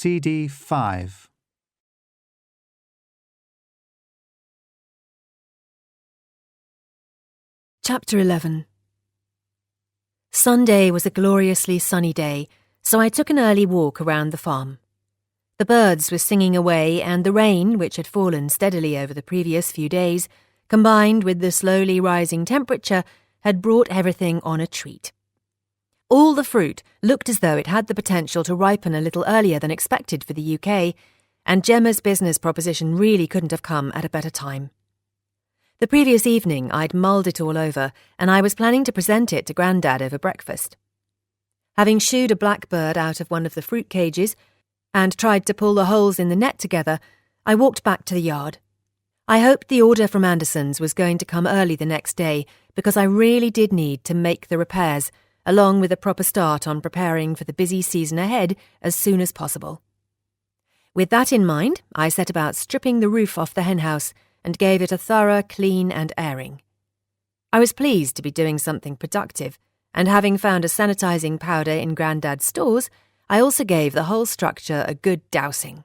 CD 5. Chapter 11. Sunday was a gloriously sunny day, so I took an early walk around the farm. The birds were singing away, and the rain, which had fallen steadily over the previous few days, combined with the slowly rising temperature, had brought everything on a treat. All the fruit looked as though it had the potential to ripen a little earlier than expected for the UK, and Gemma's business proposition really couldn't have come at a better time. The previous evening I'd mulled it all over, and I was planning to present it to Grandad over breakfast. Having shooed a blackbird out of one of the fruit cages and tried to pull the holes in the net together, I walked back to the yard. I hoped the order from Anderson's was going to come early the next day, because I really did need to make the repairs, along with a proper start on preparing for the busy season ahead as soon as possible. With that in mind, I set about stripping the roof off the henhouse and gave it a thorough clean and airing. I was pleased to be doing something productive, and having found a sanitizing powder in Grandad's stores, I also gave the whole structure a good dousing.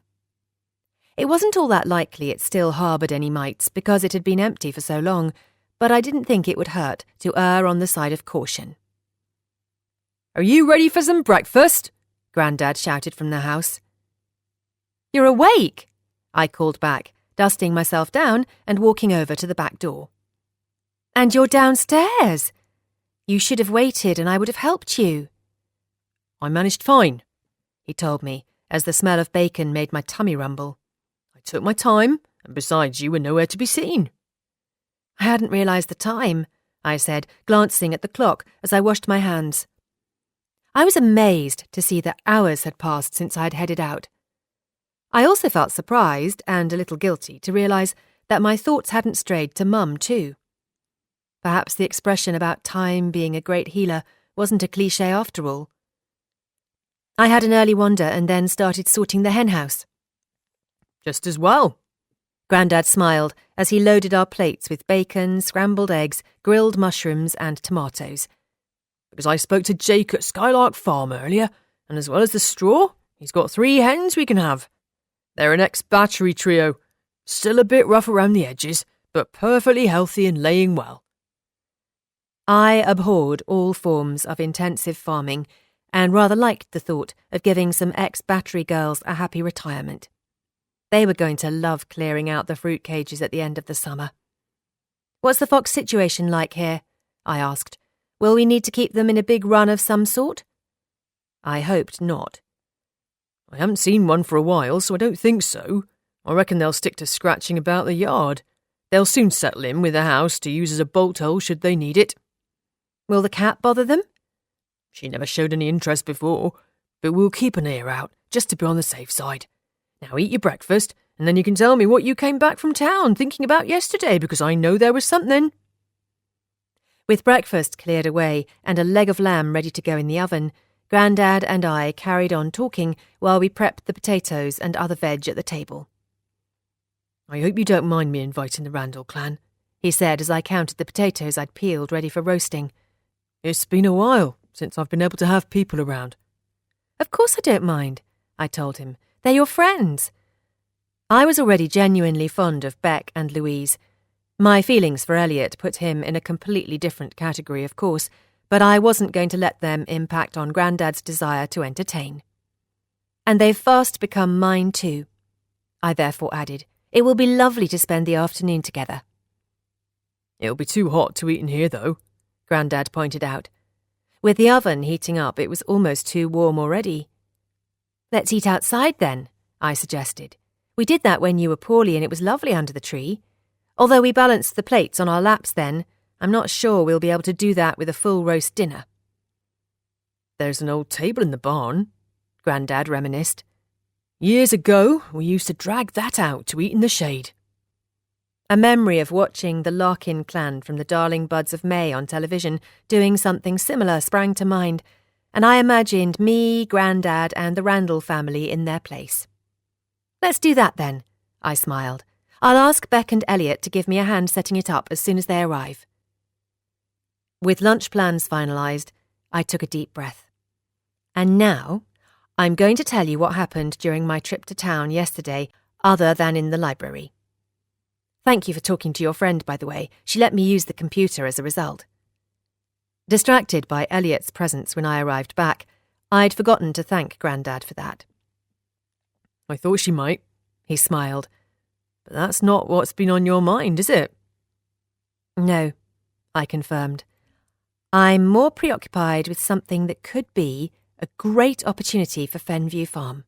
It wasn't all that likely it still harboured any mites because it had been empty for so long, but I didn't think it would hurt to err on the side of caution. "Are you ready for some breakfast?" Grandad shouted from the house. "You're awake!" I called back, dusting myself down and walking over to the back door. "And you're downstairs! You should have waited and I would have helped you." "I managed fine," he told me, as the smell of bacon made my tummy rumble. "I took my time, and besides, you were nowhere to be seen." "I hadn't realised the time," I said, glancing at the clock as I washed my hands. I was amazed to see that hours had passed since I'd headed out. I also felt surprised and a little guilty to realise that my thoughts hadn't strayed to Mum too. Perhaps the expression about time being a great healer wasn't a cliché after all. I had an early wander and then started sorting the henhouse. "Just as well." Grandad smiled as he loaded our plates with bacon, scrambled eggs, grilled mushrooms and tomatoes. "Because I spoke to Jake at Skylark Farm earlier, and as well as the straw, he's got 3 hens we can have. They're an ex-battery trio, still a bit rough around the edges, but perfectly healthy and laying well." I abhorred all forms of intensive farming and rather liked the thought of giving some ex-battery girls a happy retirement. They were going to love clearing out the fruit cages at the end of the summer. "What's the fox situation like here?" I asked. "Will we need to keep them in a big run of some sort?" I hoped not. "I haven't seen one for a while, so I don't think so. I reckon they'll stick to scratching about the yard. They'll soon settle in with a house to use as a bolt hole should they need it." "Will the cat bother them?" "She never showed any interest before, but we'll keep an ear out, just to be on the safe side. Now eat your breakfast, and then you can tell me what you came back from town thinking about yesterday, because I know there was something." With breakfast cleared away and a leg of lamb ready to go in the oven, Grandad and I carried on talking while we prepped the potatoes and other veg at the table. "I hope you don't mind me inviting the Randall clan," he said as I counted the potatoes I'd peeled ready for roasting. "It's been a while since I've been able to have people around." "Of course I don't mind," I told him. "They're your friends." I was already genuinely fond of Beck and Louise. My feelings for Elliot put him in a completely different category, of course, but I wasn't going to let them impact on Grandad's desire to entertain. "And they've fast become mine too," I therefore added. "It will be lovely to spend the afternoon together." "It'll be too hot to eat in here, though," Grandad pointed out. With the oven heating up, it was almost too warm already. "Let's eat outside then," I suggested. "We did that when you were poorly and it was lovely under the tree. Although we balanced the plates on our laps then, I'm not sure we'll be able to do that with a full roast dinner." "There's an old table in the barn," Grandad reminisced. "Years ago, we used to drag that out to eat in the shade." A memory of watching the Larkin clan from the Darling Buds of May on television doing something similar sprang to mind, and I imagined me, Grandad, and the Randall family in their place. "Let's do that then," I smiled. "I'll ask Beck and Elliot to give me a hand setting it up as soon as they arrive." With lunch plans finalised, I took a deep breath. And now, I'm going to tell you what happened during my trip to town yesterday, other than in the library. Thank you for talking to your friend, by the way. She let me use the computer as a result. Distracted by Elliot's presence when I arrived back, I'd forgotten to thank Grandad for that. I thought she might, he smiled. But that's not what's been on your mind, is it? No, I confirmed. I'm more preoccupied with something that could be a great opportunity for Fenview Farm.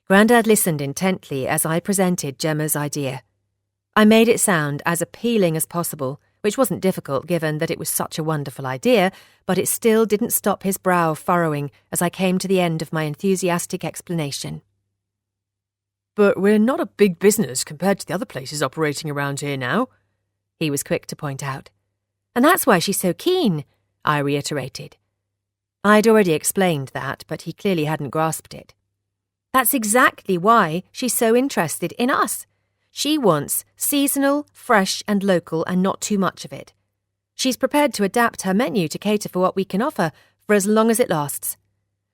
Grandad listened intently as I presented Gemma's idea. I made it sound as appealing as possible, which wasn't difficult given that it was such a wonderful idea, but it still didn't stop his brow furrowing as I came to the end of my enthusiastic explanation. But we're not a big business compared to the other places operating around here now, he was quick to point out. And that's why she's so keen, I reiterated. I'd already explained that, but he clearly hadn't grasped it. That's exactly why she's so interested in us. She wants seasonal, fresh and local and not too much of it. She's prepared to adapt her menu to cater for what we can offer for as long as it lasts.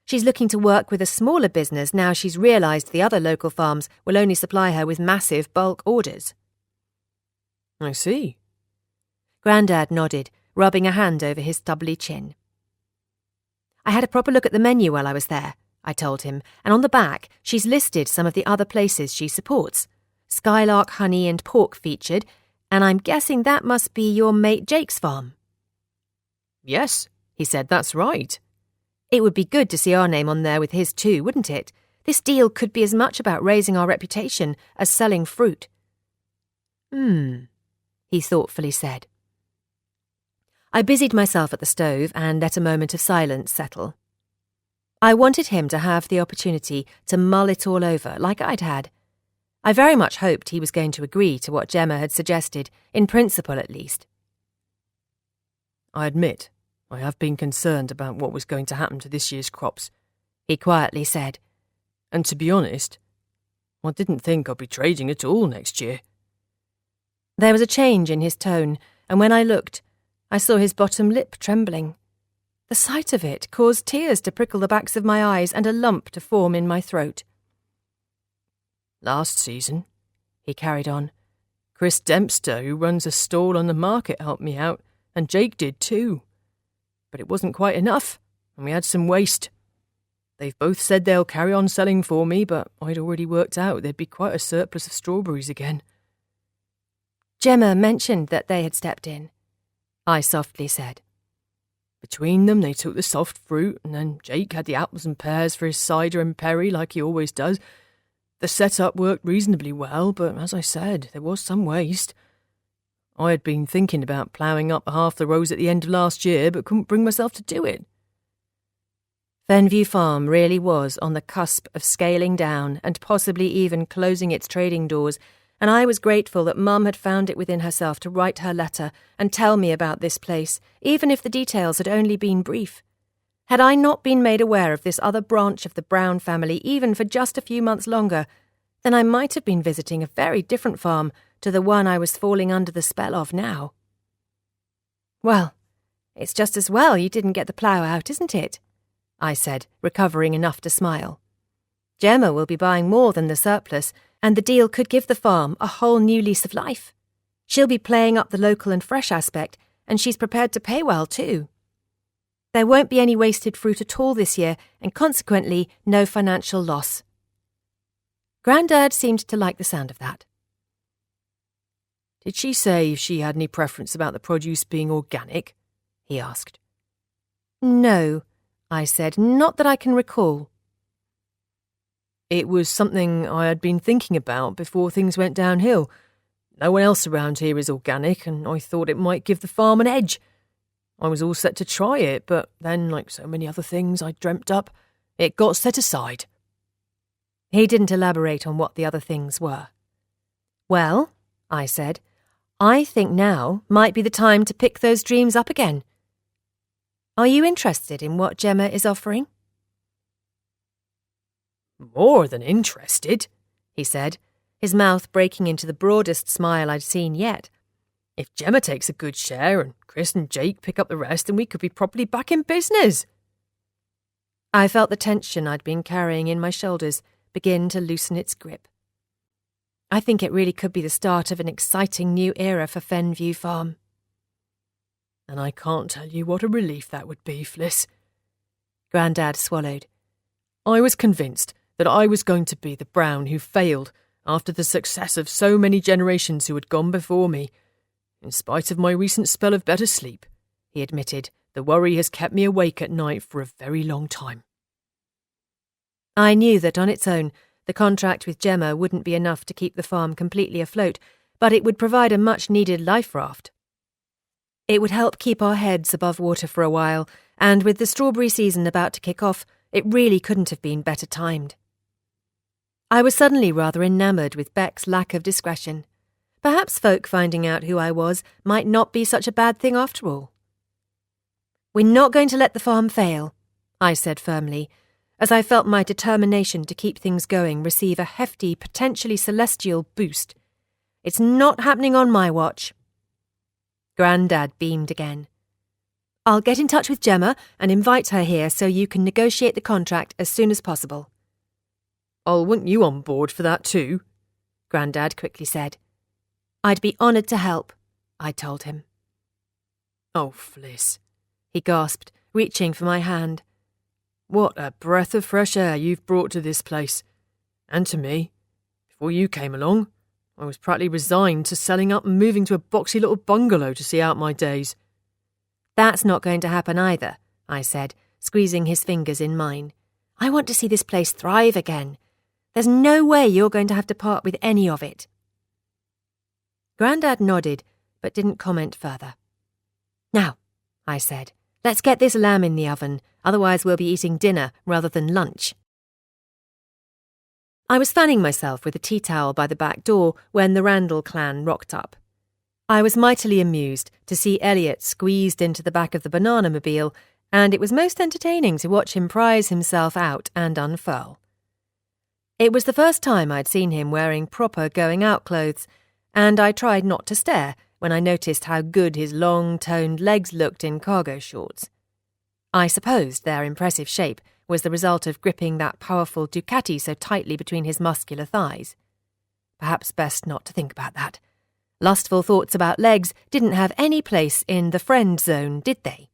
She's looking to work with a smaller business now she's realised the other local farms will only supply her with massive bulk orders. I see. Grandad nodded, rubbing a hand over his stubbly chin. I had a proper look at the menu while I was there, I told him, and on the back she's listed some of the other places she supports. Skylark Honey and Pork featured, and I'm guessing that must be your mate Jake's farm. Yes, he said, that's right. It would be good to see our name on there with his too, wouldn't it? This deal could be as much about raising our reputation as selling fruit. He thoughtfully said. I busied myself at the stove and let a moment of silence settle. I wanted him to have the opportunity to mull it all over like I'd had. I very much hoped he was going to agree to what Gemma had suggested, in principle at least. I admit, I have been concerned about what was going to happen to this year's crops, he quietly said. And to be honest, I didn't think I'd be trading at all next year. There was a change in his tone, and when I looked, I saw his bottom lip trembling. The sight of it caused tears to prickle the backs of my eyes and a lump to form in my throat. Last season, he carried on, Chris Dempster, who runs a stall on the market, helped me out, and Jake did too. But it wasn't quite enough, and we had some waste. They've both said they'll carry on selling for me, but I'd already worked out there'd be quite a surplus of strawberries again. Gemma mentioned that they had stepped in, I softly said. Between them, they took the soft fruit, and then Jake had the apples and pears for his cider and perry, like he always does. The setup worked reasonably well, but as I said, there was some waste. I had been thinking about ploughing up half the rows at the end of last year, but couldn't bring myself to do it. Fenview Farm really was on the cusp of scaling down and possibly even closing its trading doors, and I was grateful that Mum had found it within herself to write her letter and tell me about this place, even if the details had only been brief. Had I not been made aware of this other branch of the Brown family even for just a few months longer, then I might have been visiting a very different farm to the one I was falling under the spell of now. Well, it's just as well you didn't get the plough out, isn't it? I said, recovering enough to smile. Gemma will be buying more than the surplus, and the deal could give the farm a whole new lease of life. She'll be playing up the local and fresh aspect, and she's prepared to pay well too. There won't be any wasted fruit at all this year, and consequently no financial loss. Grandad seemed to like the sound of that. Did she say if she had any preference about the produce being organic? He asked. No, I said, not that I can recall. It was something I had been thinking about before things went downhill. No one else around here is organic, and I thought it might give the farm an edge. I was all set to try it, but then, like so many other things I dreamt up, it got set aside. He didn't elaborate on what the other things were. Well, I said, I think now might be the time to pick those dreams up again. Are you interested in what Gemma is offering? More than interested, he said, his mouth breaking into the broadest smile I'd seen yet. If Gemma takes a good share and Chris and Jake pick up the rest, then we could be properly back in business. I felt the tension I'd been carrying in my shoulders begin to loosen its grip. I think it really could be the start of an exciting new era for Fenview Farm. And I can't tell you what a relief that would be, Fliss. Grandad swallowed. I was convinced that I was going to be the Brown who failed after the success of so many generations who had gone before me. In spite of my recent spell of better sleep, he admitted, the worry has kept me awake at night for a very long time. I knew that on its own, the contract with Gemma wouldn't be enough to keep the farm completely afloat, but it would provide a much-needed life raft. It would help keep our heads above water for a while, and with the strawberry season about to kick off, it really couldn't have been better timed. I was suddenly rather enamoured with Beck's lack of discretion. Perhaps folk finding out who I was might not be such a bad thing after all. "We're not going to let the farm fail," I said firmly, as I felt my determination to keep things going receive a hefty, potentially celestial boost. "It's not happening on my watch." Grandad beamed again. "I'll get in touch with Gemma and invite her here so you can negotiate the contract as soon as possible." "I'll want you on board for that too," Grandad quickly said. "I'd be honoured to help," I told him. "Oh, Fliss," he gasped, reaching for my hand. "What a breath of fresh air you've brought to this place. And to me. Before you came along, I was practically resigned to selling up and moving to a boxy little bungalow to see out my days." "That's not going to happen either," I said, squeezing his fingers in mine. "I want to see this place thrive again. There's no way you're going to have to part with any of it." Grandad nodded, but didn't comment further. "Now," I said, "let's get this lamb in the oven, otherwise we'll be eating dinner rather than lunch." I was fanning myself with a tea towel by the back door when the Randall clan rocked up. I was mightily amused to see Elliot squeezed into the back of the banana-mobile, and it was most entertaining to watch him prise himself out and unfurl. It was the first time I'd seen him wearing proper going-out clothes, and I tried not to stare when I noticed how good his long, toned legs looked in cargo shorts. I supposed their impressive shape was the result of gripping that powerful Ducati so tightly between his muscular thighs. Perhaps best not to think about that. Lustful thoughts about legs didn't have any place in the friend zone, did they?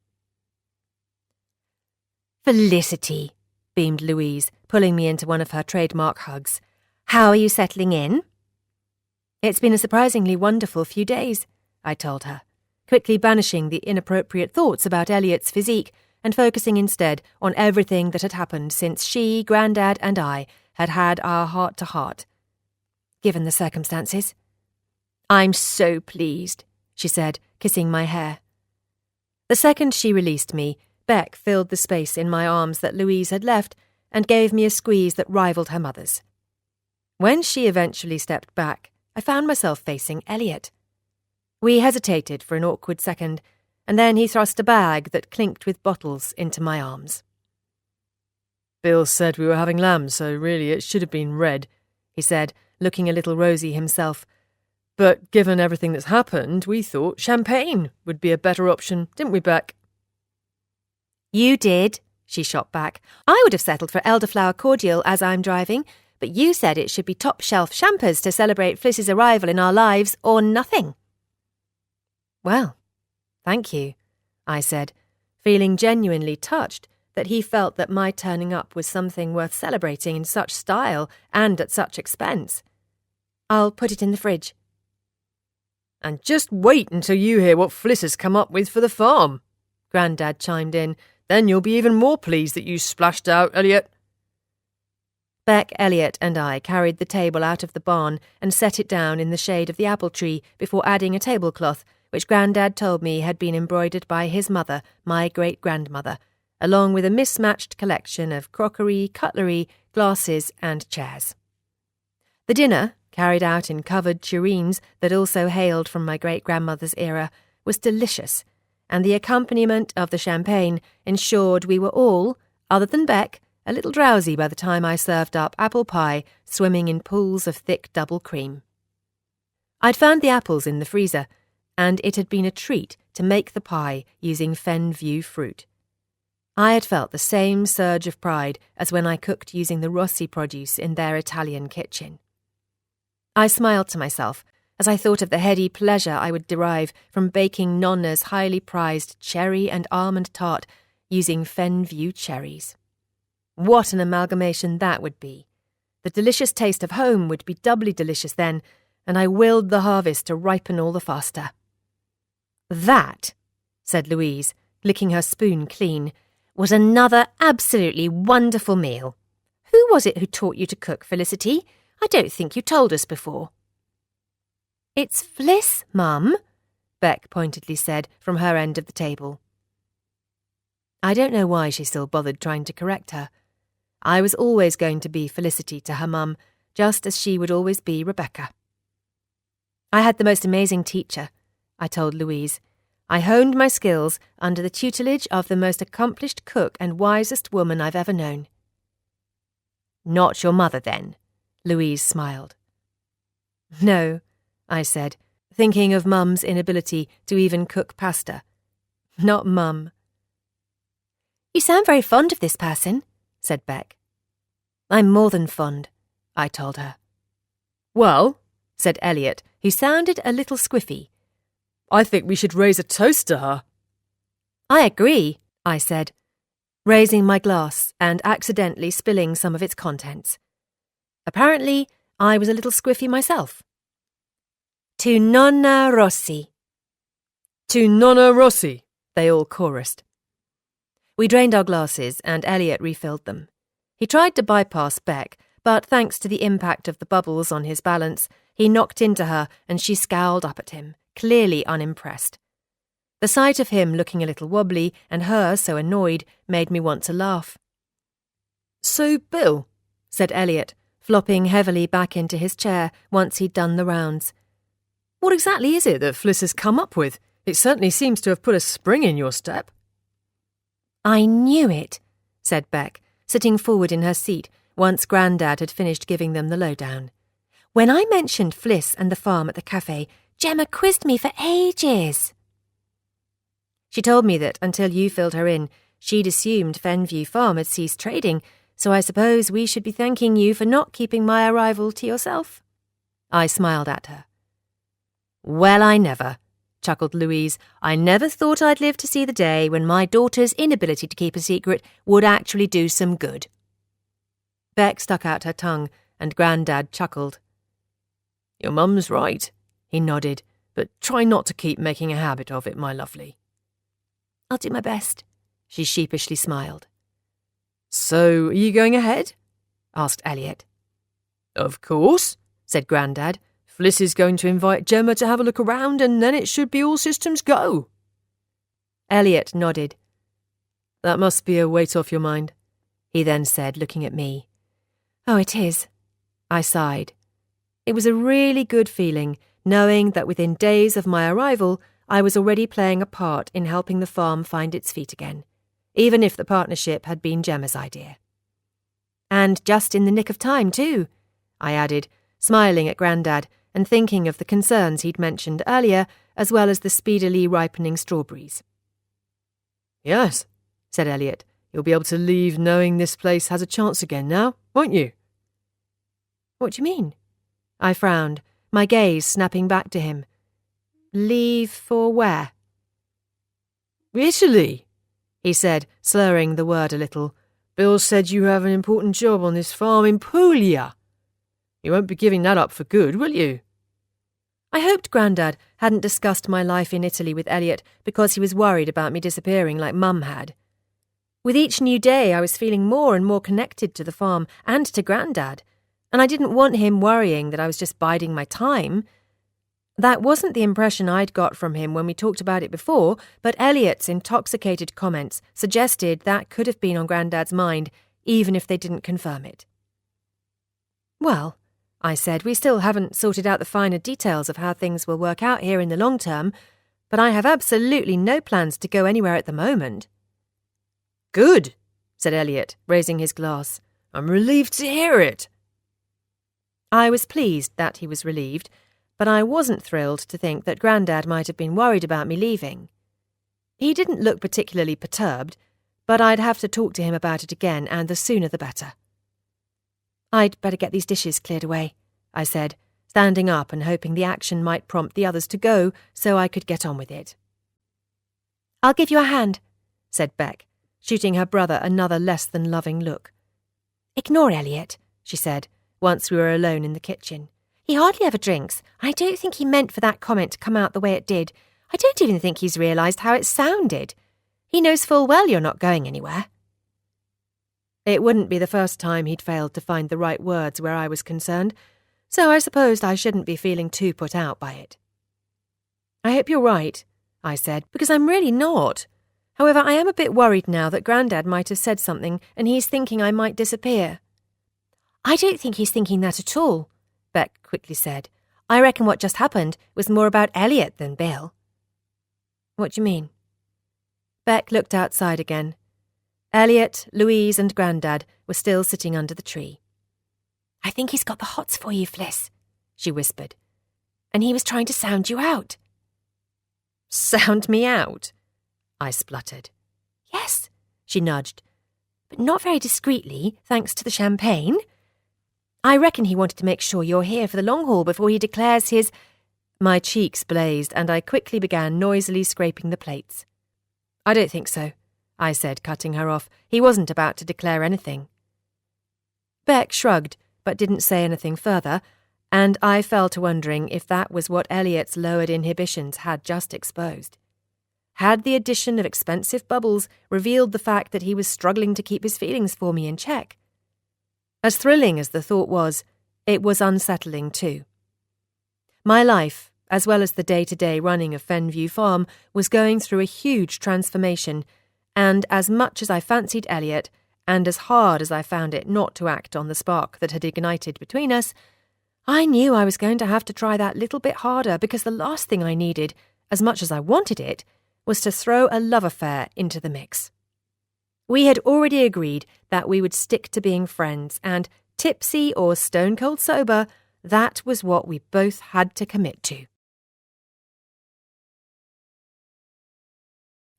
"Felicity," beamed Louise, pulling me into one of her trademark hugs. "How are you settling in?" "It's been a surprisingly wonderful few days," I told her, quickly banishing the inappropriate thoughts about Elliot's physique and focusing instead on everything that had happened since she, Grandad, and I had had our heart-to-heart. Given the circumstances. "I'm so pleased," she said, kissing my hair. The second she released me, Beck filled the space in my arms that Louise had left and gave me a squeeze that rivaled her mother's. When she eventually stepped back, I found myself facing Elliot. We hesitated for an awkward second, and then he thrust a bag that clinked with bottles into my arms. "Bill said we were having lamb, so really it should have been red," he said, looking a little rosy himself. "But given everything that's happened, we thought champagne would be a better option, didn't we, Beck?" "You did," she shot back. "I would have settled for elderflower cordial as I'm driving, but you said it should be top-shelf champers to celebrate Fliss's arrival in our lives, or nothing." "Well, thank you," I said, feeling genuinely touched that he felt that my turning up was something worth celebrating in such style and at such expense. "I'll put it in the fridge." "And just wait until you hear what Fliss has come up with for the farm," Grandad chimed in. "Then you'll be even more pleased that you splashed out, Elliot." Beck, Elliot, and I carried the table out of the barn and set it down in the shade of the apple tree before adding a tablecloth, which Grandad told me had been embroidered by his mother, my great-grandmother, along with a mismatched collection of crockery, cutlery, glasses, and chairs. The dinner, carried out in covered tureens that also hailed from my great-grandmother's era, was delicious, and the accompaniment of the champagne ensured we were all, other than Beck, a little drowsy by the time I served up apple pie swimming in pools of thick double cream. I'd found the apples in the freezer, and it had been a treat to make the pie using Fenview fruit. I had felt the same surge of pride as when I cooked using the Rossi produce in their Italian kitchen. I smiled to myself as I thought of the heady pleasure I would derive from baking Nonna's highly prized cherry and almond tart using Fenview cherries. What an amalgamation that would be! The delicious taste of home would be doubly delicious then, and I willed the harvest to ripen all the faster. "That," said Louise, licking her spoon clean, "was another absolutely wonderful meal. Who was it who taught you to cook, Felicity? I don't think you told us before." "It's Fliss, Mum," Beck pointedly said from her end of the table. I don't know why she still bothered trying to correct her. I was always going to be Felicity to her mum, just as she would always be Rebecca. "I had the most amazing teacher," I told Louise. "I honed my skills under the tutelage of the most accomplished cook and wisest woman I've ever known." "Not your mother, then?" Louise smiled. "No," I said, thinking of Mum's inability to even cook pasta. "Not Mum." "You sound very fond of this person," said Beck. "I'm more than fond," I told her. "Well," said Elliot, who sounded a little squiffy, "I think we should raise a toast to her." "I agree," I said, raising my glass and accidentally spilling some of its contents. Apparently, I was a little squiffy myself. "To Nonna Rossi." "To Nonna Rossi," they all chorused. We drained our glasses and Elliot refilled them. He tried to bypass Beck, but thanks to the impact of the bubbles on his balance, he knocked into her and she scowled up at him, clearly unimpressed. The sight of him looking a little wobbly and her so annoyed made me want to laugh. "So, Bill," said Elliot, flopping heavily back into his chair once he'd done the rounds, "what exactly is it that Fliss has come up with? It certainly seems to have put a spring in your step." "I knew it," said Beck, sitting forward in her seat once Grandad had finished giving them the lowdown. "When I mentioned Fliss and the farm at the cafe, Gemma quizzed me for ages." "She told me that until you filled her in, she'd assumed Fenview Farm had ceased trading, so I suppose we should be thanking you for not keeping my arrival to yourself." I smiled at her. "Well, I never," chuckled Louise. "I never thought I'd live to see the day when my daughter's inability to keep a secret would actually do some good." Beck stuck out her tongue, and Grandad chuckled. "Your mum's right," he nodded, "but try not to keep making a habit of it, my lovely." "I'll do my best," she sheepishly smiled. "So, are you going ahead?" asked Elliot. "Of course," said Grandad. "Fliss is going to invite Gemma to have a look around, and then it should be all systems go." Elliot nodded. "That must be a weight off your mind," he then said, looking at me. "Oh, it is." I sighed. It was a really good feeling, knowing that within days of my arrival, I was already playing a part in helping the farm find its feet again, even if the partnership had been Gemma's idea. "And just in the nick of time, too," I added, smiling at Grandad and thinking of the concerns he'd mentioned earlier, as well as the speedily ripening strawberries. "Yes," said Elliot. "You'll be able to leave knowing this place has a chance again now, won't you?" "What do you mean?" I frowned, my gaze snapping back to him. "Leave for where?" "Italy," he said, slurring the word a little. "Bill said you have an important job on this farm in Puglia. You won't be giving that up for good, will you?" I hoped Grandad hadn't discussed my life in Italy with Elliot because he was worried about me disappearing like Mum had. With each new day, I was feeling more and more connected to the farm and to Grandad, and I didn't want him worrying that I was just biding my time. That wasn't the impression I'd got from him when we talked about it before, but Elliot's intoxicated comments suggested that could have been on Grandad's mind, even if they didn't confirm it. "Well," I said, "we still haven't sorted out the finer details of how things will work out here in the long term, but I have absolutely no plans to go anywhere at the moment." "Good," said Elliot, raising his glass. "I'm relieved to hear it." I was pleased that he was relieved, but I wasn't thrilled to think that Grandad might have been worried about me leaving. He didn't look particularly perturbed, but I'd have to talk to him about it again, and the sooner the better. "I'd better get these dishes cleared away," I said, standing up and hoping the action might prompt the others to go so I could get on with it. "I'll give you a hand," said Beck, shooting her brother another less-than-loving look. "Ignore Elliot," she said, once we were alone in the kitchen. "He hardly ever drinks. I don't think he meant for that comment to come out the way it did. I don't even think he's realised how it sounded. He knows full well you're not going anywhere." It wouldn't be the first time he'd failed to find the right words where I was concerned, so I supposed I shouldn't be feeling too put out by it. "I hope you're right," I said, "because I'm really not. However, I am a bit worried now that Grandad might have said something and he's thinking I might disappear." "I don't think he's thinking that at all," Beck quickly said. "I reckon what just happened was more about Elliot than Bill." "What do you mean?" Beck looked outside again. Elliot, Louise and Grandad were still sitting under the tree. "I think he's got the hots for you, Fliss," she whispered. "And he was trying to sound you out." "Sound me out?" I spluttered. "Yes," she nudged, "but not very discreetly, thanks to the champagne. I reckon he wanted to make sure you're here for the long haul before he declares his—" My cheeks blazed, and I quickly began noisily scraping the plates. "I don't think so," I said, cutting her off. "He wasn't about to declare anything." Beck shrugged, but didn't say anything further, and I fell to wondering if that was what Elliot's lowered inhibitions had just exposed. Had the addition of expensive bubbles revealed the fact that he was struggling to keep his feelings for me in check? As thrilling as the thought was, it was unsettling too. My life, as well as the day-to-day running of Fenview Farm, was going through a huge transformation, and as much as I fancied Elliot, and as hard as I found it not to act on the spark that had ignited between us, I knew I was going to have to try that little bit harder, because the last thing I needed, as much as I wanted it, was to throw a love affair into the mix. We had already agreed that we would stick to being friends, and tipsy or stone-cold sober, that was what we both had to commit to.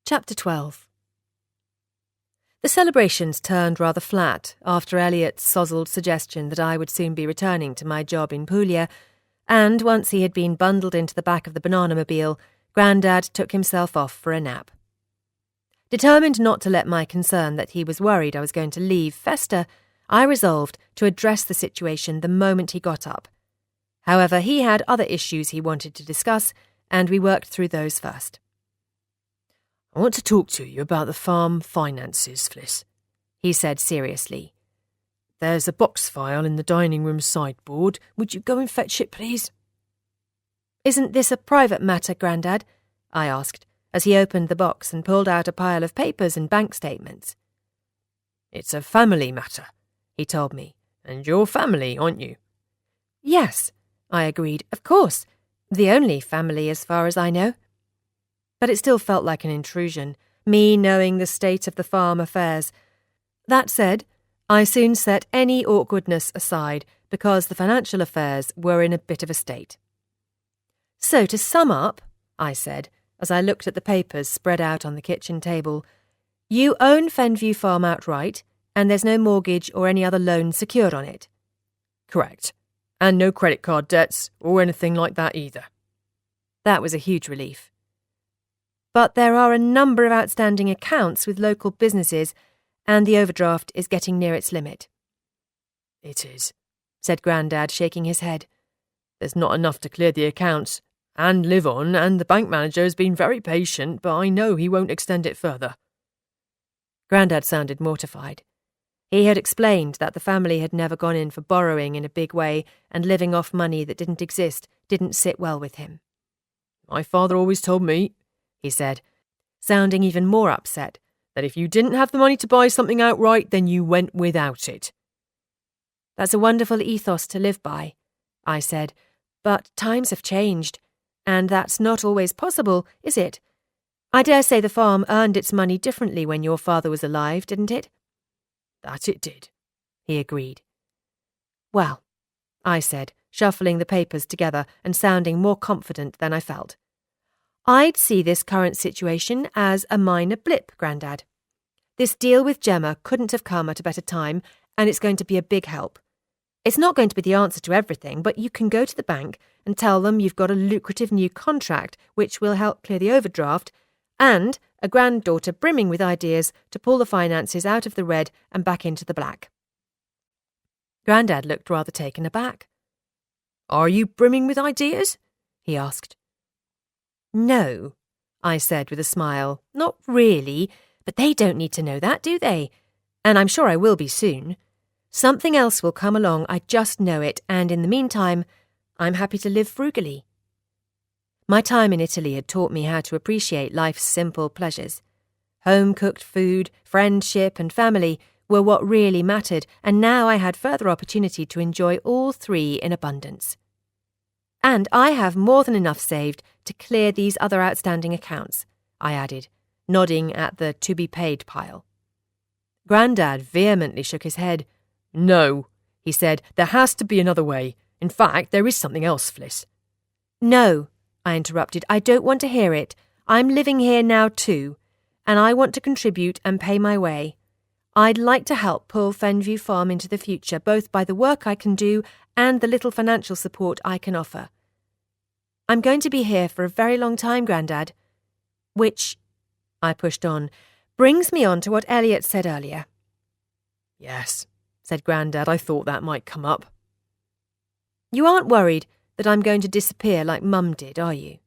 Chapter 12. The celebrations turned rather flat after Elliot's sozzled suggestion that I would soon be returning to my job in Puglia, and once he had been bundled into the back of the banana-mobile, Grandad took himself off for a nap. Determined not to let my concern that he was worried I was going to leave fester, I resolved to address the situation the moment he got up. However, he had other issues he wanted to discuss, and we worked through those first. "I want to talk to you about the farm finances, Fliss," he said seriously. "There's a box file in the dining room sideboard. Would you go and fetch it, please?" "Isn't this a private matter, Grandad?" I asked, as he opened the box and pulled out a pile of papers and bank statements. "It's a family matter," he told me. "And you're family, aren't you?" "Yes," I agreed. "Of course. The only family as far as I know." But it still felt like an intrusion, me knowing the state of the farm affairs. That said, I soon set any awkwardness aside because the financial affairs were in a bit of a state. "So to sum up," I said, as I looked at the papers spread out on the kitchen table, "you own Fenview Farm outright, and there's no mortgage or any other loan secured on it." "Correct. And no credit card debts or anything like that either." That was a huge relief. "But there are a number of outstanding accounts with local businesses, and the overdraft is getting near its limit." "It is," said Grandad, shaking his head. "There's not enough to clear the accounts and live on, and the bank manager has been very patient, but I know he won't extend it further." Grandad sounded mortified. He had explained that the family had never gone in for borrowing in a big way, and living off money that didn't exist didn't sit well with him. "My father always told me," he said, sounding even more upset, "that if you didn't have the money to buy something outright, then you went without it." "That's a wonderful ethos to live by," I said, "but times have changed, and that's not always possible, is it? I dare say the farm earned its money differently when your father was alive, didn't it?" "That it did," he agreed. "Well," I said, shuffling the papers together and sounding more confident than I felt, "I'd see this current situation as a minor blip, Grandad. This deal with Gemma couldn't have come at a better time, and it's going to be a big help. It's not going to be the answer to everything, but you can go to the bank and tell them you've got a lucrative new contract which will help clear the overdraft, and a granddaughter brimming with ideas to pull the finances out of the red and back into the black. Grandad looked rather taken aback. "Are you brimming with ideas?" he asked. "No," I said with a smile. "Not really, but they don't need to know that, do they? And I'm sure I will be soon. Something else will come along, I just know it, and in the meantime, I'm happy to live frugally." My time in Italy had taught me how to appreciate life's simple pleasures. Home-cooked food, friendship, and family were what really mattered, and now I had further opportunity to enjoy all three in abundance. "And I have more than enough saved to clear these other outstanding accounts," I added, nodding at the to-be-paid pile. Grandad vehemently shook his head. "No," he said, "there has to be another way. In fact, there is something else, Fliss." "No," I interrupted, "I don't want to hear it. I'm living here now too, and I want to contribute and pay my way. I'd like to help pull Fenview Farm into the future, both by the work I can do and the little financial support I can offer. I'm going to be here for a very long time, Grandad. Which," I pushed on, "brings me on to what Elliot said earlier." "Yes," said Grandad, "I thought that might come up." "You aren't worried that I'm going to disappear like Mum did, are you?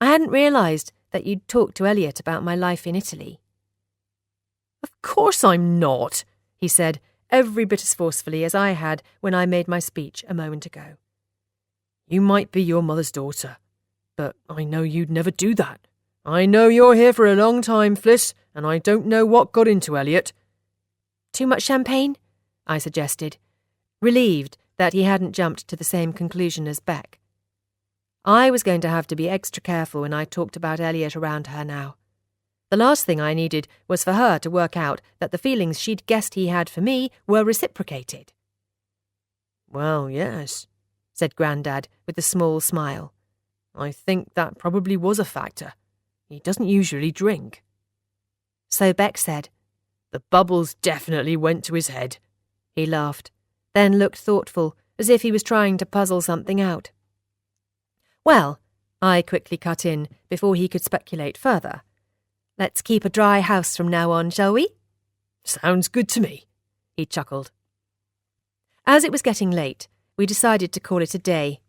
I hadn't realised that you'd talked to Elliot about my life in Italy." "Of course I'm not," he said, every bit as forcefully as I had when I made my speech a moment ago. "You might be your mother's daughter, but I know you'd never do that. I know you're here for a long time, Fliss, and I don't know what got into Elliot." "Too much champagne?" I suggested, relieved that he hadn't jumped to the same conclusion as Beck. I was going to have to be extra careful when I talked about Elliot around her now. The last thing I needed was for her to work out that the feelings she'd guessed he had for me were reciprocated. "Well, yes," said Grandad with a small smile. "I think that probably was a factor. He doesn't usually drink." "So Beck said." "The bubbles definitely went to his head." He laughed, then looked thoughtful, as if he was trying to puzzle something out. "Well," I quickly cut in before he could speculate further, "let's keep a dry house from now on, shall we?" "Sounds good to me," he chuckled. As it was getting late, we decided to call it a day.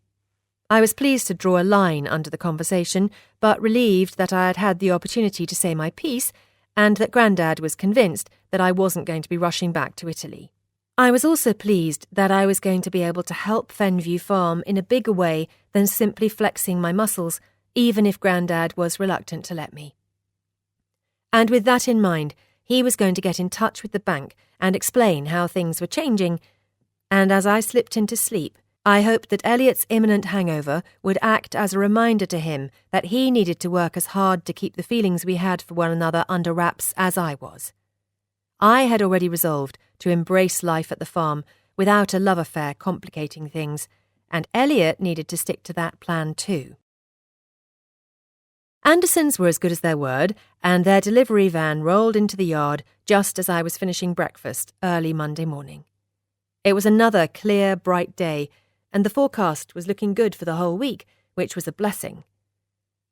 I was pleased to draw a line under the conversation, but relieved that I had had the opportunity to say my piece, and that Grandad was convinced that I wasn't going to be rushing back to Italy. I was also pleased that I was going to be able to help Fenview Farm in a bigger way than simply flexing my muscles, even if Grandad was reluctant to let me. And with that in mind, he was going to get in touch with the bank and explain how things were changing, and as I slipped into sleep, I hoped that Elliot's imminent hangover would act as a reminder to him that he needed to work as hard to keep the feelings we had for one another under wraps as I was. I had already resolved to embrace life at the farm without a love affair complicating things, and Elliot needed to stick to that plan too. Andersons were as good as their word, and their delivery van rolled into the yard just as I was finishing breakfast early Monday morning. It was another clear, bright day, and the forecast was looking good for the whole week, which was a blessing.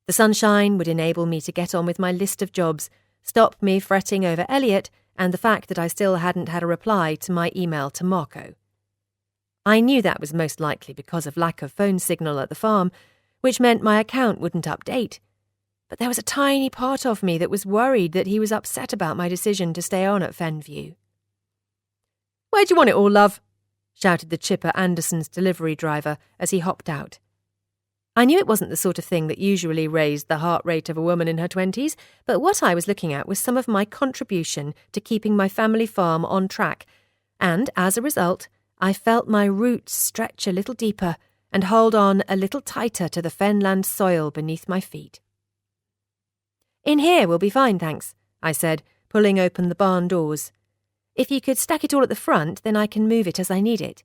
The sunshine would enable me to get on with my list of jobs, stop me fretting over Elliot, and the fact that I still hadn't had a reply to my email to Marco. I knew that was most likely because of lack of phone signal at the farm, which meant my account wouldn't update. But there was a tiny part of me that was worried that he was upset about my decision to stay on at Fenview. "Where do you want it all, love?" shouted the chipper Anderson's delivery driver as he hopped out. I knew it wasn't the sort of thing that usually raised the heart rate of a woman in her 20s, but what I was looking at was some of my contribution to keeping my family farm on track, and as a result, I felt my roots stretch a little deeper and hold on a little tighter to the fenland soil beneath my feet. "In here will be fine, thanks," I said, pulling open the barn doors. "If you could stack it all at the front, then I can move it as I need it."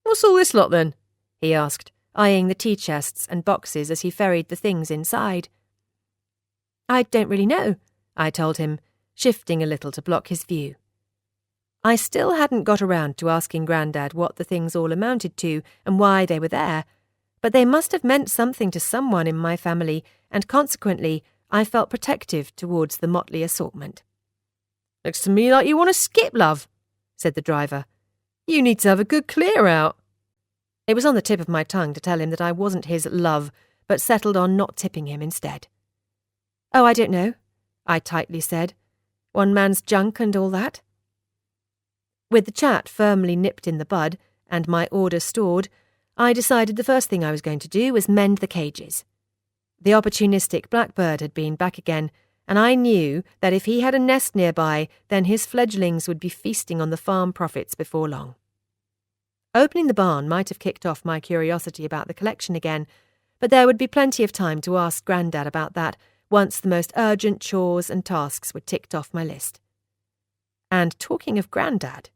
"What's all this lot, then?" he asked, eyeing the tea chests and boxes as he ferried the things inside. "I don't really know," I told him, shifting a little to block his view. I still hadn't got around to asking Grandad what the things all amounted to and why they were there, but they must have meant something to someone in my family, and consequently I felt protective towards the motley assortment. "Looks to me like you want to skip, love," said the driver. "You need to have a good clear out." It was on the tip of my tongue to tell him that I wasn't his love, but settled on not tipping him instead. "Oh, I don't know," I tightly said. "One man's junk and all that." With the chat firmly nipped in the bud, and my order stored, I decided the first thing I was going to do was mend the cages. The opportunistic blackbird had been back again, and I knew that if he had a nest nearby, then his fledglings would be feasting on the farm profits before long. Opening the barn might have kicked off my curiosity about the collection again, but there would be plenty of time to ask Grandad about that once the most urgent chores and tasks were ticked off my list. And talking of Grandad...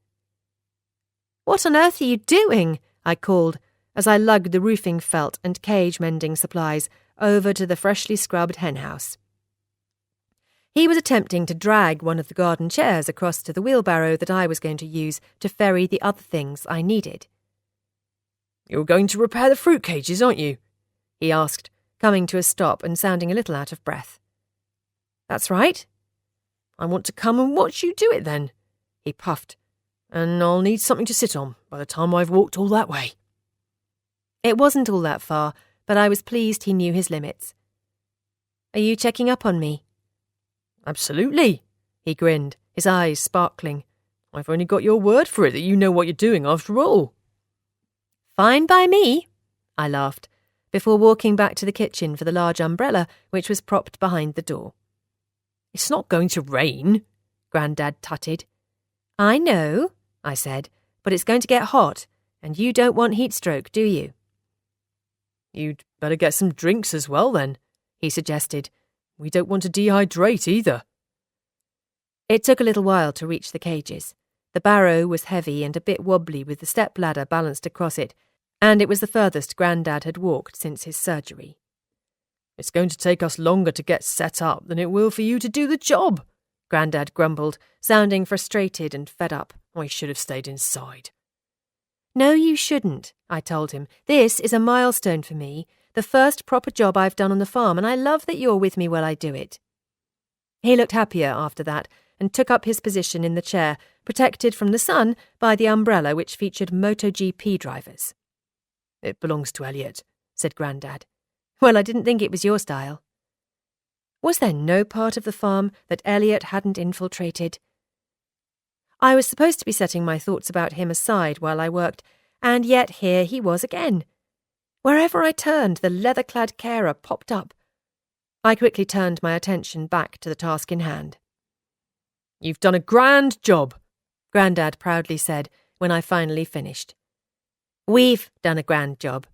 "What on earth are you doing?" I called, as I lugged the roofing felt and cage-mending supplies over to the freshly scrubbed henhouse. He was attempting to drag one of the garden chairs across to the wheelbarrow that I was going to use to ferry the other things I needed. "You're going to repair the fruit cages, aren't you?" he asked, coming to a stop and sounding a little out of breath. "That's right." "I want to come and watch you do it then," he puffed, "and I'll need something to sit on by the time I've walked all that way." It wasn't all that far, but I was pleased he knew his limits. "Are you checking up on me?" "Absolutely," he grinned, his eyes sparkling. "I've only got your word for it that you know what you're doing after all." "Fine by me," I laughed, before walking back to the kitchen for the large umbrella which was propped behind the door. "It's not going to rain," Grandad tutted. "I know," I said, "but it's going to get hot, and you don't want heat stroke, do you?" "You'd better get some drinks as well then," he suggested. "We don't want to dehydrate either." It took a little while to reach the cages. The barrow was heavy and a bit wobbly with the step-ladder balanced across it, and it was the furthest Grandad had walked since his surgery. "It's going to take us longer to get set up than it will for you to do the job," Grandad grumbled, sounding frustrated and fed up. "I should have stayed inside." "No, you shouldn't," I told him. "This is a milestone for me, the first proper job I've done on the farm, and I love that you're with me while I do it." He looked happier after that and took up his position in the chair, protected from the sun by the umbrella which featured MotoGP drivers. "It belongs to Elliot," said Grandad. "Well, I didn't think it was your style." Was there no part of the farm that Elliot hadn't infiltrated? I was supposed to be setting my thoughts about him aside while I worked, and yet here he was again. Wherever I turned, the leather-clad carer popped up. I quickly turned my attention back to the task in hand. "You've done a grand job," Grandad proudly said when I finally finished. "We've done a grand job,"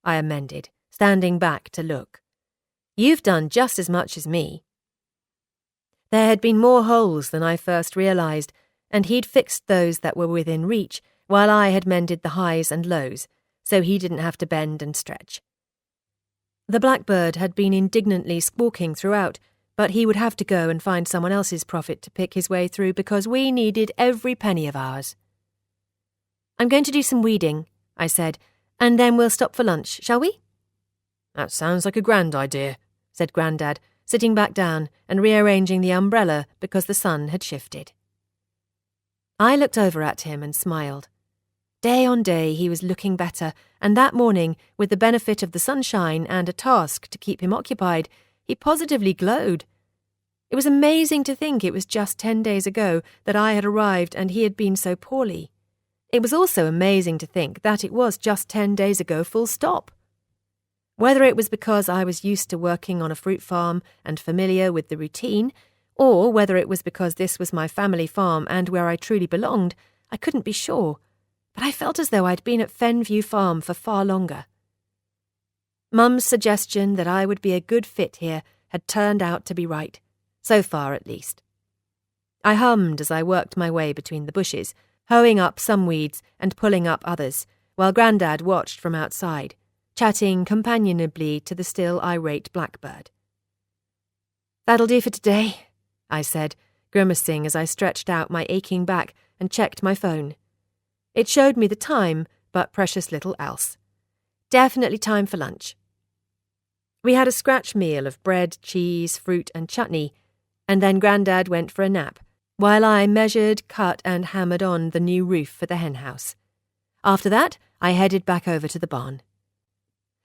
I amended, standing back to look. "You've done just as much as me." There had been more holes than I first realised, and he'd fixed those that were within reach, while I had mended the highs and lows, so he didn't have to bend and stretch. The blackbird had been indignantly squawking throughout, but he would have to go and find someone else's profit to pick his way through because we needed every penny of ours. "I'm going to do some weeding," I said, "and then we'll stop for lunch, shall we?" "That sounds like a grand idea," said Grandad, sitting back down and rearranging the umbrella because the sun had shifted. I looked over at him and smiled. Day on day he was looking better, and that morning, with the benefit of the sunshine and a task to keep him occupied, he positively glowed. It was amazing to think it was just 10 days ago that I had arrived and he had been so poorly. It was also amazing to think that it was just 10 days ago full stop. Whether it was because I was used to working on a fruit farm and familiar with the routine, or whether it was because this was my family farm and where I truly belonged, I couldn't be sure, but I felt as though I'd been at Fenview Farm for far longer. Mum's suggestion that I would be a good fit here had turned out to be right, so far at least. I hummed as I worked my way between the bushes, hoeing up some weeds and pulling up others, while Grandad watched from outside, chatting companionably to the still irate blackbird. "That'll do for today," I said, grimacing as I stretched out my aching back and checked my phone. It showed me the time, but precious little else. Definitely time for lunch. We had a scratch meal of bread, cheese, fruit and chutney, and then Grandad went for a nap, while I measured, cut and hammered on the new roof for the henhouse. After that, I headed back over to the barn.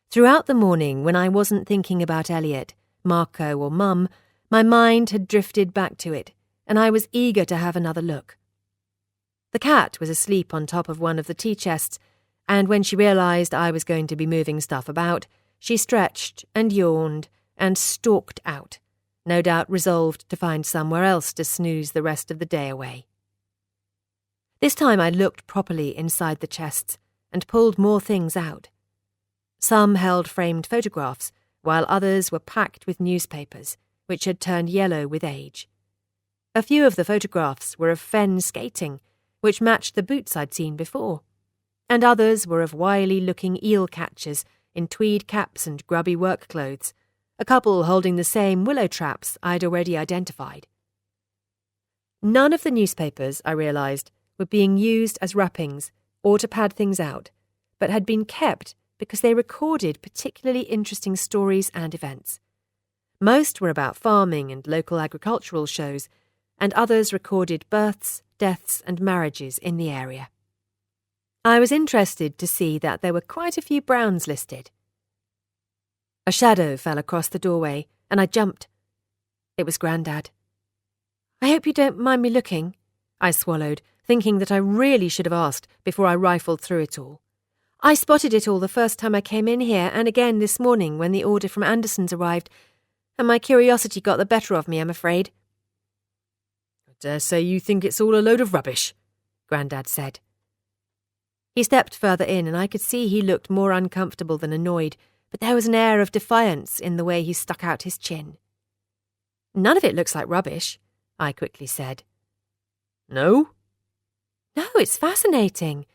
Throughout the morning, when I wasn't thinking about Elliot, Marco or Mum, my mind had drifted back to it, and I was eager to have another look. The cat was asleep on top of one of the tea chests, and when she realised I was going to be moving stuff about, she stretched and yawned and stalked out, no doubt resolved to find somewhere else to snooze the rest of the day away. This time I looked properly inside the chests and pulled more things out. Some held framed photographs, while others were packed with newspapers, which had turned yellow with age. A few of the photographs were of Fen skating, which matched the boots I'd seen before, and others were of wily-looking eel catchers in tweed caps and grubby work clothes, a couple holding the same willow traps I'd already identified. None of the newspapers, I realised, were being used as wrappings or to pad things out, but had been kept because they recorded particularly interesting stories and events. Most were about farming and local agricultural shows, and others recorded births, deaths and marriages in the area. I was interested to see that there were quite a few Browns listed. A shadow fell across the doorway, and I jumped. It was Grandad. "I hope you don't mind me looking," I swallowed, thinking that I really should have asked before I rifled through it all. "I spotted it all the first time I came in here, and again this morning when the order from Anderson's arrived, and my curiosity got the better of me, I'm afraid." "I dare say you think it's all a load of rubbish," Grandad said. He stepped further in, and I could see he looked more uncomfortable than annoyed, but there was an air of defiance in the way he stuck out his chin. "None of it looks like rubbish," I quickly said. "No?" "No, it's fascinating.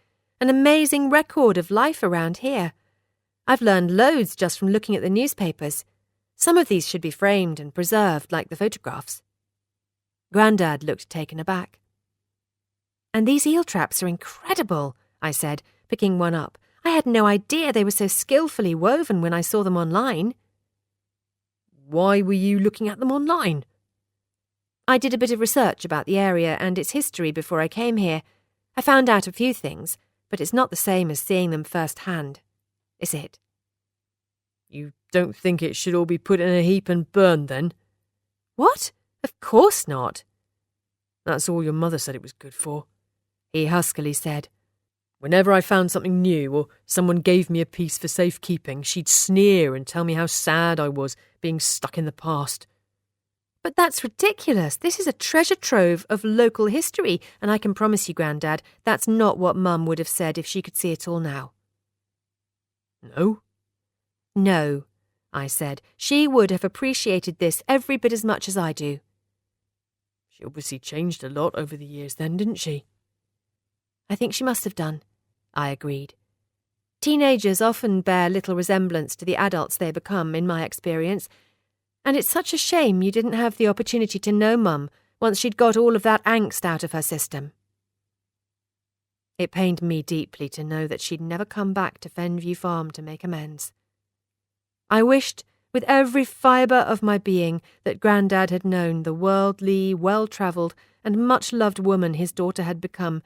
An amazing record of life around here. I've learned loads just from looking at the newspapers. Some of these should be framed and preserved like the photographs." Grandad looked taken aback. "And these eel traps are incredible," I said, picking one up. "I had no idea they were so skillfully woven when I saw them online." "Why were you looking at them online?" "I did a bit of research about the area and its history before I came here. I found out a few things, but it's not the same as seeing them firsthand, is it?" "You don't think it should all be put in a heap and burned, then?" "What? Of course not." "That's all your mother said it was good for," he huskily said. "Whenever I found something new or someone gave me a piece for safekeeping, she'd sneer and tell me how sad I was being stuck in the past." "But that's ridiculous. This is a treasure trove of local history, and I can promise you, Grandad, that's not what Mum would have said if she could see it all now." "No?" "No," I said. "She would have appreciated this every bit as much as I do." "She obviously changed a lot over the years then, didn't she?" "I think she must have done," I agreed. "Teenagers often bear little resemblance to the adults they become, in my experience, and it's such a shame you didn't have the opportunity to know Mum once she'd got all of that angst out of her system." It pained me deeply to know that she'd never come back to Fenview Farm to make amends. I wished, with every fibre of my being, that Grandad had known the worldly, well-travelled and much-loved woman his daughter had become,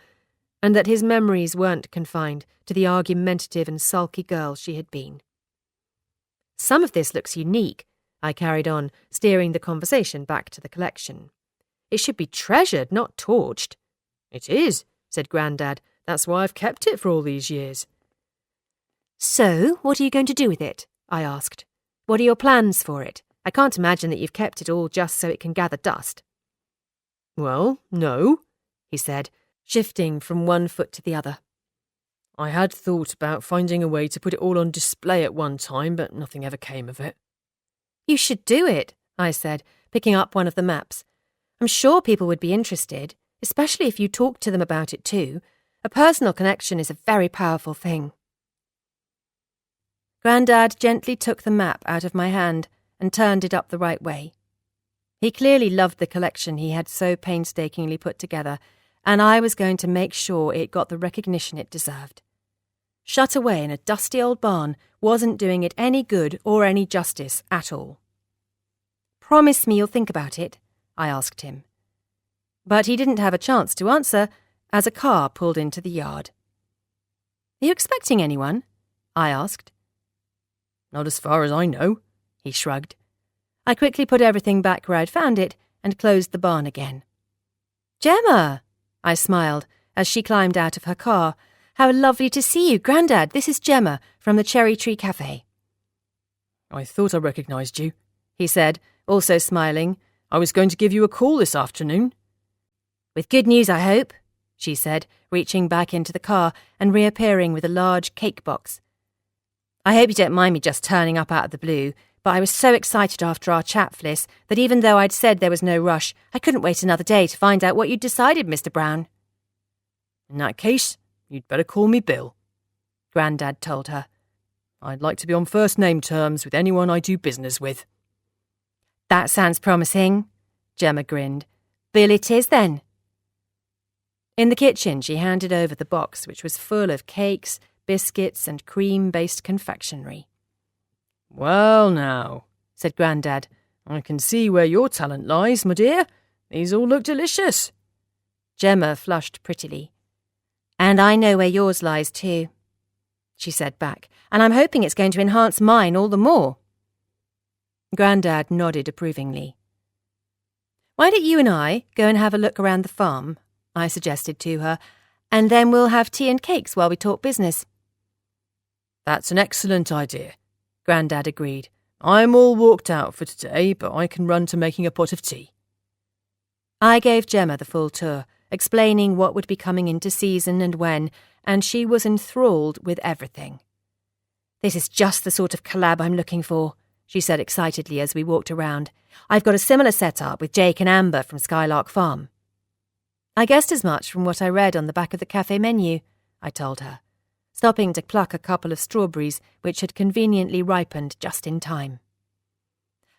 and that his memories weren't confined to the argumentative and sulky girl she had been. "Some of this looks unique," I carried on, steering the conversation back to the collection. "It should be treasured, not torched." "It is," said Grandad. "That's why I've kept it for all these years." "So, what are you going to do with it?" I asked. "What are your plans for it? I can't imagine that you've kept it all just so it can gather dust." "Well, no," he said, shifting from one foot to the other. "I had thought about finding a way to put it all on display at one time, but nothing ever came of it." "You should do it," I said, picking up one of the maps. "I'm sure people would be interested, especially if you talked to them about it too. A personal connection is a very powerful thing." Grandad gently took the map out of my hand and turned it up the right way. He clearly loved the collection he had so painstakingly put together, and I was going to make sure it got the recognition it deserved. Shut away in a dusty old barn wasn't doing it any good or any justice at all. "Promise me you'll think about it," I asked him. But he didn't have a chance to answer as a car pulled into the yard. "Are you expecting anyone?" I asked. "Not as far as I know," he shrugged. I quickly put everything back where I'd found it and closed the barn again. "Gemma!" I smiled as she climbed out of her car. "How lovely to see you, Grandad. This is Gemma from the Cherry Tree Cafe." "I thought I recognised you," he said, also smiling. "I was going to give you a call this afternoon." "With good news, I hope," she said, reaching back into the car and reappearing with a large cake box. "I hope you don't mind me just turning up out of the blue, but I was so excited after our chat, Fliss, that even though I'd said there was no rush, I couldn't wait another day to find out what you'd decided, Mr. Brown." "In that case, you'd better call me Bill," Grandad told her. "I'd like to be on first-name terms with anyone I do business with." "That sounds promising," Gemma grinned. "Bill it is, then." In the kitchen, she handed over the box, which was full of cakes, biscuits, and cream-based confectionery. "Well, now," said Grandad, "I can see where your talent lies, my dear. These all look delicious." Gemma flushed prettily. "And I know where yours lies too," she said back, "and I'm hoping it's going to enhance mine all the more." Grandad nodded approvingly. "Why don't you and I go and have a look around the farm?" I suggested to her, "and then we'll have tea and cakes while we talk business." "That's an excellent idea," Grandad agreed. "I'm all walked out for today, but I can run to making a pot of tea." I gave Gemma the full tour, explaining what would be coming into season and when, and she was enthralled with everything. "This is just the sort of collab I'm looking for," she said excitedly as we walked around. "I've got a similar setup with Jake and Amber from Skylark Farm." "I guessed as much from what I read on the back of the cafe menu," I told her, stopping to pluck a couple of strawberries which had conveniently ripened just in time.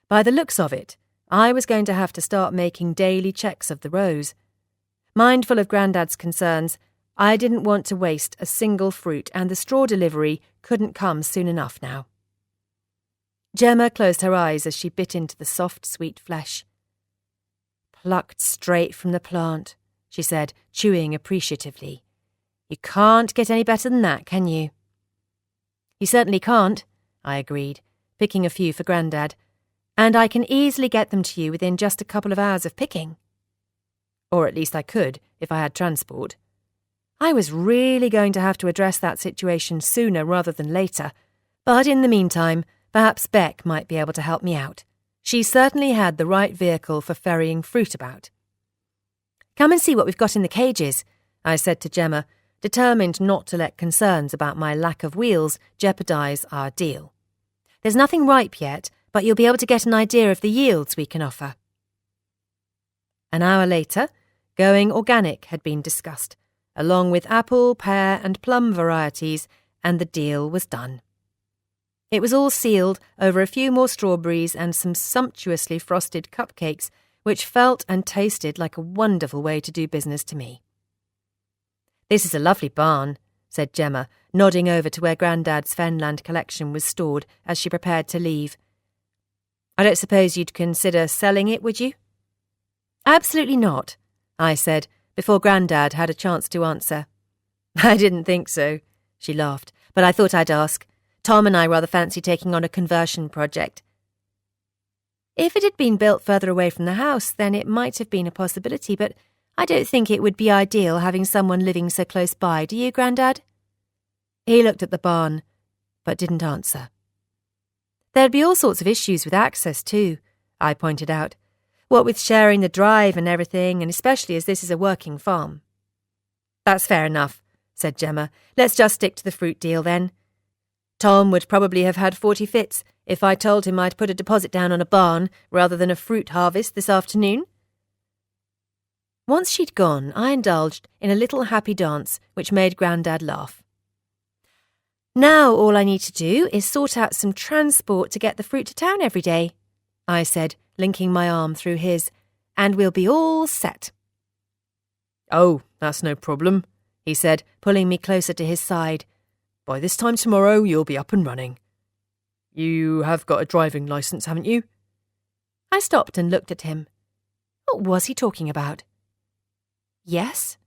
By the looks of it, I was going to have to start making daily checks of the rows. Mindful of Grandad's concerns, I didn't want to waste a single fruit, and the straw delivery couldn't come soon enough now. Gemma closed her eyes as she bit into the soft, sweet flesh. "Plucked straight from the plant," she said, chewing appreciatively. "You can't get any better than that, can you?" "You certainly can't," I agreed, picking a few for Grandad, "and I can easily get them to you within just a couple of hours of picking." Or at least I could, if I had transport. I was really going to have to address that situation sooner rather than later, but in the meantime, perhaps Beck might be able to help me out. She certainly had the right vehicle for ferrying fruit about. "Come and see what we've got in the cages," I said to Gemma, determined not to let concerns about my lack of wheels jeopardise our deal. "There's nothing ripe yet, but you'll be able to get an idea of the yields we can offer." An hour later, going organic had been discussed, along with apple, pear and plum varieties, and the deal was done. It was all sealed over a few more strawberries and some sumptuously frosted cupcakes, which felt and tasted like a wonderful way to do business to me. "This is a lovely barn," said Gemma, nodding over to where Grandad's Fenland collection was stored as she prepared to leave. "I don't suppose you'd consider selling it, would you?" "Absolutely not," I said, before Grandad had a chance to answer. "I didn't think so," she laughed, "but I thought I'd ask. Tom and I rather fancy taking on a conversion project." "If it had been built further away from the house, then it might have been a possibility, but I don't think it would be ideal having someone living so close by, do you, Grandad?" He looked at the barn, but didn't answer. "There'd be all sorts of issues with access too," I pointed out. "What with sharing the drive and everything, and especially as this is a working farm." "That's fair enough," said Gemma. "Let's just stick to the fruit deal then. Tom would probably have had 40 fits if I told him I'd put a deposit down on a barn rather than a fruit harvest this afternoon." Once she'd gone, I indulged in a little happy dance which made Grandad laugh. "Now all I need to do is sort out some transport to get the fruit to town every day," I said, linking my arm through his, "and we'll be all set." "Oh, that's no problem," he said, pulling me closer to his side. "By this time tomorrow, you'll be up and running. You have got a driving licence, haven't you?" I stopped and looked at him. What was he talking about? "Yes."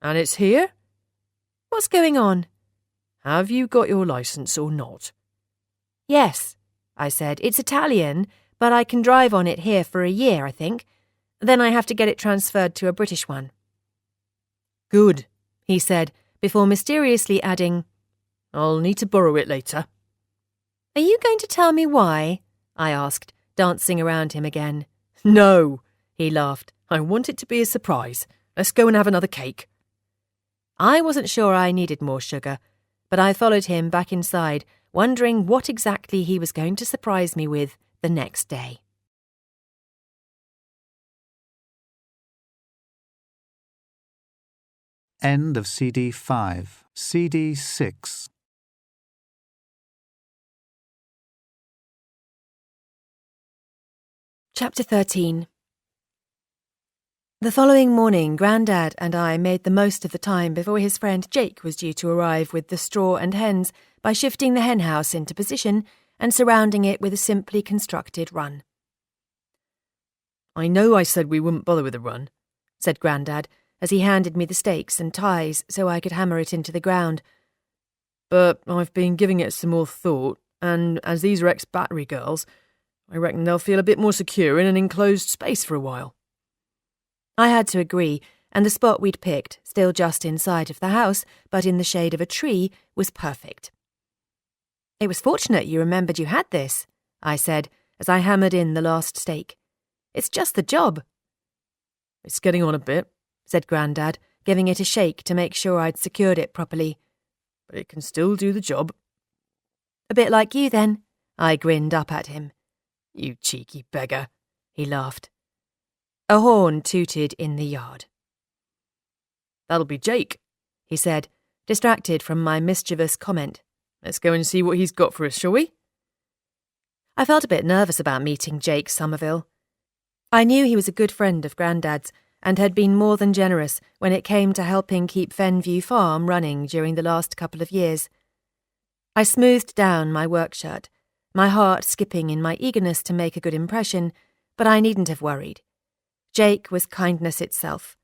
"And it's here? "What's going on?" Have you got your licence or not?" "Yes," I said. "It's Italian, but I can drive on it here for a year, I think. Then I have to get it transferred to a British one." "Good," he said, before mysteriously adding, "I'll need to borrow it later." "Are you going to tell me why?" I asked, dancing around him again. "No," he laughed. "I want it to be a surprise. Let's go and have another cake." I wasn't sure I needed more sugar, but I followed him back inside, wondering what exactly he was going to surprise me with the next day. End of CD 5. CD 6. Chapter 13. The following morning, Grandad and I made the most of the time before his friend Jake was due to arrive with the straw and hens by shifting the henhouse into position and surrounding it with a simply constructed run. "I know I said we wouldn't bother with the run," said Grandad, as he handed me the stakes and ties so I could hammer it into the ground. "But I've been giving it some more thought, and as these are ex-battery girls, I reckon they'll feel a bit more secure in an enclosed space for a while." I had to agree, and the spot we'd picked, still just inside of the house, but in the shade of a tree, was perfect. "It was fortunate you remembered you had this," I said, as I hammered in the last stake. "It's just the job." "It's getting on a bit," said Grandad, giving it a shake to make sure I'd secured it properly. "But it can still do the job." "A bit like you, then," I grinned up at him. "You cheeky beggar," he laughed. A horn tooted in the yard. "That'll be Jake," he said, distracted from my mischievous comment. "Let's go and see what he's got for us, shall we?" I felt a bit nervous about meeting Jake Somerville. I knew he was a good friend of Grandad's and had been more than generous when it came to helping keep Fenview Farm running during the last couple of years. I smoothed down my work shirt, my heart skipping in my eagerness to make a good impression, but I needn't have worried. Jake was kindness itself,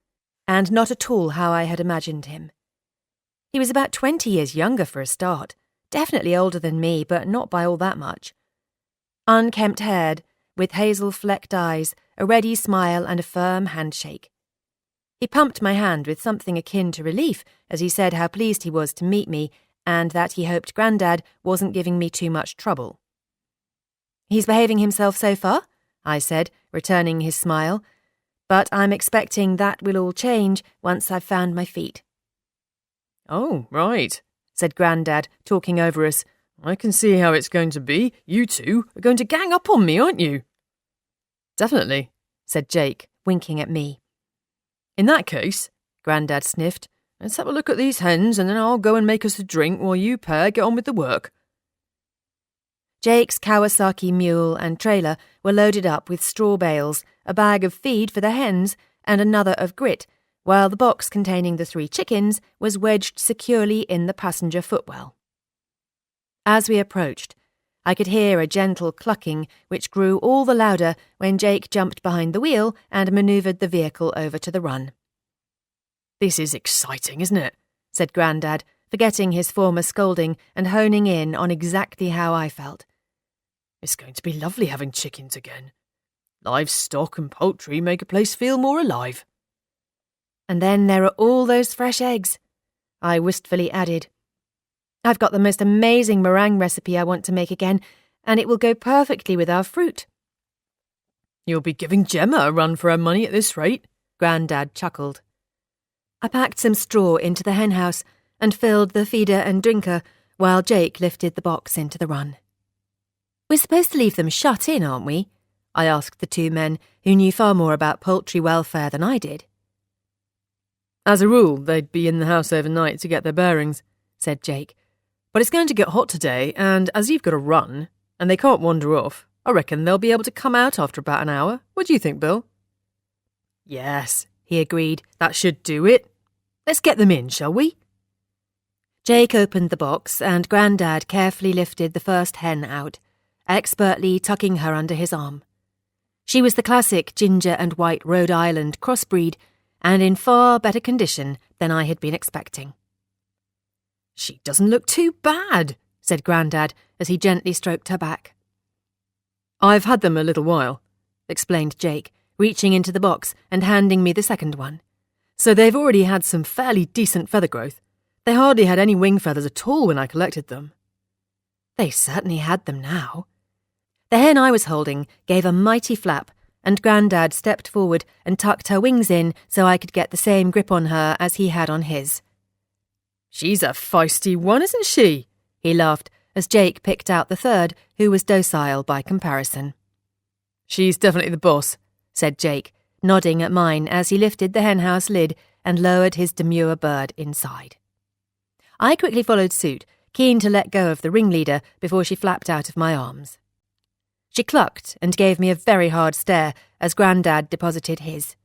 and not at all how I had imagined him. He was about 20 years younger for a start, definitely older than me, but not by all that much. Unkempt-haired, with hazel-flecked eyes, a ready smile and a firm handshake. He pumped my hand with something akin to relief as he said how pleased he was to meet me and that he hoped Grandad wasn't giving me too much trouble. "He's behaving himself so far?" I said, returning his smile. "But I'm expecting that will all change once I've found my feet." "Oh, right," said Grandad, talking over us. "I can see how it's going to be. You two are going to gang up on me, aren't you?" "Definitely," said Jake, winking at me. "In that case," Grandad sniffed, "let's have a look at these hens and then I'll go and make us a drink while you pair get on with the work." Jake's Kawasaki mule and trailer were loaded up with straw bales, a bag of feed for the hens, and another of grit, while the box containing the 3 chickens was wedged securely in the passenger footwell. As we approached, I could hear a gentle clucking which grew all the louder when Jake jumped behind the wheel and manoeuvred the vehicle over to the run. "This is exciting, isn't it?" said Grandad, forgetting his former scolding and honing in on exactly how I felt. "It's going to be lovely having chickens again. Livestock and poultry make a place feel more alive." "And then there are all those fresh eggs," I wistfully added. "I've got the most amazing meringue recipe I want to make again, and it will go perfectly with our fruit." "You'll be giving Gemma a run for her money at this rate," Grandad chuckled. I packed some straw into the henhouse and filled the feeder and drinker while Jake lifted the box into the run. "We're supposed to leave them shut in, aren't we?" I asked the 2 men who knew far more about poultry welfare than I did. "As a rule, they'd be in the house overnight to get their bearings," said Jake. "But it's going to get hot today, and as you've got to run, and they can't wander off, I reckon they'll be able to come out after about an hour. What do you think, Bill? Yes, he agreed. That should do it. Let's get them in, shall we? Jake opened the box and Grandad carefully lifted the first hen out, expertly tucking her under his arm. She was the classic ginger and white Rhode Island crossbreed, and in far better condition than I had been expecting. She doesn't look too bad, said Grandad as he gently stroked her back. I've had them a little while, explained Jake, reaching into the box and handing me the second one. So they've already had some fairly decent feather growth. They hardly had any wing feathers at all when I collected them. They certainly had them now. The hen I was holding gave a mighty flap, and Grandad stepped forward and tucked her wings in so I could get the same grip on her as he had on his. She's a feisty one, isn't she? He laughed as Jake picked out the third, who was docile by comparison. She's definitely the boss, said Jake, nodding at mine as he lifted the henhouse lid and lowered his demure bird inside. I quickly followed suit, keen to let go of the ringleader before she flapped out of my arms. She clucked and gave me a very hard stare as Grandad deposited his.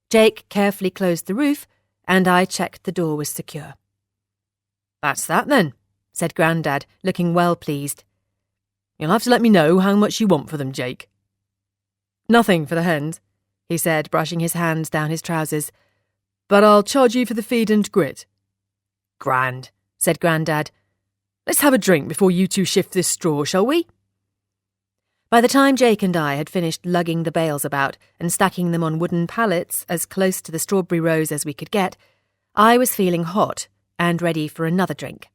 Jake carefully closed the roof, and I checked the door was secure. That's that then, said Grandad, looking well pleased. You'll have to let me know how much you want for them, Jake. Nothing for the hens, he said, brushing his hands down his trousers. But I'll charge you for the feed and grit. Grand, said Grandad. Let's have a drink before you two shift this straw, shall we? By the time Jake and I had finished lugging the bales about and stacking them on wooden pallets as close to the strawberry rows as we could get, I was feeling hot and ready for another drink.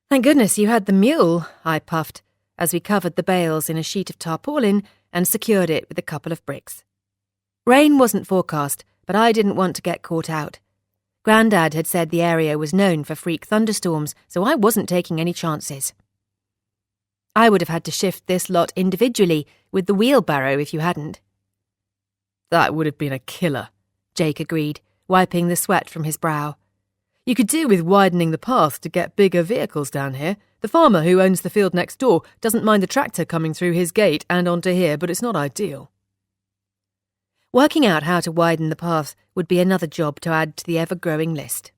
Thank goodness you had the mule, I puffed, as we covered the bales in a sheet of tarpaulin and secured it with a couple of bricks. Rain wasn't forecast, but I didn't want to get caught out. Grandad had said the area was known for freak thunderstorms, so I wasn't taking any chances. I would have had to shift this lot individually with the wheelbarrow if you hadn't. That would have been a killer, Jake agreed, wiping the sweat from his brow. You could do with widening the path to get bigger vehicles down here. The farmer who owns the field next door doesn't mind the tractor coming through his gate and onto here, but it's not ideal. Working out how to widen the path would be another job to add to the ever-growing list.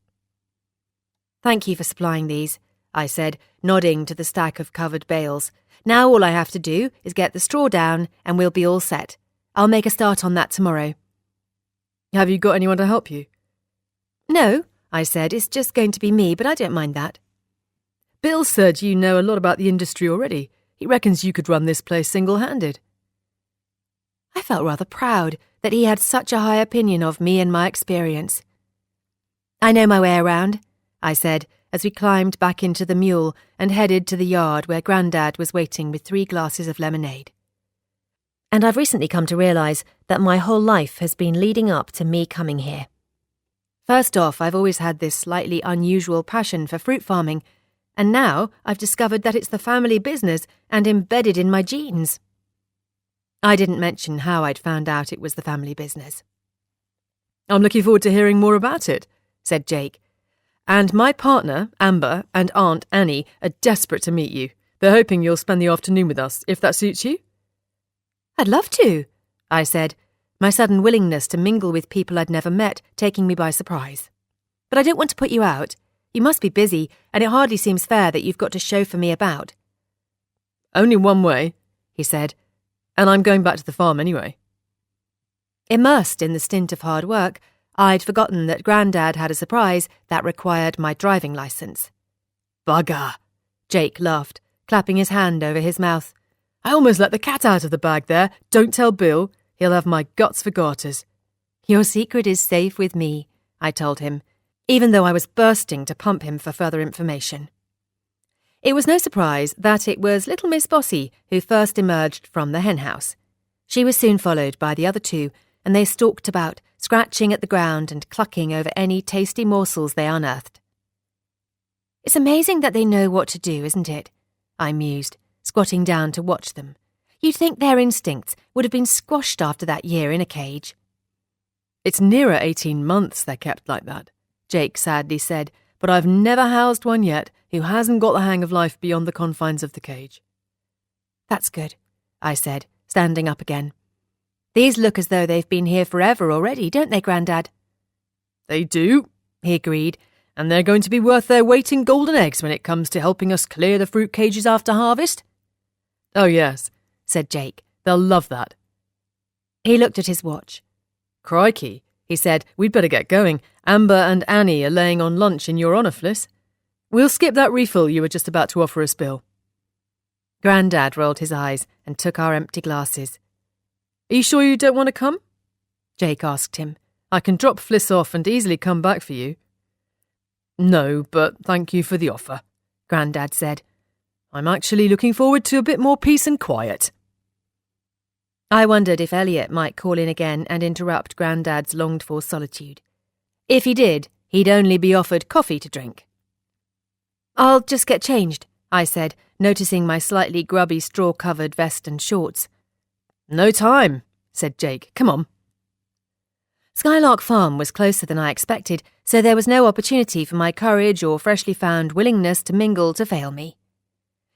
Thank you for supplying these, I said, nodding to the stack of covered bales. Now all I have to do is get the straw down and we'll be all set. I'll make a start on that tomorrow. Have you got anyone to help you? No, I said, it's just going to be me, but I don't mind that. Bill said you know a lot about the industry already. He reckons you could run this place single-handed. I felt rather proud that he had such a high opinion of me and my experience. I know my way around, I said, as we climbed back into the mule and headed to the yard where Grandad was waiting with 3 glasses of lemonade. And I've recently come to realise that my whole life has been leading up to me coming here. First off, I've always had this slightly unusual passion for fruit farming, and now I've discovered that it's the family business and embedded in my genes. I didn't mention how I'd found out it was the family business. I'm looking forward to hearing more about it, said Jake. And my partner, Amber, and Aunt Annie are desperate to meet you. They're hoping you'll spend the afternoon with us, if that suits you. I'd love to, I said, my sudden willingness to mingle with people I'd never met taking me by surprise. But I don't want to put you out. You must be busy, and it hardly seems fair that you've got to chauffeur me about. Only one way, he said, and I'm going back to the farm anyway. Immersed in the stint of hard work, I'd forgotten that Grandad had a surprise that required my driving licence. Bugger, Jake laughed, clapping his hand over his mouth. I almost let the cat out of the bag there. Don't tell Bill. He'll have my guts for garters. Your secret is safe with me, I told him, even though I was bursting to pump him for further information. It was no surprise that it was little Miss Bossy who first emerged from the henhouse. She was soon followed by the other 2, and they stalked about, scratching at the ground and clucking over any tasty morsels they unearthed. It's amazing that they know what to do, isn't it? I mused, squatting down to watch them. You'd think their instincts would have been squashed after that year in a cage. It's nearer 18 months they're kept like that, Jake sadly said, but I've never housed one yet who hasn't got the hang of life beyond the confines of the cage. That's good, I said, standing up again. These look as though they've been here forever already, don't they, Grandad? They do, he agreed, and they're going to be worth their weight in golden eggs when it comes to helping us clear the fruit cages after harvest. Oh yes, said Jake, they'll love that. He looked at his watch. Crikey, he said, we'd better get going. Amber and Annie are laying on lunch in your honour, Fliss. We'll skip that refill you were just about to offer us, Bill. Grandad rolled his eyes and took our empty glasses. Are you sure you don't want to come? Jake asked him. I can drop Fliss off and easily come back for you. No, but thank you for the offer, Grandad said. I'm actually looking forward to a bit more peace and quiet. I wondered if Elliot might call in again and interrupt Grandad's longed-for solitude. If he did, he'd only be offered coffee to drink. I'll just get changed, I said, noticing my slightly grubby straw-covered vest and shorts. No time, said Jake. Come on. Skylark Farm was closer than I expected, so there was no opportunity for my courage or freshly found willingness to mingle to fail me.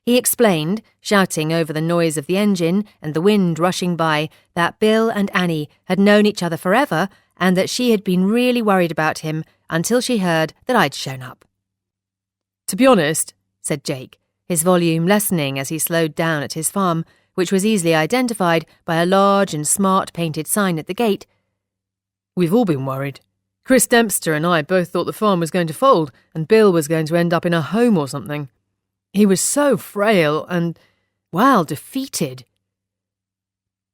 He explained, shouting over the noise of the engine and the wind rushing by, that Bill and Annie had known each other forever and that she had been really worried about him until she heard that I'd shown up. To be honest, said Jake, his volume lessening as he slowed down at his farm, which was easily identified by a large and smart painted sign at the gate. We've all been worried. Chris Dempster and I both thought the farm was going to fold and Bill was going to end up in a home or something. He was so frail and, well, defeated.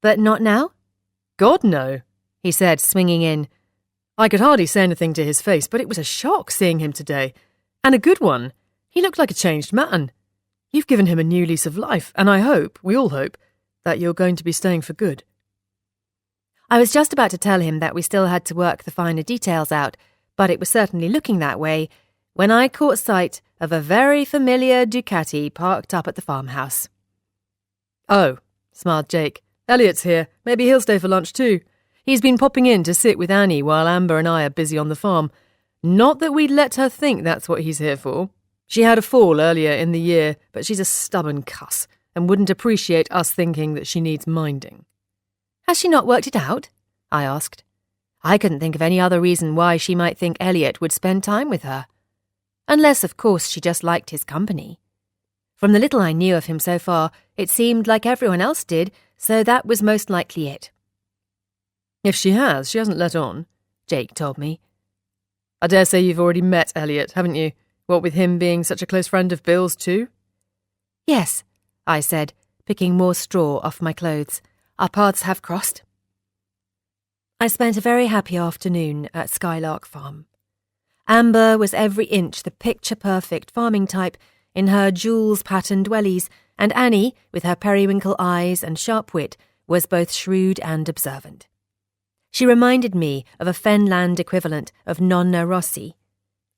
But not now? God, no, he said, swinging in. I could hardly say anything to his face, but it was a shock seeing him today. And a good one. He looked like a changed man. You've given him a new lease of life, and I hope, we all hope, that you're going to be staying for good. I was just about to tell him that we still had to work the finer details out, but it was certainly looking that way, when I caught sight of a very familiar Ducati parked up at the farmhouse. Oh, smiled Jake. Elliot's here. Maybe he'll stay for lunch too. He's been popping in to sit with Annie while Amber and I are busy on the farm. Not that we'd let her think that's what he's here for. She had a fall earlier in the year, but she's a stubborn cuss and wouldn't appreciate us thinking that she needs minding. Has she not worked it out? I asked. I couldn't think of any other reason why she might think Elliot would spend time with her. Unless, of course, she just liked his company. From the little I knew of him so far, it seemed like everyone else did, so that was most likely it. If she hasn't let on, Jake told me. I dare say you've already met Elliot, haven't you? What with him being such a close friend of Bill's too? Yes, I said, picking more straw off my clothes. Our paths have crossed. I spent a very happy afternoon at Skylark Farm. Amber was every inch the picture-perfect farming type in her jewels-patterned wellies, and Annie, with her periwinkle eyes and sharp wit, was both shrewd and observant. She reminded me of a Fenland equivalent of Nonna Rossi.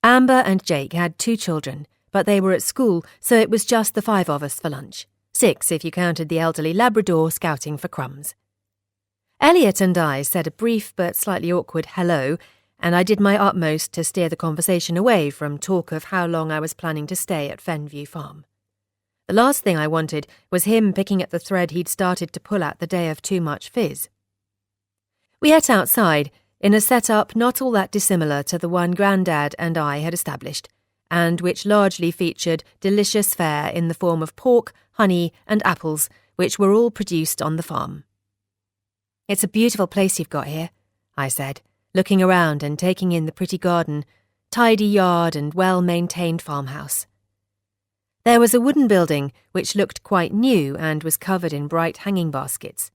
Amber and Jake had 2 children, but they were at school, so it was just the 5 of us for lunch. 6 if you counted the elderly Labrador scouting for crumbs. Elliot and I said a brief but slightly awkward hello, and I did my utmost to steer the conversation away from talk of how long I was planning to stay at Fenview Farm. The last thing I wanted was him picking at the thread he'd started to pull at the day of too much fizz. We ate outside, in a set-up not all that dissimilar to the one Grandad and I had established, and which largely featured delicious fare in the form of pork, honey, and apples, which were all produced on the farm. "It's a beautiful place you've got here," I said, looking around and taking in the pretty garden, tidy yard and well-maintained farmhouse. There was a wooden building which looked quite new and was covered in bright hanging baskets.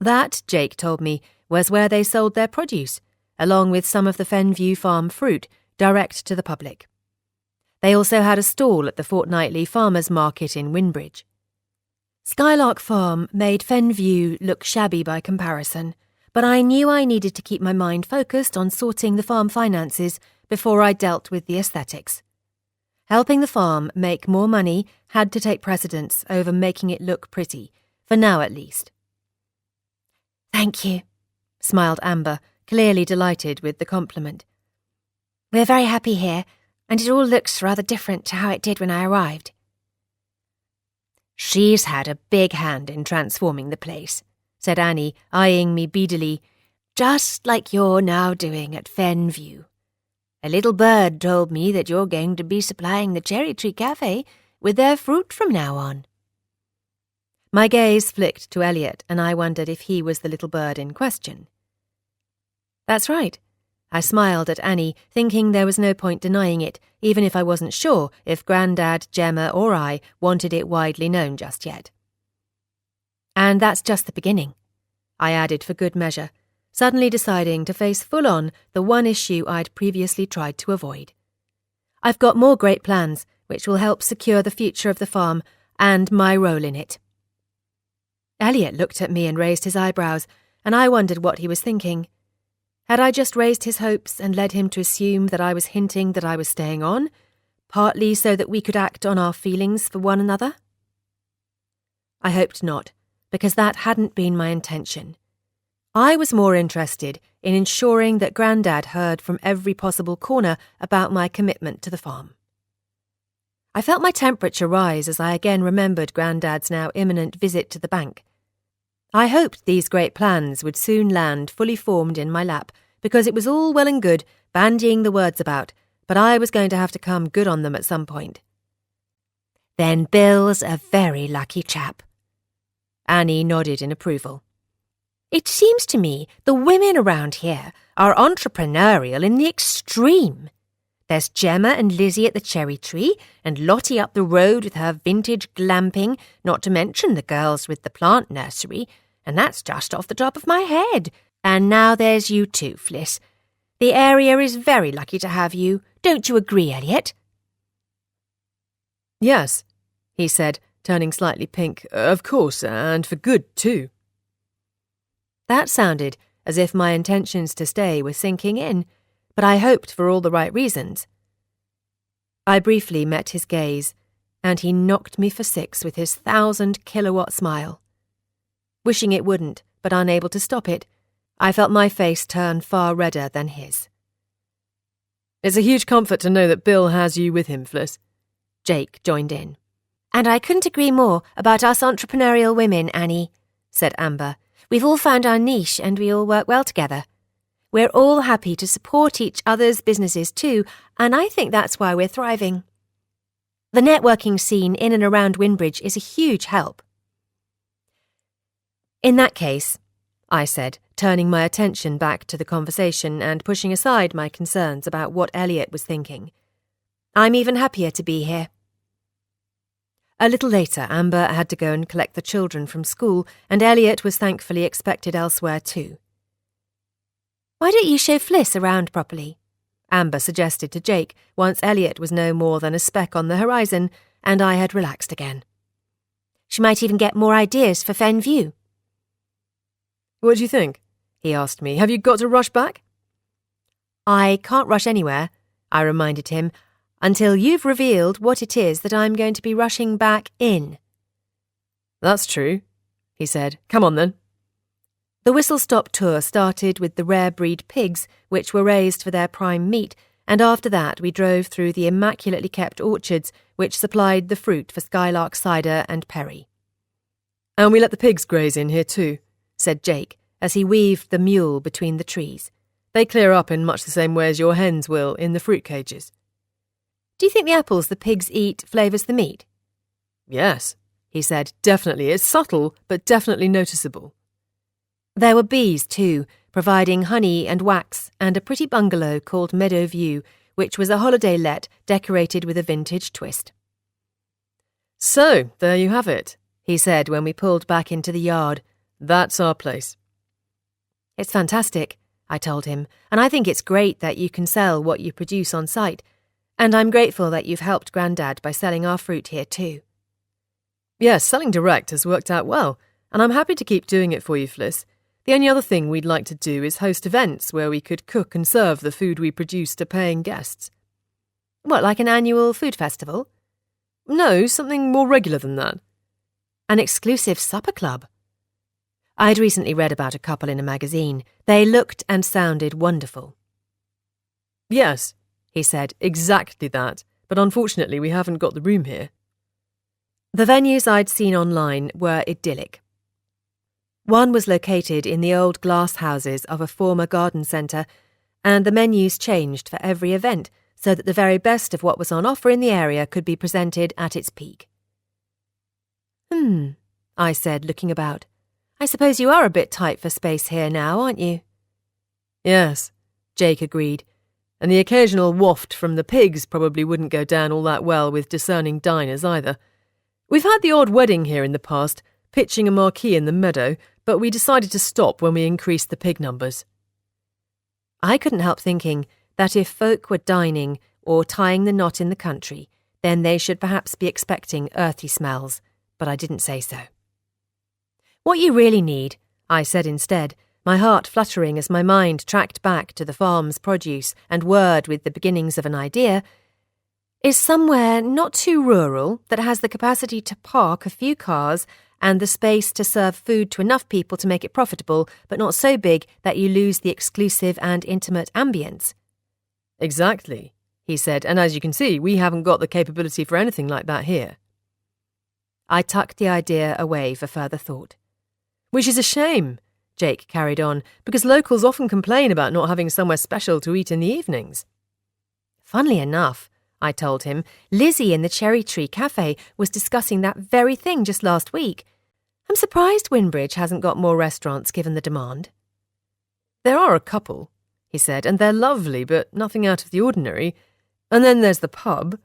That, Jake told me, was where they sold their produce, along with some of the Fenview Farm fruit, direct to the public. They also had a stall at the fortnightly farmers' market in Winbridge. Skylark Farm made Fenview look shabby by comparison, but I knew I needed to keep my mind focused on sorting the farm finances before I dealt with the aesthetics. Helping the farm make more money had to take precedence over making it look pretty, for now at least. "Thank you," smiled Amber, clearly delighted with the compliment. "We're very happy here, and it all looks rather different to how it did when I arrived." "She's had a big hand in transforming the place," said Annie, eyeing me beadily, "just like you're now doing at Fenview. A little bird told me that you're going to be supplying the Cherry Tree Cafe with their fruit from now on." My gaze flicked to Elliot, and I wondered if he was the little bird in question. "That's right." I smiled at Annie, thinking there was no point denying it, even if I wasn't sure if Grandad, Gemma, or I wanted it widely known just yet. "And that's just the beginning," I added for good measure, suddenly deciding to face full-on the one issue I'd previously tried to avoid. "I've got more great plans, which will help secure the future of the farm and my role in it." Elliot looked at me and raised his eyebrows, and I wondered what he was thinking. Had I just raised his hopes and led him to assume that I was hinting that I was staying on, partly so that we could act on our feelings for one another? I hoped not, because that hadn't been my intention. I was more interested in ensuring that Grandad heard from every possible corner about my commitment to the farm. I felt my temperature rise as I again remembered Grandad's now imminent visit to the bank. I hoped these great plans would soon land fully formed in my lap, because it was all well and good bandying the words about, but I was going to have to come good on them at some point. "Then Bill's a very lucky chap." Annie nodded in approval. "It seems to me the women around here are entrepreneurial in the extreme. There's Gemma and Lizzie at the Cherry Tree, and Lottie up the road with her vintage glamping, not to mention the girls with the plant nursery, and that's just off the top of my head. And now there's you too, Fliss. The area is very lucky to have you. Don't you agree, Elliot?" "Yes," he said, turning slightly pink. "Of course, and for good, too." That sounded as if my intentions to stay were sinking in, but I hoped for all the right reasons. I briefly met his gaze, and he knocked me for 6 with his 1,000-kilowatt smile. Wishing it wouldn't, but unable to stop it, I felt my face turn far redder than his. "It's a huge comfort to know that Bill has you with him, Fliss." Jake joined in. "And I couldn't agree more about us entrepreneurial women, Annie," said Amber. "We've all found our niche and we all work well together. We're all happy to support each other's businesses too, and I think that's why we're thriving. The networking scene in and around Windbridge is a huge help." "In that case," I said, turning my attention back to the conversation and pushing aside my concerns about what Elliot was thinking, "I'm even happier to be here." A little later, Amber had to go and collect the children from school, and Elliot was thankfully expected elsewhere too. "Why don't you show Fliss around properly?" Amber suggested to Jake, once Elliot was no more than a speck on the horizon, and I had relaxed again. "She might even get more ideas for Fenview." "What do you think?" he asked me. "Have you got to rush back?" "I can't rush anywhere," I reminded him, "until you've revealed what it is that I'm going to be rushing back in." "That's true," he said. "Come on then." The whistle-stop tour started with the rare breed pigs, which were raised for their prime meat, and after that we drove through the immaculately kept orchards which supplied the fruit for Skylark cider and perry. "And we let the pigs graze in here too," said Jake, as he weaved the mule between the trees. "They clear up in much the same way as your hens will in the fruit cages." "Do you think the apples the pigs eat flavours the meat?" "Yes," he said. "Definitely. It's subtle, but definitely noticeable." There were bees too, providing honey and wax, and a pretty bungalow called Meadow View, which was a holiday let decorated with a vintage twist. "So, there you have it," he said when we pulled back into the yard. "That's our place." "It's fantastic," I told him, "and I think it's great that you can sell what you produce on site, and I'm grateful that you've helped Grandad by selling our fruit here too." "Yes, selling direct has worked out well, and I'm happy to keep doing it for you, Fliss. The only other thing we'd like to do is host events where we could cook and serve the food we produce to paying guests." "What, like an annual food festival?" "No, something more regular than that." "An exclusive supper club?" I'd recently read about a couple in a magazine. They looked and sounded wonderful. "Yes," he said, "exactly that, but unfortunately we haven't got the room here." The venues I'd seen online were idyllic. One was located in the old glass houses of a former garden centre, and the menus changed for every event so that the very best of what was on offer in the area could be presented at its peak. I said, looking about. I suppose you are a bit tight for space here now, aren't you? Yes, Jake agreed, and the occasional waft from the pigs probably wouldn't go down all that well with discerning diners either. We've had the odd wedding here in the past, pitching a marquee in the meadow, but we decided to stop when we increased the pig numbers. I couldn't help thinking that if folk were dining or tying the knot in the country, then they should perhaps be expecting earthy smells, but I didn't say so. What you really need, I said instead, my heart fluttering as my mind tracked back to the farm's produce and whirred with the beginnings of an idea, is somewhere not too rural that has the capacity to park a few cars and the space to serve food to enough people to make it profitable, but not so big that you lose the exclusive and intimate ambience. Exactly, he said, and as you can see, we haven't got the capability for anything like that here. I tucked the idea away for further thought. Which is a shame, Jake carried on, because locals often complain about not having somewhere special to eat in the evenings. Funnily enough, I told him, Lizzie in the Cherry Tree Cafe was discussing that very thing just last week. I'm surprised Winbridge hasn't got more restaurants given the demand. There are a couple, he said, and they're lovely, but nothing out of the ordinary. And then there's the pub.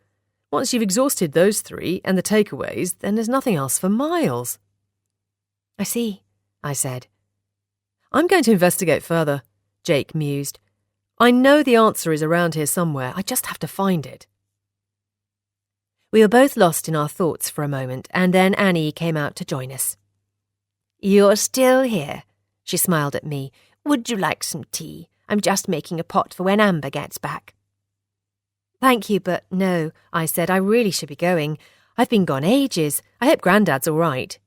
Once you've exhausted those three and the takeaways, then there's nothing else for miles. I see, I said. I'm going to investigate further, Jake mused. I know the answer is around here somewhere. I just have to find it. We were both lost in our thoughts for a moment, and then Annie came out to join us. You're still here, she smiled at me. Would you like some tea? I'm just making a pot for when Amber gets back. Thank you, but no, I said. I really should be going. I've been gone ages. I hope Grandad's all right.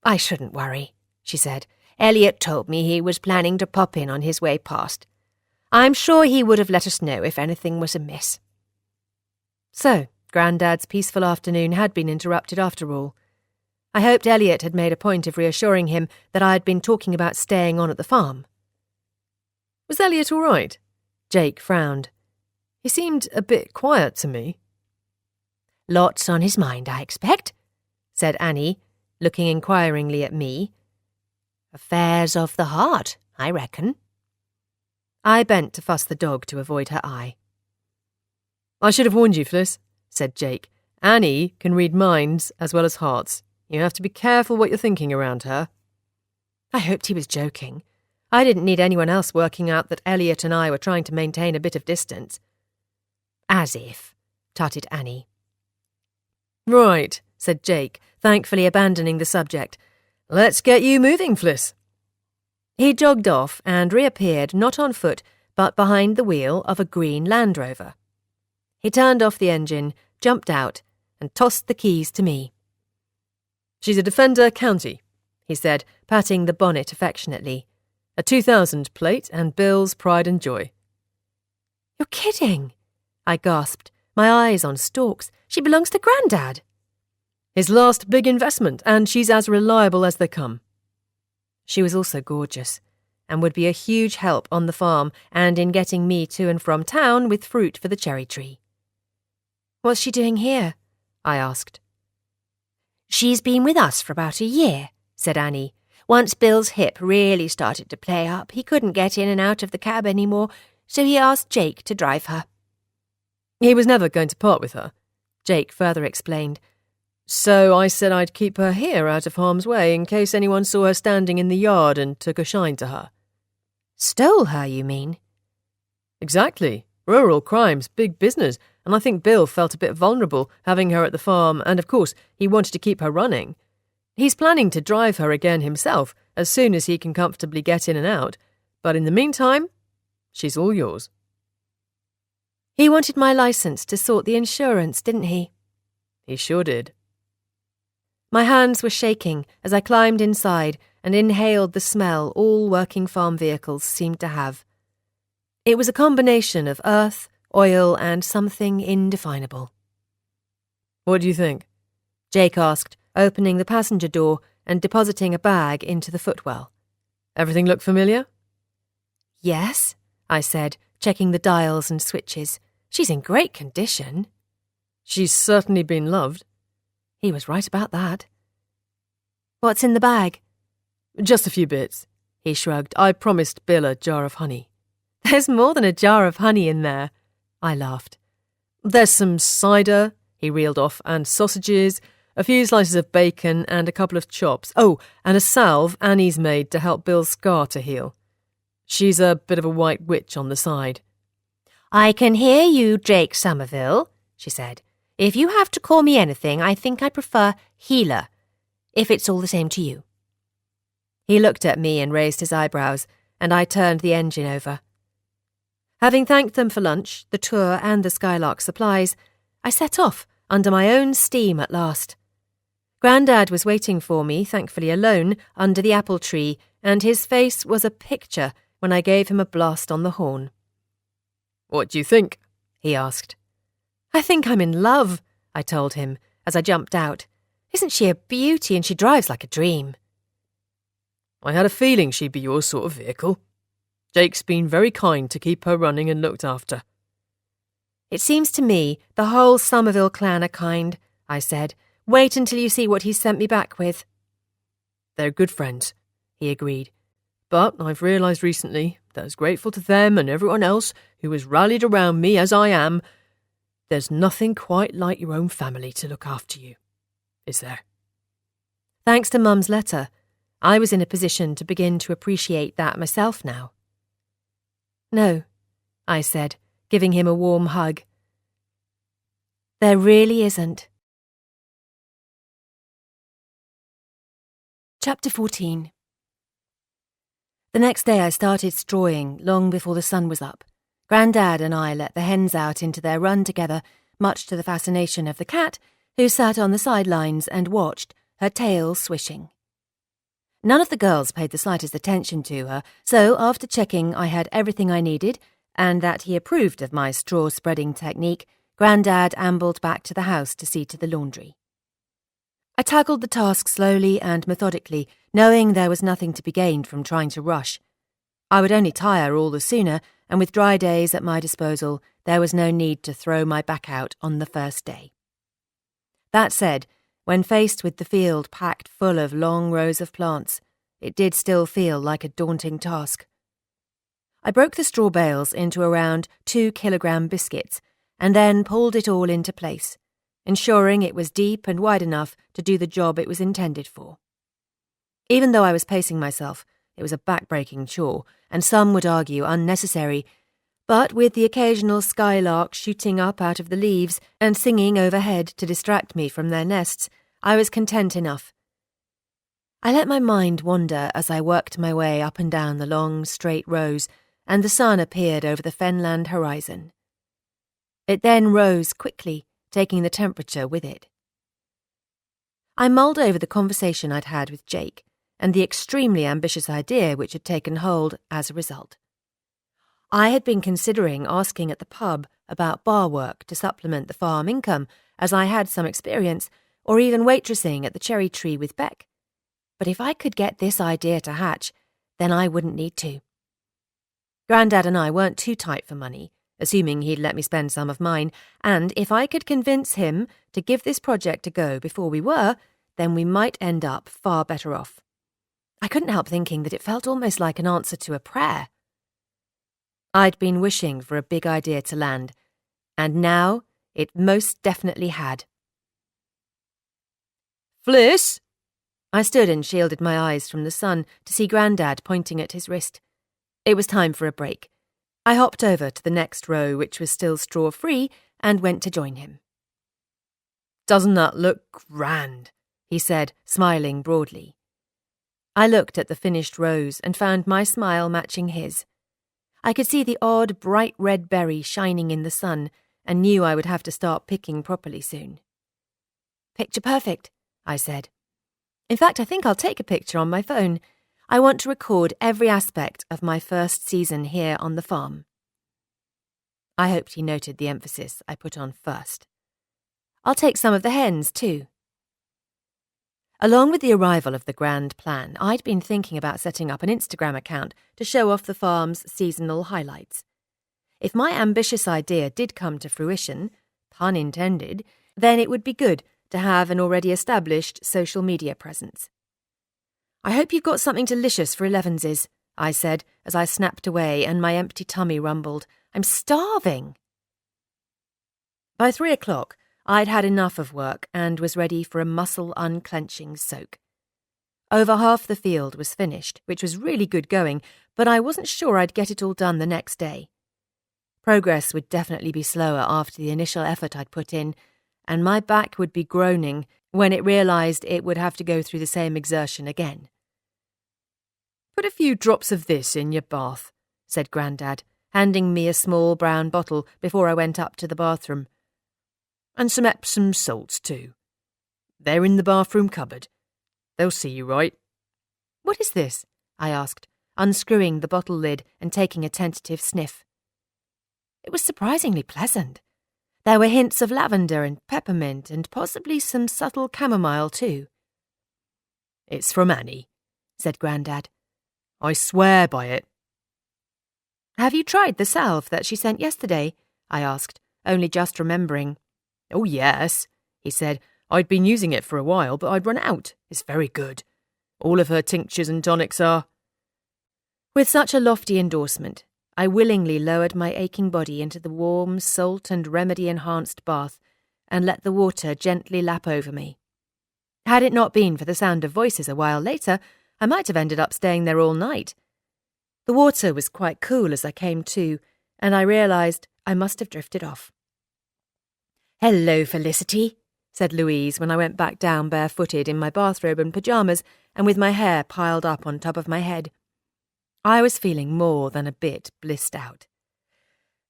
I shouldn't worry, she said. Elliot told me he was planning to pop in on his way past. I'm sure he would have let us know if anything was amiss. So, Grandad's peaceful afternoon had been interrupted after all. I hoped Elliot had made a point of reassuring him that I had been talking about staying on at the farm. Was Elliot all right? Jake frowned. He seemed a bit quiet to me. Lots on his mind, I expect, said Annie, looking inquiringly at me. Affairs of the heart, I reckon. I bent to fuss the dog to avoid her eye. I should have warned you, Fliss, said Jake. Annie can read minds as well as hearts. You have to be careful what you're thinking around her. I hoped he was joking. I didn't need anyone else working out that Elliot and I were trying to maintain a bit of distance. As if, tutted Annie. Right, said Jake, thankfully abandoning the subject. Let's get you moving, Fliss. He jogged off and reappeared not on foot, but behind the wheel of a green Land Rover. He turned off the engine, jumped out, and tossed the keys to me. She's a Defender County, he said, patting the bonnet affectionately. A 2000 plate and Bill's pride and joy. You're kidding, I gasped, my eyes on stalks. She belongs to Grandad. His last big investment, and she's as reliable as they come. She was also gorgeous, and would be a huge help on the farm and in getting me to and from town with fruit for the cherry tree. What's she doing here? I asked. She's been with us for about a year, said Annie. Once Bill's hip really started to play up, he couldn't get in and out of the cab anymore, so he asked Jake to drive her. He was never going to part with her, Jake further explained. So I said I'd keep her here out of harm's way in case anyone saw her standing in the yard and took a shine to her. Stole her, you mean? Exactly. Rural crime's big business, and I think Bill felt a bit vulnerable having her at the farm, and of course he wanted to keep her running. He's planning to drive her again himself as soon as he can comfortably get in and out, but in the meantime, she's all yours. He wanted my licence to sort the insurance, didn't he? He sure did. My hands were shaking as I climbed inside and inhaled the smell all working farm vehicles seemed to have. It was a combination of earth, oil, and something indefinable. What do you think? Jake asked, opening the passenger door and depositing a bag into the footwell. Everything look familiar? Yes, I said, checking the dials and switches. She's in great condition. She's certainly been loved. He was right about that. What's in the bag? Just a few bits, he shrugged. I promised Bill a jar of honey. There's more than a jar of honey in there, I laughed. There's some cider, he reeled off, and sausages, a few slices of bacon and a couple of chops. Oh, and a salve Annie's made to help Bill's scar to heal. She's a bit of a white witch on the side. I can hear you, Jake Somerville, she said. If you have to call me anything, I think I prefer healer, if it's all the same to you. He looked at me and raised his eyebrows, and I turned the engine over. Having thanked them for lunch, the tour and the Skylark supplies, I set off under my own steam at last. Grandad was waiting for me, thankfully alone, under the apple tree, and his face was a picture when I gave him a blast on the horn. What do you think? He asked. I think I'm in love, I told him, as I jumped out. Isn't she a beauty, and she drives like a dream? I had a feeling she'd be your sort of vehicle. Jake's been very kind to keep her running and looked after. It seems to me the whole Somerville clan are kind, I said. Wait until you see what he's sent me back with. They're good friends, he agreed. But I've realised recently that as grateful to them and everyone else who has rallied around me as I am, there's nothing quite like your own family to look after you, is there? Thanks to Mum's letter, I was in a position to begin to appreciate that myself now. No, I said, giving him a warm hug. There really isn't. Chapter 14. The next day I started strawing long before the sun was up. Grandad and I let the hens out into their run together, much to the fascination of the cat, who sat on the sidelines and watched, her tail swishing. None of the girls paid the slightest attention to her, so after checking I had everything I needed, and that he approved of my straw-spreading technique, Grandad ambled back to the house to see to the laundry. I tackled the task slowly and methodically, knowing there was nothing to be gained from trying to rush. I would only tire all the sooner, and with dry days at my disposal, there was no need to throw my back out on the first day. That said, when faced with the field packed full of long rows of plants, it did still feel like a daunting task. I broke the straw bales into around 2-kilogram biscuits, and then pulled it all into place, ensuring it was deep and wide enough to do the job it was intended for. Even though I was pacing myself, it was a back-breaking chore, and some would argue unnecessary, but with the occasional skylark shooting up out of the leaves and singing overhead to distract me from their nests, I was content enough. I let my mind wander as I worked my way up and down the long, straight rows, and the sun appeared over the fenland horizon. It then rose quickly, taking the temperature with it. I mulled over the conversation I'd had with Jake, and the extremely ambitious idea which had taken hold as a result. I had been considering asking at the pub about bar work to supplement the farm income, as I had some experience, or even waitressing at the Cherry Tree with Beck. But if I could get this idea to hatch, then I wouldn't need to. Grandad and I weren't too tight for money, assuming he'd let me spend some of mine, and if I could convince him to give this project a go before we were, then we might end up far better off. I couldn't help thinking that it felt almost like an answer to a prayer. I'd been wishing for a big idea to land, and now it most definitely had. Fliss! I stood and shielded my eyes from the sun to see Grandad pointing at his wrist. It was time for a break. I hopped over to the next row, which was still straw-free, and went to join him. Doesn't that look grand? He said, smiling broadly. I looked at the finished rows and found my smile matching his. I could see the odd, bright red berry shining in the sun and knew I would have to start picking properly soon. Picture perfect, I said. In fact, I think I'll take a picture on my phone. I want to record every aspect of my first season here on the farm. I hoped he noted the emphasis I put on first. I'll take some of the hens, too. Along with the arrival of the grand plan, I'd been thinking about setting up an Instagram account to show off the farm's seasonal highlights. If my ambitious idea did come to fruition, pun intended, then it would be good to have an already established social media presence. "I hope you've got something delicious for Elevenses," I said as I snapped away and my empty tummy rumbled. "I'm starving." By 3 o'clock, I'd had enough of work and was ready for a muscle unclenching soak. Over half the field was finished, which was really good going, but I wasn't sure I'd get it all done the next day. Progress would definitely be slower after the initial effort I'd put in, and my back would be groaning when it realised it would have to go through the same exertion again. "Put a few drops of this in your bath," said Grandad, handing me a small brown bottle before I went up to the bathroom. "And some Epsom salts, too. They're in the bathroom cupboard. They'll see you right." "What is this?" I asked, unscrewing the bottle lid and taking a tentative sniff. It was surprisingly pleasant. There were hints of lavender and peppermint and possibly some subtle chamomile too. "It's from Annie," said Grandad. "I swear by it." "Have you tried the salve that she sent yesterday?" I asked, only just remembering. "Oh, yes," he said. "I'd been using it for a while, but I'd run out. It's very good. All of her tinctures and tonics are." With such a lofty endorsement, I willingly lowered my aching body into the warm, salt and remedy-enhanced bath and let the water gently lap over me. Had it not been for the sound of voices a while later, I might have ended up staying there all night. The water was quite cool as I came to, and I realised I must have drifted off. "Hello, Felicity," said Louise when I went back down barefooted in my bathrobe and pyjamas and with my hair piled up on top of my head. I was feeling more than a bit blissed out.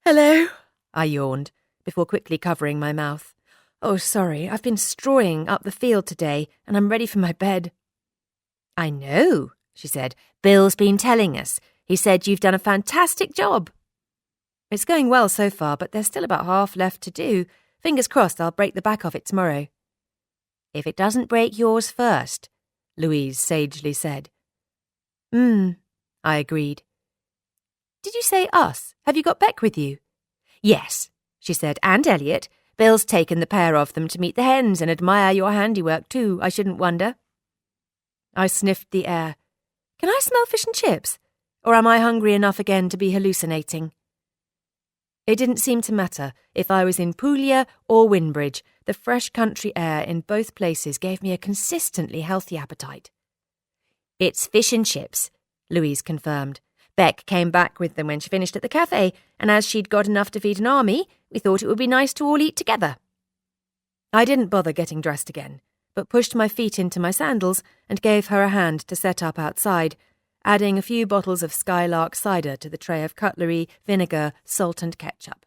"Hello," I yawned, before quickly covering my mouth. "Oh, sorry, I've been strawing up the field today, and I'm ready for my bed." "I know," she said. "Bill's been telling us. He said you've done a fantastic job." "It's going well so far, but there's still about half left to do. Fingers crossed I'll break the back of it tomorrow." "If it doesn't break yours first," Louise sagely said. I agreed. "Did you say us? Have you got Beck with you?" "Yes," she said, "and Elliot. Bill's taken the pair of them to meet the hens and admire your handiwork too, I shouldn't wonder." I sniffed the air. Can I smell fish and chips? Or am I hungry enough again to be hallucinating? It didn't seem to matter if I was in Puglia or Winbridge. The fresh country air in both places gave me a consistently healthy appetite. "It's fish and chips," Louise confirmed. "Beck came back with them when she finished at the cafe, and as she'd got enough to feed an army, we thought it would be nice to all eat together." I didn't bother getting dressed again, but pushed my feet into my sandals and gave her a hand to set up outside, adding a few bottles of Skylark cider to the tray of cutlery, vinegar, salt and ketchup.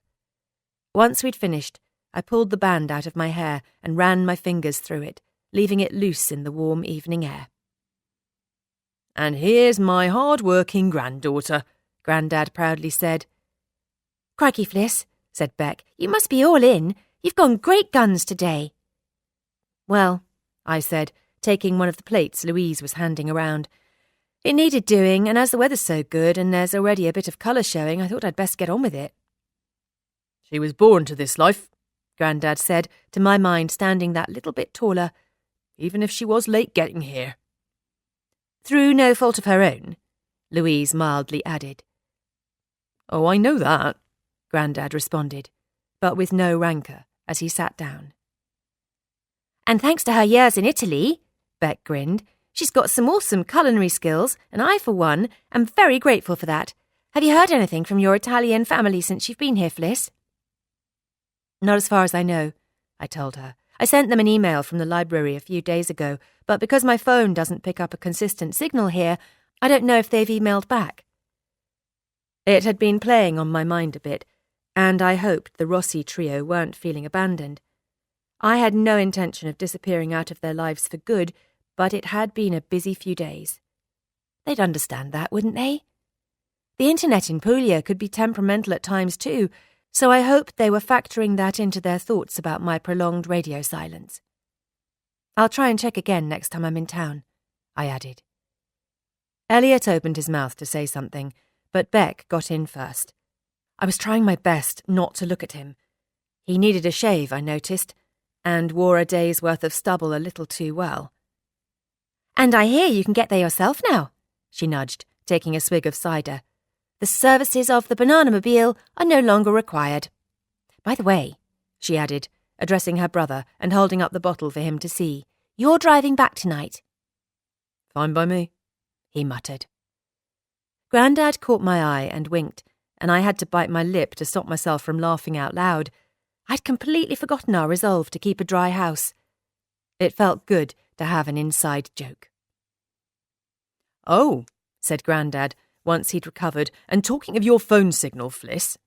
Once we'd finished, I pulled the band out of my hair and ran my fingers through it, leaving it loose in the warm evening air. "And here's my hard-working granddaughter," Grandad proudly said. "Crikey, Fliss," said Beck, "you must be all in. You've gone great guns today." "Well," I said, taking one of the plates Louise was handing around. "It needed doing, and as the weather's so good and there's already a bit of colour showing, I thought I'd best get on with it." "She was born to this life," Grandad said, to my mind standing that little bit taller, "even if she was late getting here." "Through no fault of her own," Louise mildly added. "Oh, I know that," Grandad responded, but with no rancour as he sat down. "And thanks to her years in Italy," Beck grinned, "she's got some awesome culinary skills, and I, for one, am very grateful for that. Have you heard anything from your Italian family since you've been here, Fliss?" "Not as far as I know," I told her. "I sent them an email from the library a few days ago, but because my phone doesn't pick up a consistent signal here, I don't know if they've emailed back." It had been playing on my mind a bit, and I hoped the Rossi trio weren't feeling abandoned. I had no intention of disappearing out of their lives for good, but it had been a busy few days. They'd understand that, wouldn't they? The internet in Puglia could be temperamental at times too, so I hoped they were factoring that into their thoughts about my prolonged radio silence. I'll try and check again next time I'm in town, I added. Elliot opened his mouth to say something, but Beck got in first. I was trying my best not to look at him. He needed a shave, I noticed, and wore a day's worth of stubble a little too well. And I hear you can get there yourself now, she nudged, taking a swig of cider. The services of the Banana-mobile are no longer required. By the way, she added, addressing her brother and holding up the bottle for him to see, you're driving back tonight. Fine by me, he muttered. Grandad caught my eye and winked, and I had to bite my lip to stop myself from laughing out loud. I'd completely forgotten our resolve to keep a dry house. It felt good to have an inside joke. Oh, said Grandad, once he'd recovered, and talking of your phone signal, Fliss.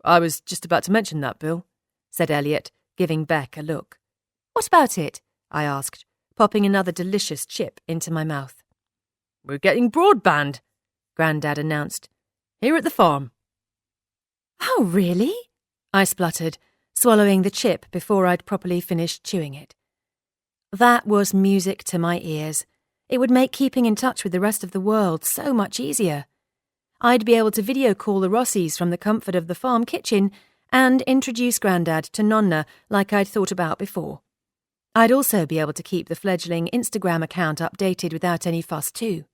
I was just about to mention that, Bill, said Elliot, giving Beck a look. What about it? I asked, popping another delicious chip into my mouth. We're getting broadband, Grandad announced, here at the farm. Oh, really? I spluttered, swallowing the chip before I'd properly finished chewing it. That was music to my ears. It would make keeping in touch with the rest of the world so much easier. I'd be able to video call the Rossies from the comfort of the farm kitchen and introduce Grandad to Nonna like I'd thought about before. I'd also be able to keep the fledgling Instagram account updated without any fuss too.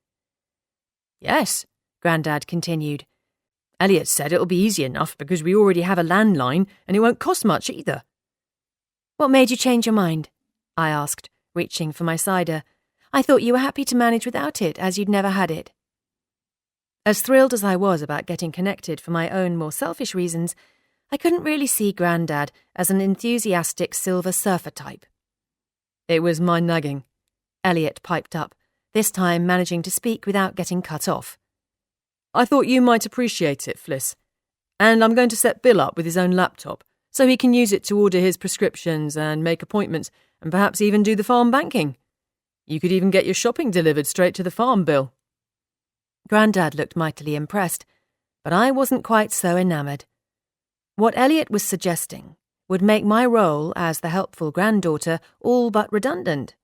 Yes, Grandad continued. Elliot said it'll be easy enough because we already have a landline and it won't cost much either. What made you change your mind? I asked, reaching for my cider. I thought you were happy to manage without it, as you'd never had it. As thrilled as I was about getting connected for my own more selfish reasons, I couldn't really see Grandad as an enthusiastic Silver Surfer type. It was my nagging, Elliot piped up, this time managing to speak without getting cut off. I thought you might appreciate it, Fliss, and I'm going to set Bill up with his own laptop so he can use it to order his prescriptions and make appointments and perhaps even do the farm banking. You could even get your shopping delivered straight to the farm, Bill. Grandad looked mightily impressed, but I wasn't quite so enamoured. What Elliot was suggesting would make my role as the helpful granddaughter all but redundant.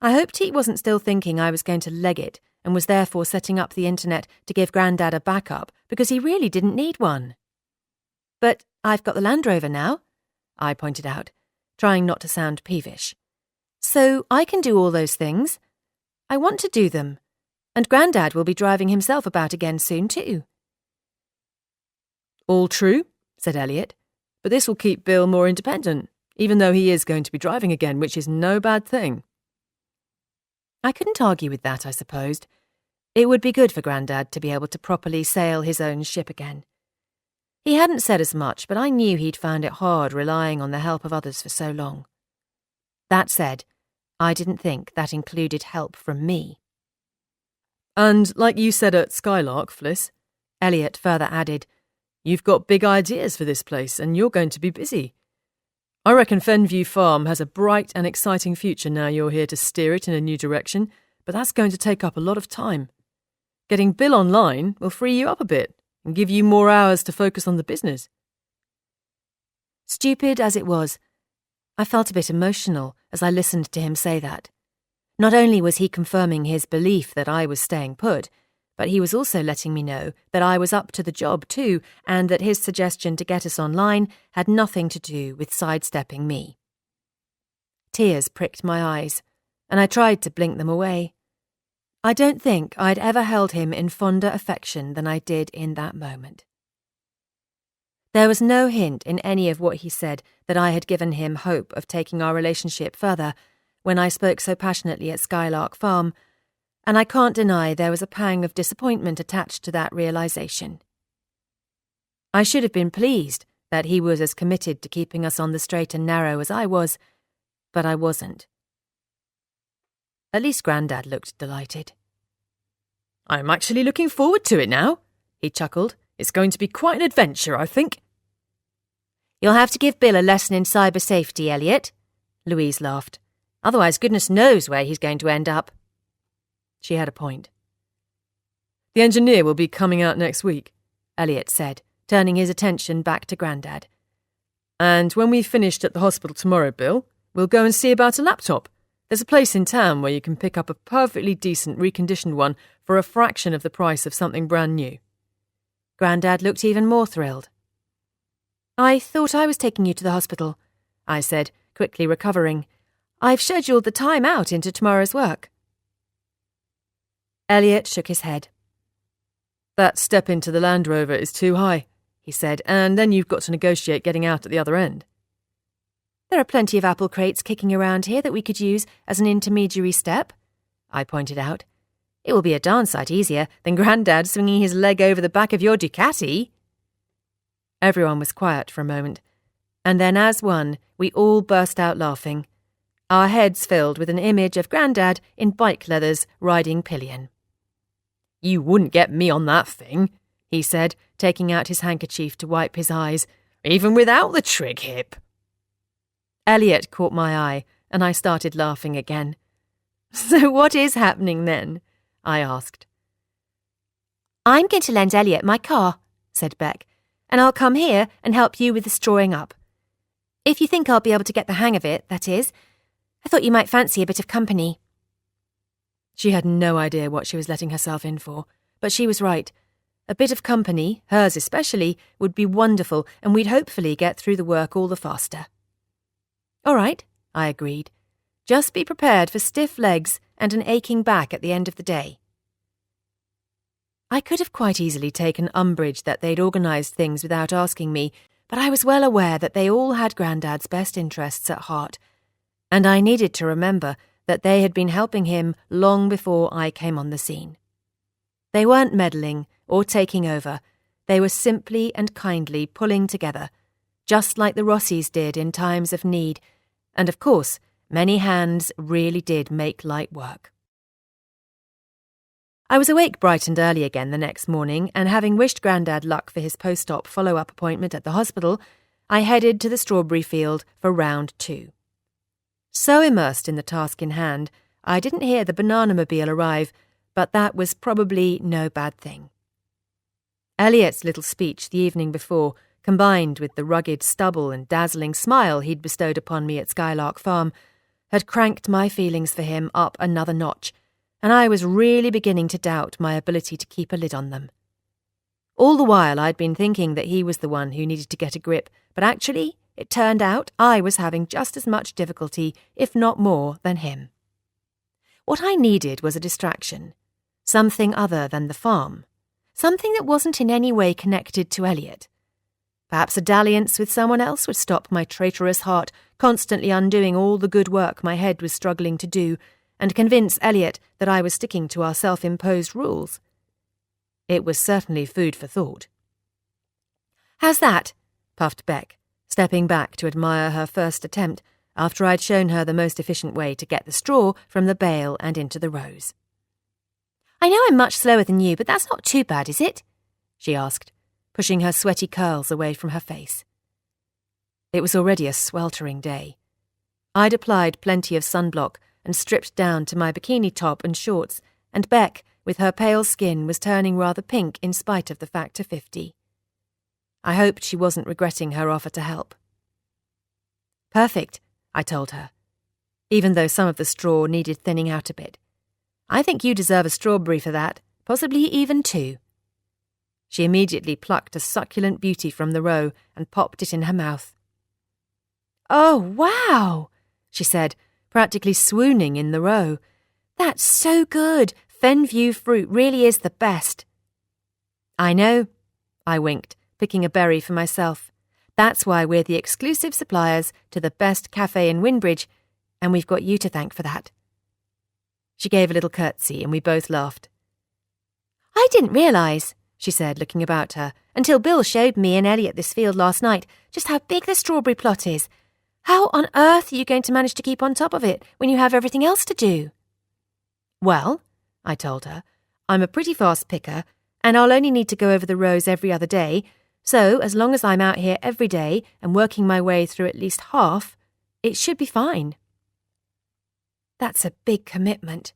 I hoped he wasn't still thinking I was going to leg it and was therefore setting up the internet to give Grandad a backup because he really didn't need one. But I've got the Land Rover now, I pointed out, trying not to sound peevish. So I can do all those things. I want to do them, and Grandad will be driving himself about again soon too. All true, said Elliot, but this will keep Bill more independent, even though he is going to be driving again, which is no bad thing. I couldn't argue with that, I supposed. It would be good for Grandad to be able to properly sail his own ship again. He hadn't said as much, but I knew he'd found it hard relying on the help of others for so long. That said, I didn't think that included help from me. And like you said at Skylark, Fliss, Elliot further added, you've got big ideas for this place and you're going to be busy. I reckon Fenview Farm has a bright and exciting future now you're here to steer it in a new direction, but that's going to take up a lot of time. Getting Bill online will free you up a bit and give you more hours to focus on the business. Stupid as it was, I felt a bit emotional as I listened to him say that. Not only was he confirming his belief that I was staying put, but he was also letting me know that I was up to the job too, and that his suggestion to get us online had nothing to do with sidestepping me. Tears pricked my eyes, and I tried to blink them away. I don't think I'd ever held him in fonder affection than I did in that moment. There was no hint in any of what he said that I had given him hope of taking our relationship further when I spoke so passionately at Skylark Farm, and I can't deny there was a pang of disappointment attached to that realisation. I should have been pleased that he was as committed to keeping us on the straight and narrow as I was, but I wasn't. At least Grandad looked delighted. I'm actually looking forward to it now, he chuckled. It's going to be quite an adventure, I think. You'll have to give Bill a lesson in cyber safety, Elliot, Louise laughed. Otherwise, goodness knows where he's going to end up. She had a point. The engineer will be coming out next week, Elliot said, turning his attention back to Grandad. And when we've finished at the hospital tomorrow, Bill, we'll go and see about a laptop, There's a place in town where you can pick up a perfectly decent reconditioned one for a fraction of the price of something brand new. Grandad looked even more thrilled. I thought I was taking you to the hospital, I said, quickly recovering. I've scheduled the time out into tomorrow's work. Elliot shook his head. That step into the Land Rover is too high, he said, and then you've got to negotiate getting out at the other end. There are plenty of apple crates kicking around here that we could use as an intermediary step, I pointed out. It will be a darn sight easier than Grandad swinging his leg over the back of your Ducati. Everyone was quiet for a moment, and then as one, we all burst out laughing, our heads filled with an image of Grandad in bike leathers riding pillion. You wouldn't get me on that thing, he said, taking out his handkerchief to wipe his eyes, even without the trig hip. Elliot caught my eye, and I started laughing again. So what is happening then? I asked. I'm going to lend Elliot my car, said Beck, and I'll come here and help you with the strawing up. If you think I'll be able to get the hang of it, that is. I thought you might fancy a bit of company. She had no idea what she was letting herself in for, but she was right. A bit of company, hers especially, would be wonderful, and we'd hopefully get through the work all the faster. All right, I agreed. Just be prepared for stiff legs and an aching back at the end of the day. I could have quite easily taken umbrage that they'd organised things without asking me, but I was well aware that they all had Grandad's best interests at heart, and I needed to remember that they had been helping him long before I came on the scene. They weren't meddling or taking over. They were simply and kindly pulling together, just like the Rossis did in times of need, and of course, many hands really did make light work. I was awake bright and early again the next morning, and having wished Grandad luck for his post-op follow-up appointment at the hospital, I headed to the strawberry field for round 2. So immersed in the task in hand, I didn't hear the banana-mobile arrive, but that was probably no bad thing. Elliot's little speech the evening before, combined with the rugged stubble and dazzling smile he'd bestowed upon me at Skylark Farm, had cranked my feelings for him up another notch, and I was really beginning to doubt my ability to keep a lid on them. All the while I'd been thinking that he was the one who needed to get a grip, but actually, it turned out I was having just as much difficulty, if not more, than him. What I needed was a distraction, something other than the farm, something that wasn't in any way connected to Elliot. Perhaps a dalliance with someone else would stop my traitorous heart constantly undoing all the good work my head was struggling to do, and convince Elliot that I was sticking to our self-imposed rules. It was certainly food for thought. "How's that?" puffed Beck, stepping back to admire her first attempt after I'd shown her the most efficient way to get the straw from the bale and into the rows. "I know I'm much slower than you, but that's not too bad, is it?" she asked, pushing her sweaty curls away from her face. It was already a sweltering day. I'd applied plenty of sunblock and stripped down to my bikini top and shorts, and Beck, with her pale skin, was turning rather pink in spite of the factor 50. I hoped she wasn't regretting her offer to help. "Perfect," I told her, even though some of the straw needed thinning out a bit. "I think you deserve a strawberry for that, possibly even 2. She immediately plucked a succulent beauty from the row and popped it in her mouth. "Oh, wow," she said, practically swooning in the row. "That's so good. Fenview fruit really is the best." "I know," I winked, picking a berry for myself. "That's why we're the exclusive suppliers to the best cafe in Winbridge, and we've got you to thank for that." She gave a little curtsy, and we both laughed. "I didn't realise," she said, looking about her, "until Bill showed me and Elliot this field last night, just how big the strawberry plot is. How on earth are you going to manage to keep on top of it when you have everything else to do?" "Well," I told her, "I'm a pretty fast picker, and I'll only need to go over the rows every other day, so as long as I'm out here every day and working my way through at least half, it should be fine." "That's a big commitment."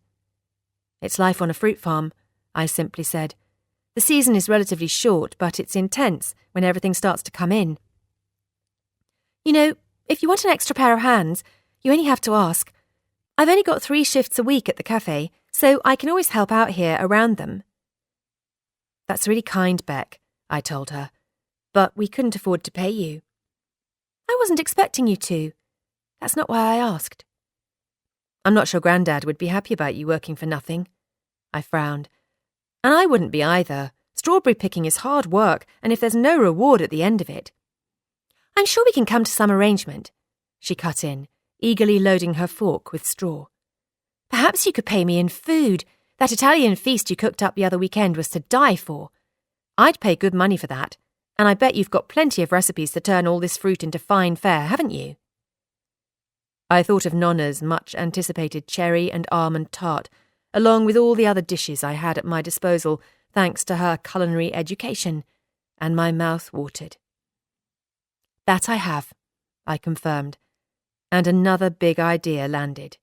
"It's life on a fruit farm," I simply said. "The season is relatively short, but it's intense when everything starts to come in. You know, if you want an extra pair of hands, you only have to ask. I've only got 3 shifts a week at the cafe, so I can always help out here around them. That's really kind, Beck, I told her, but we couldn't afford to pay you. I wasn't expecting you to. That's not why I asked. I'm not sure Grandad would be happy about you working for nothing. I frowned. And I wouldn't be either. Strawberry picking is hard work, and if there's no reward at the end of it. I'm sure we can come to some arrangement, she cut in, eagerly loading her fork with straw. Perhaps you could pay me in food. That Italian feast you cooked up the other weekend was to die for. I'd pay good money for that, and I bet you've got plenty of recipes to turn all this fruit into fine fare, haven't you? I thought of Nonna's much-anticipated cherry and almond tart, along with all the other dishes I had at my disposal thanks to her culinary education, and my mouth watered. That I have, I confirmed, and another big idea landed.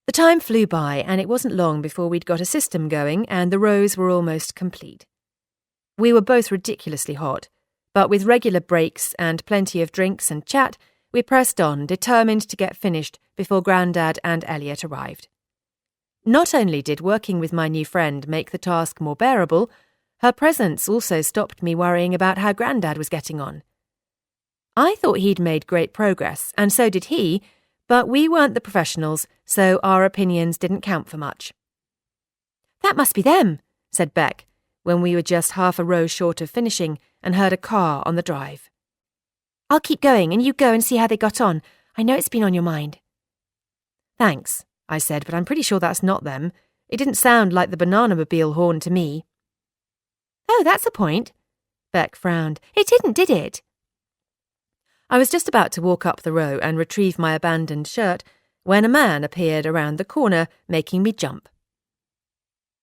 The time flew by, and it wasn't long before we'd got a system going and the rows were almost complete. We were both ridiculously hot, but with regular breaks and plenty of drinks and chat, we pressed on, determined to get finished before Grandad and Elliot arrived. Not only did working with my new friend make the task more bearable, her presence also stopped me worrying about how Grandad was getting on. I thought he'd made great progress, and so did he, but we weren't the professionals, so our opinions didn't count for much. That must be them, said Beck, when we were just half a row short of finishing and heard a car on the drive. I'll keep going, and you go and see how they got on. I know it's been on your mind. Thanks, I said, but I'm pretty sure that's not them. It didn't sound like the Banana-mobile horn to me. Oh, that's a point. Beck frowned. It didn't, did it? I was just about to walk up the row and retrieve my abandoned shirt when a man appeared around the corner, making me jump.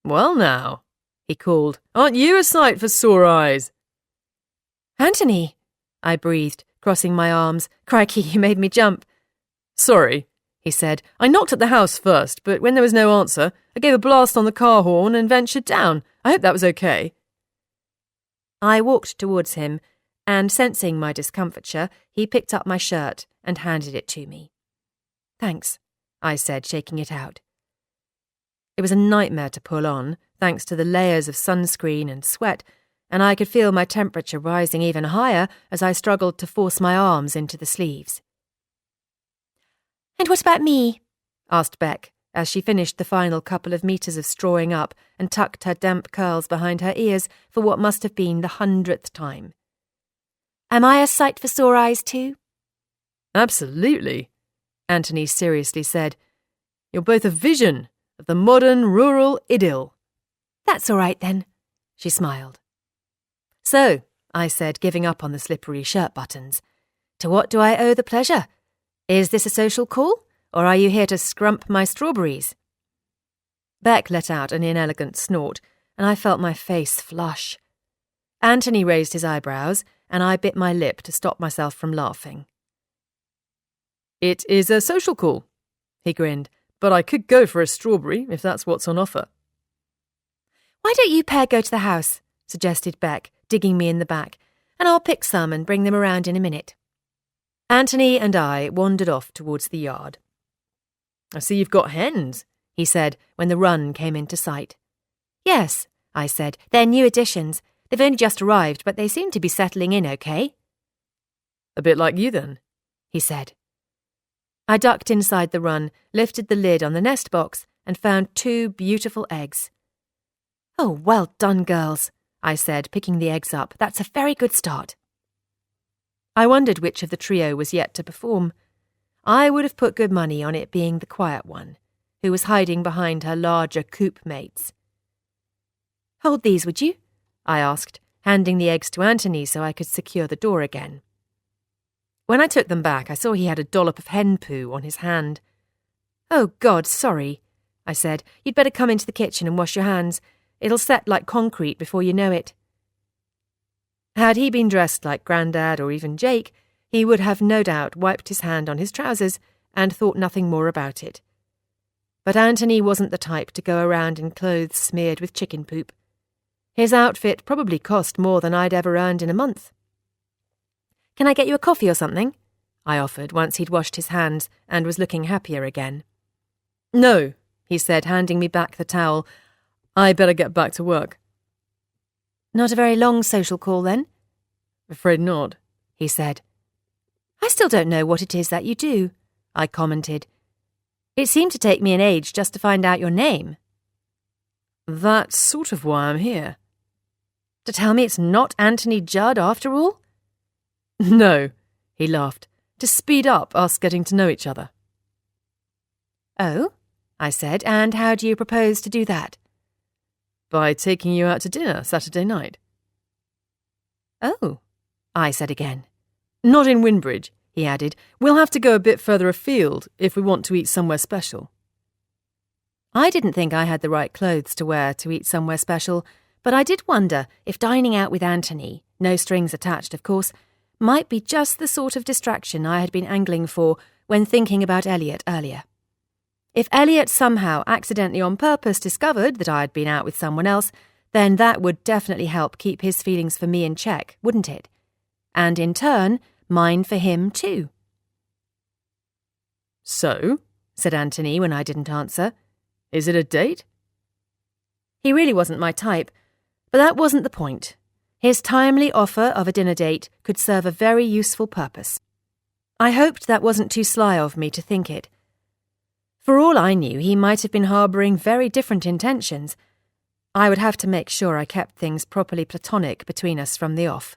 Well now, he called, aren't you a sight for sore eyes? Anthony, I breathed, crossing my arms. Crikey, you made me jump. Sorry, he said. I knocked at the house first, but when there was no answer, I gave a blast on the car horn and ventured down. I hope that was okay. I walked towards him, and sensing my discomfiture, he picked up my shirt and handed it to me. Thanks, I said, shaking it out. It was a nightmare to pull on, thanks to the layers of sunscreen and sweat, and I could feel my temperature rising even higher as I struggled to force my arms into the sleeves. And what about me? Asked Beck, as she finished the final couple of metres of strawing up and tucked her damp curls behind her ears for what must have been the 100th time. Am I a sight for sore eyes too? Absolutely, Anthony seriously said. You're both a vision of the modern rural idyll. That's all right then, she smiled. So, I said, giving up on the slippery shirt buttons, to what do I owe the pleasure? Is this a social call, or are you here to scrump my strawberries? Beck let out an inelegant snort, and I felt my face flush. Anthony raised his eyebrows, and I bit my lip to stop myself from laughing. It is a social call, he grinned, but I could go for a strawberry if that's what's on offer. Why don't you pair go to the house, suggested Beck, digging me in the back, and I'll pick some and bring them around in a minute. Anthony and I wandered off towards the yard. I see you've got hens, he said when the run came into sight. Yes, I said, they're new additions. They've only just arrived, but they seem to be settling in okay. A bit like you then, he said. I ducked inside the run, lifted the lid on the nest box, and found 2 beautiful eggs. Oh, well done, girls, I said, picking the eggs up. That's a very good start. I wondered which of the trio was yet to perform. I would have put good money on it being the quiet one, who was hiding behind her larger coop mates. Hold these, would you? I asked, handing the eggs to Anthony so I could secure the door again. When I took them back, I saw he had a dollop of hen poo on his hand. Oh, God, sorry, I said. You'd better come into the kitchen and wash your hands. It'll set like concrete before you know it. Had he been dressed like Grandad or even Jake, he would have no doubt wiped his hand on his trousers and thought nothing more about it. But Anthony wasn't the type to go around in clothes smeared with chicken poop. His outfit probably cost more than I'd ever earned in a month. Can I get you a coffee or something? I offered once he'd washed his hands and was looking happier again. No, he said, handing me back the towel. I better get back to work. Not a very long social call, then? Afraid not, he said. I still don't know what it is that you do, I commented. It seemed to take me an age just to find out your name. That's sort of why I'm here. To tell me it's not Anthony Judd after all? No, he laughed, to speed up us getting to know each other. Oh, I said, and how do you propose to do that? By taking you out to dinner Saturday night. Oh, I said again. Not in Winbridge, he added. We'll have to go a bit further afield if we want to eat somewhere special. I didn't think I had the right clothes to wear to eat somewhere special, but I did wonder if dining out with Anthony, no strings attached of course, might be just the sort of distraction I had been angling for when thinking about Elliot earlier. If Elliot somehow accidentally on purpose discovered that I had been out with someone else, then that would definitely help keep his feelings for me in check, wouldn't it? And in turn, mine for him too. So, said Anthony when I didn't answer, is it a date? He really wasn't my type, but that wasn't the point. His timely offer of a dinner date could serve a very useful purpose. I hoped that wasn't too sly of me to think it. For all I knew, he might have been harbouring very different intentions. I would have to make sure I kept things properly platonic between us from the off.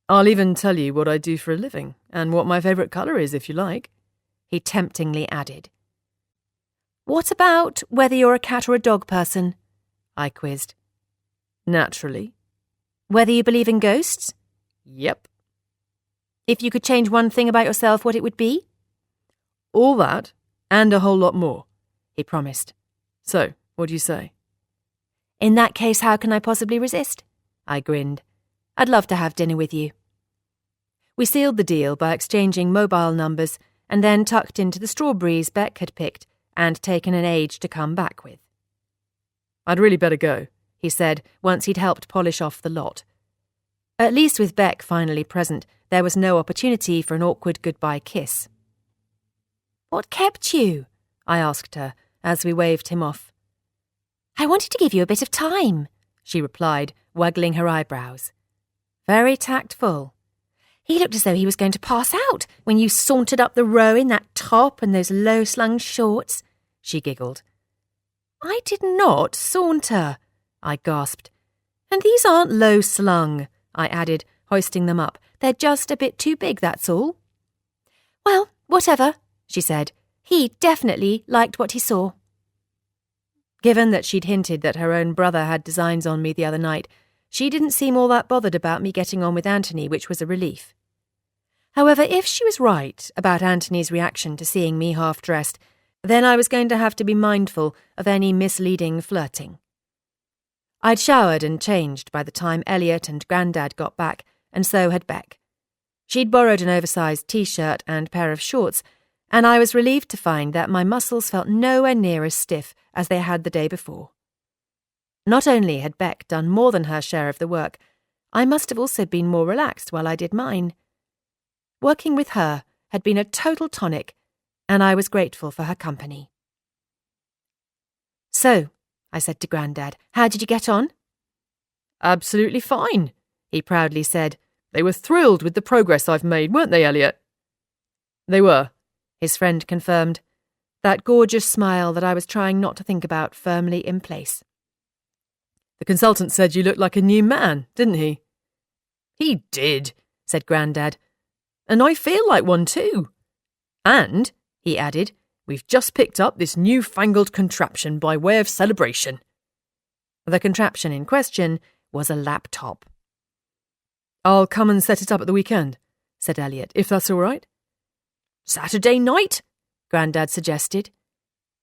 I'll even tell you what I do for a living, and what my favourite colour is, if you like, he temptingly added. What about whether you're a cat or a dog person? I quizzed. Naturally. Whether you believe in ghosts? Yep. If you could change one thing about yourself, what it would be? All that, and a whole lot more, he promised. So, what do you say? In that case, how can I possibly resist? I grinned. I'd love to have dinner with you. We sealed the deal by exchanging mobile numbers and then tucked into the strawberries Beck had picked and taken an age to come back with. I'd really better go, he said once he'd helped polish off the lot. At least with Beck finally present, there was no opportunity for an awkward goodbye kiss. What kept you? I asked her as we waved him off. I wanted to give you a bit of time, she replied, waggling her eyebrows. Very tactful. He looked as though he was going to pass out when you sauntered up the row in that top and those low-slung shorts, she giggled. I did not saunter, I gasped. And these aren't low-slung, I added, hoisting them up. They're just a bit too big, that's all. Well, whatever, she said. He definitely liked what he saw. Given that she'd hinted that her own brother had designs on me the other night, she didn't seem all that bothered about me getting on with Anthony, which was a relief. However, if she was right about Anthony's reaction to seeing me half-dressed, then I was going to have to be mindful of any misleading flirting. I'd showered and changed by the time Elliot and Grandad got back, and so had Beck. She'd borrowed an oversized t-shirt and pair of shorts, and I was relieved to find that my muscles felt nowhere near as stiff as they had the day before. Not only had Beck done more than her share of the work, I must have also been more relaxed while I did mine. Working with her had been a total tonic, and I was grateful for her company. So, I said to Grandad, how did you get on? Absolutely fine, he proudly said. They were thrilled with the progress I've made, weren't they, Elliot? They were, his friend confirmed, that gorgeous smile that I was trying not to think about firmly in place. The consultant said you looked like a new man, didn't he? He did, said Grandad. And I feel like one too. And, he added, we've just picked up this new-fangled contraption by way of celebration. The contraption in question was a laptop. I'll come and set it up at the weekend, said Elliot, if that's all right. Saturday night? Grandad suggested.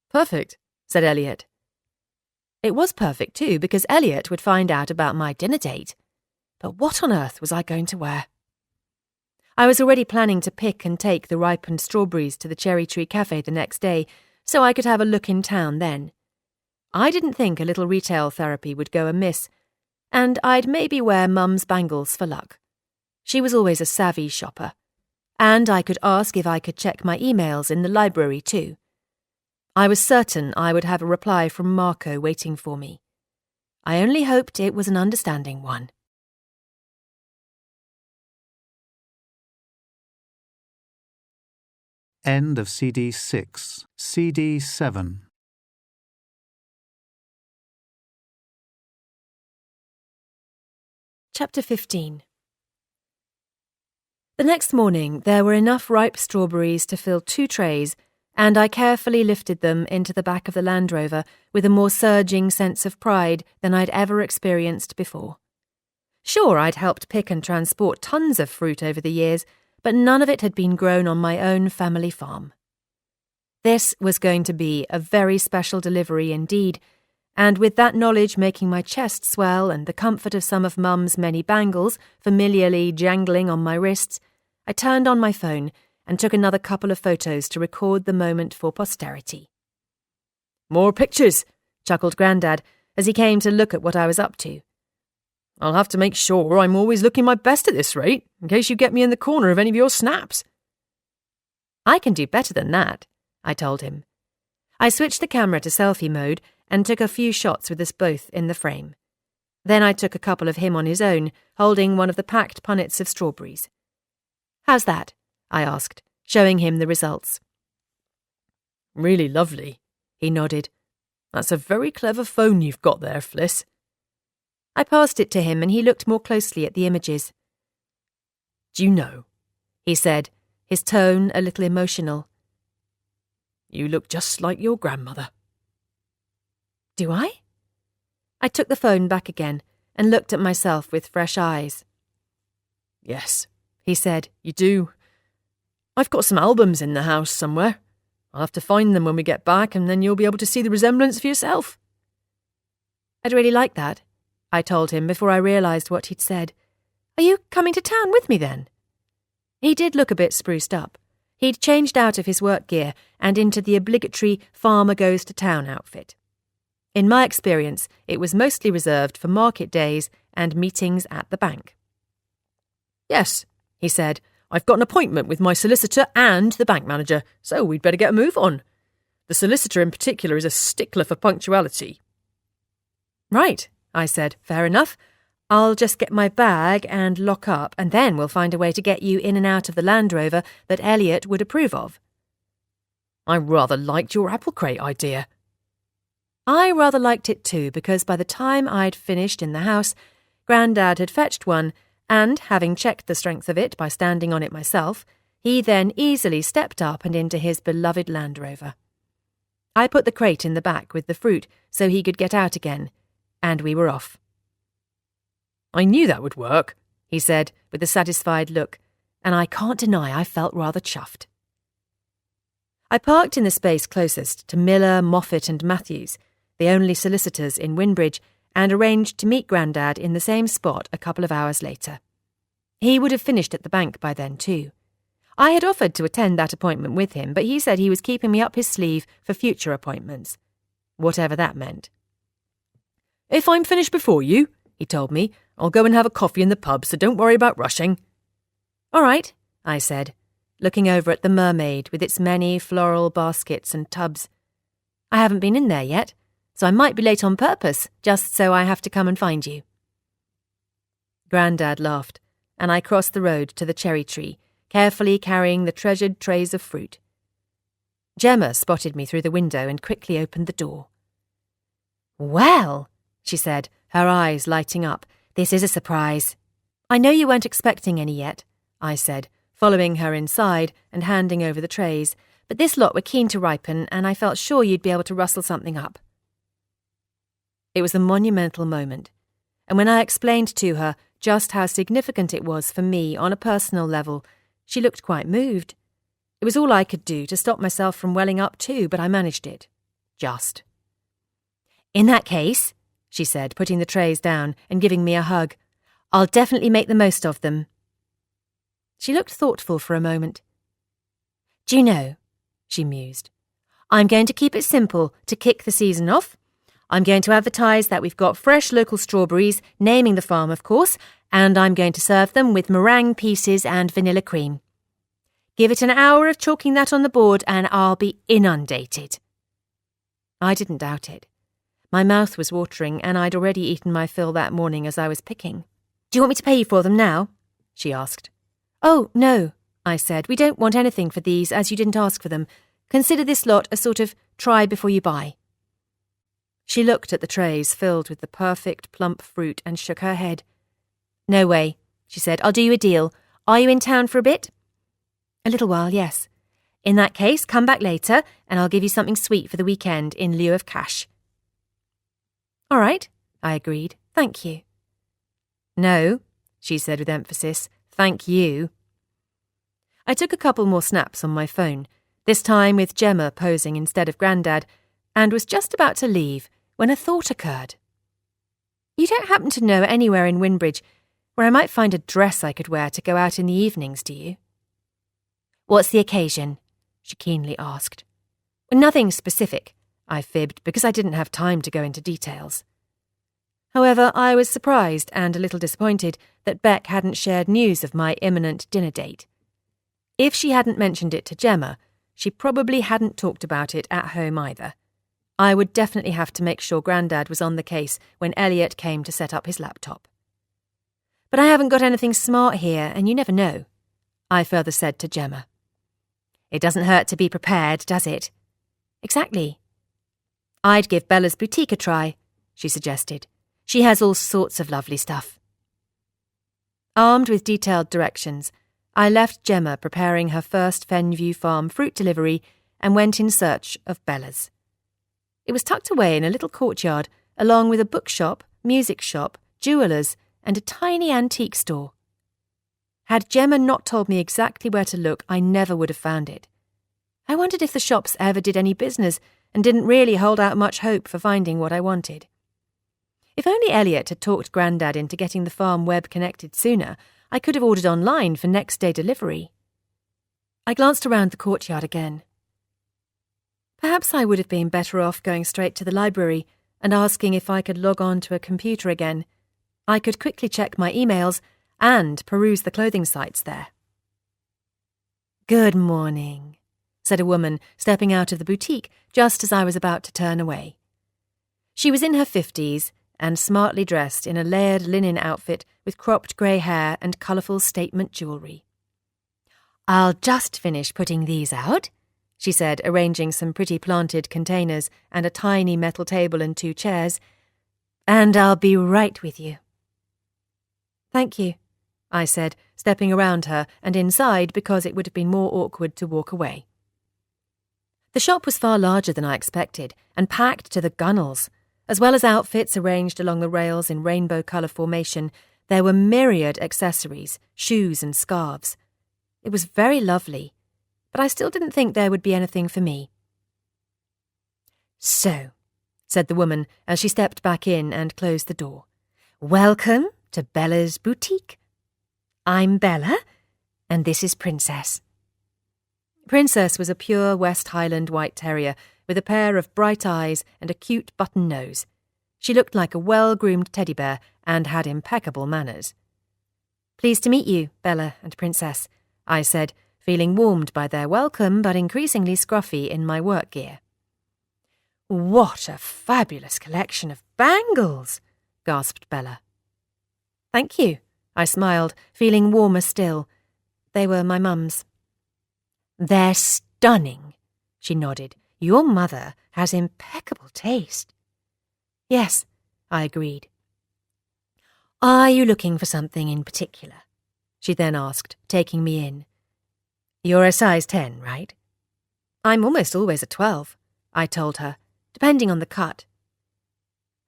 Perfect, said Elliot. It was perfect too, because Elliot would find out about my dinner date. But what on earth was I going to wear? I was already planning to pick and take the ripened strawberries to the Cherry Tree Cafe the next day, so I could have a look in town then. I didn't think a little retail therapy would go amiss, and I'd maybe wear Mum's bangles for luck. She was always a savvy shopper. And I could ask if I could check my emails in the library too. I was certain I would have a reply from Marco waiting for me. I only hoped it was an understanding one. End of CD 6. CD 7. Chapter 15. The next morning there were enough ripe strawberries to fill 2 trays, and I carefully lifted them into the back of the Land Rover with a more surging sense of pride than I'd ever experienced before. Sure, I'd helped pick and transport tons of fruit over the years, but none of it had been grown on my own family farm. This was going to be a very special delivery indeed, and with that knowledge making my chest swell and the comfort of some of Mum's many bangles familiarly jangling on my wrists, I turned on my phone and took another couple of photos to record the moment for posterity. "More pictures," chuckled Grandad as he came to look at what I was up to. "I'll have to make sure I'm always looking my best at this rate, in case you get me in the corner of any of your snaps." "I can do better than that," I told him. I switched the camera to selfie mode and took a few shots with us both in the frame. Then I took a couple of him on his own, holding one of the packed punnets of strawberries. "How's that?" I asked, showing him the results. "Really lovely," he nodded. "That's a very clever phone you've got there, Fliss." I passed it to him and he looked more closely at the images. "Do you know," he said, his tone a little emotional, "you look just like your grandmother." "Do I?" I took the phone back again and looked at myself with fresh eyes. "Yes," he said, "you do. I've got some albums in the house somewhere. I'll have to find them when we get back, and then you'll be able to see the resemblance for yourself." "I'd really like that," I told him before I realised what he'd said. "Are you coming to town with me then?" He did look a bit spruced up. He'd changed out of his work gear and into the obligatory farmer goes to town outfit. In my experience, it was mostly reserved for market days and meetings at the bank. "Yes," he said, "I've got an appointment with my solicitor and the bank manager, so we'd better get a move on. The solicitor in particular is a stickler for punctuality." "Right," I said, "fair enough. I'll just get my bag and lock up, and then we'll find a way to get you in and out of the Land Rover that Elliot would approve of." "I rather liked your apple crate idea." I rather liked it too, because by the time I'd finished in the house, Grandad had fetched one, and, having checked the strength of it by standing on it myself, he then easily stepped up and into his beloved Land Rover. I put the crate in the back with the fruit so he could get out again, and we were off. "I knew that would work," he said with a satisfied look, and I can't deny I felt rather chuffed. I parked in the space closest to Miller, Moffat and Matthews, the only solicitors in Winbridge, and arranged to meet Grandad in the same spot a couple of hours later. He would have finished at the bank by then too. I had offered to attend that appointment with him, but he said he was keeping me up his sleeve for future appointments, whatever that meant. "If I'm finished before you," he told me, "I'll go and have a coffee in the pub, so don't worry about rushing." "All right," I said, looking over at the Mermaid with its many floral baskets and tubs. "I haven't been in there yet, so I might be late on purpose, just so I have to come and find you." Grandad laughed, and I crossed the road to the cherry tree, carefully carrying the treasured trays of fruit. Gemma spotted me through the window and quickly opened the door. "Well," she said, her eyes lighting up, "this is a surprise." "I know you weren't expecting any yet," I said, following her inside and handing over the trays, "but this lot were keen to ripen, and I felt sure you'd be able to rustle something up." It was a monumental moment, and when I explained to her just how significant it was for me on a personal level, she looked quite moved. It was all I could do to stop myself from welling up too, but I managed it. Just. "In that case," she said, putting the trays down and giving me a hug, "I'll definitely make the most of them." She looked thoughtful for a moment. "Do you know," she mused, "I'm going to keep it simple to kick the season off. I'm going to advertise that we've got fresh local strawberries, naming the farm, of course, and I'm going to serve them with meringue pieces and vanilla cream. Give it an hour of chalking that on the board and I'll be inundated. I didn't doubt it. My mouth was watering and I'd already eaten my fill that morning as I was picking. Do you want me to pay you for them now? She asked. Oh, no, I said. We don't want anything for these as you didn't ask for them. Consider this lot a sort of try before you buy. She looked at the trays filled with the perfect plump fruit and shook her head. No way, she said. I'll do you a deal. Are you in town for a bit? A little while, yes. In that case, come back later and I'll give you something sweet for the weekend in lieu of cash. All right, I agreed. Thank you. No, she said with emphasis. Thank you. I took a couple more snaps on my phone, this time with Gemma posing instead of Grandad, and was just about to leave when a thought occurred. You don't happen to know anywhere in Winbridge where I might find a dress I could wear to go out in the evenings, do you? What's the occasion? She keenly asked. Nothing specific, I fibbed because I didn't have time to go into details. However, I was surprised and a little disappointed that Beck hadn't shared news of my imminent dinner date. If she hadn't mentioned it to Gemma, she probably hadn't talked about it at home either. I would definitely have to make sure Grandad was on the case when Elliot came to set up his laptop. But I haven't got anything smart here, and you never know, I further said to Gemma. It doesn't hurt to be prepared, does it? Exactly. I'd give Bella's boutique a try, she suggested. She has all sorts of lovely stuff. Armed with detailed directions, I left Gemma preparing her first Fenview Farm fruit delivery and went in search of Bella's. It was tucked away in a little courtyard, along with a bookshop, music shop, jewellers, and a tiny antique store. Had Gemma not told me exactly where to look, I never would have found it. I wondered if the shops ever did any business and didn't really hold out much hope for finding what I wanted. If only Elliot had talked Grandad into getting the farm web connected sooner, I could have ordered online for next day delivery. I glanced around the courtyard again. Perhaps I would have been better off going straight to the library and asking if I could log on to a computer again. I could quickly check my emails and peruse the clothing sites there. Good morning, said a woman stepping out of the boutique just as I was about to turn away. She was in her 50s and smartly dressed in a layered linen outfit with cropped grey hair and colourful statement jewellery. I'll just finish putting these out, she said, arranging some pretty planted containers and a tiny metal table and 2 chairs, and I'll be right with you. Thank you, I said, stepping around her and inside because it would have been more awkward to walk away. The shop was far larger than I expected and packed to the gunnels. As well as outfits arranged along the rails in rainbow colour formation, there were myriad accessories, shoes and scarves. It was very lovely, but I still didn't think there would be anything for me. So, said the woman as she stepped back in and closed the door, welcome to Bella's boutique. I'm Bella, and this is Princess. Princess was a pure West Highland white terrier with a pair of bright eyes and a cute button nose. She looked like a well-groomed teddy bear and had impeccable manners. Pleased to meet you, Bella and Princess, I said, feeling warmed by their welcome but increasingly scruffy in my work gear. What a fabulous collection of bangles, gasped Bella. Thank you, I smiled, feeling warmer still. They were my mum's. They're stunning, she nodded. Your mother has impeccable taste. Yes, I agreed. Are you looking for something in particular? She then asked, taking me in. You're a size 10, right? I'm almost always a 12, I told her, depending on the cut.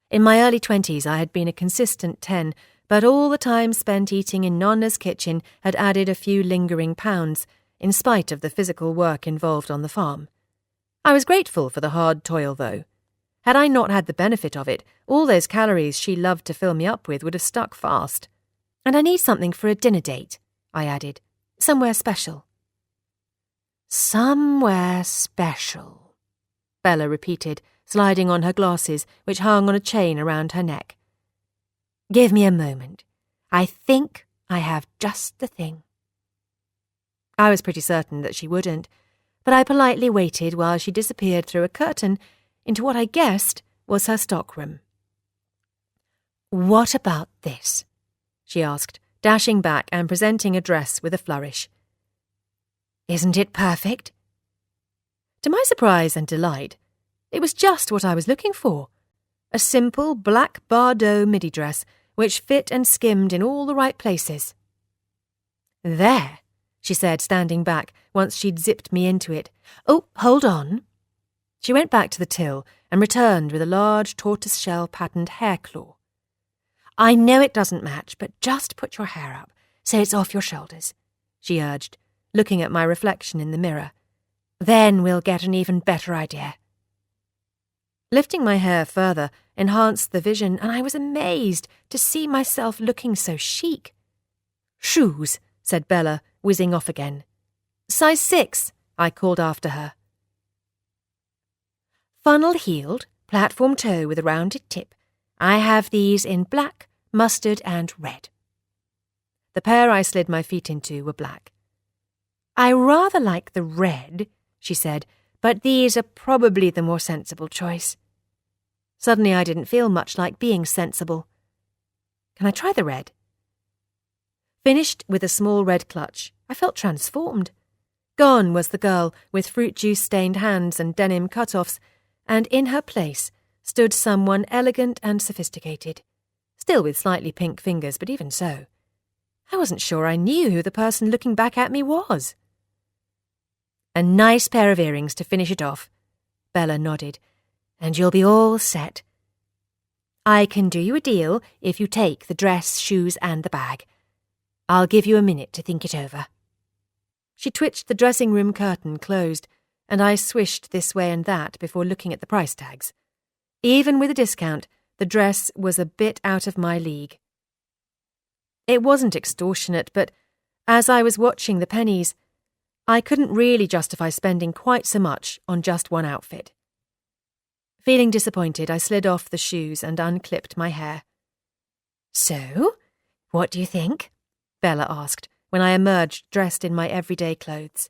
In my early 20s, I had been a consistent 10, but all the time spent eating in Nonna's kitchen had added a few lingering pounds, in spite of the physical work involved on the farm. I was grateful for the hard toil, though. Had I not had the benefit of it, all those calories she loved to fill me up with would have stuck fast. And I need something for a dinner date, I added. Somewhere special. Somewhere special, Bella repeated, sliding on her glasses, which hung on a chain around her neck. Give me a moment. I think I have just the thing. I was pretty certain that she wouldn't, but I politely waited while she disappeared through a curtain into what I guessed was her stockroom. "What about this?" she asked, dashing back and presenting a dress with a flourish. "Isn't it perfect?" To my surprise and delight, it was just what I was looking for. A simple black Bardot midi dress which fit and skimmed in all the right places. "There," she said, standing back once she'd zipped me into it. "Oh, hold on." She went back to the till and returned with a large tortoiseshell patterned hair claw. "I know it doesn't match, but just put your hair up so it's off your shoulders," she urged, looking at my reflection in the mirror. "Then we'll get an even better idea." Lifting my hair further enhanced the vision, and I was amazed to see myself looking so chic. "Shoes," said Bella, whizzing off again. "Size 6, I called after her. "Funnel-heeled, platform toe with a rounded tip. I have these in black, mustard and red." The pair I slid my feet into were black. "I rather like the red," she said, "but these are probably the more sensible choice." Suddenly I didn't feel much like being sensible. "Can I try the red?" Finished with a small red clutch, I felt transformed. Gone was the girl with fruit juice-stained hands and denim cut-offs, and in her place stood someone elegant and sophisticated, still with slightly pink fingers, but even so. I wasn't sure I knew who the person looking back at me was. "A nice pair of earrings to finish it off," Bella nodded, "and you'll be all set. I can do you a deal if you take the dress, shoes and the bag. I'll give you a minute to think it over." She twitched the dressing room curtain closed, and I swished this way and that before looking at the price tags. Even with a discount, the dress was a bit out of my league. It wasn't extortionate, but as I was watching the pennies, I couldn't really justify spending quite so much on just one outfit. Feeling disappointed, I slid off the shoes and unclipped my hair. "So, what do you think?" Bella asked when I emerged dressed in my everyday clothes.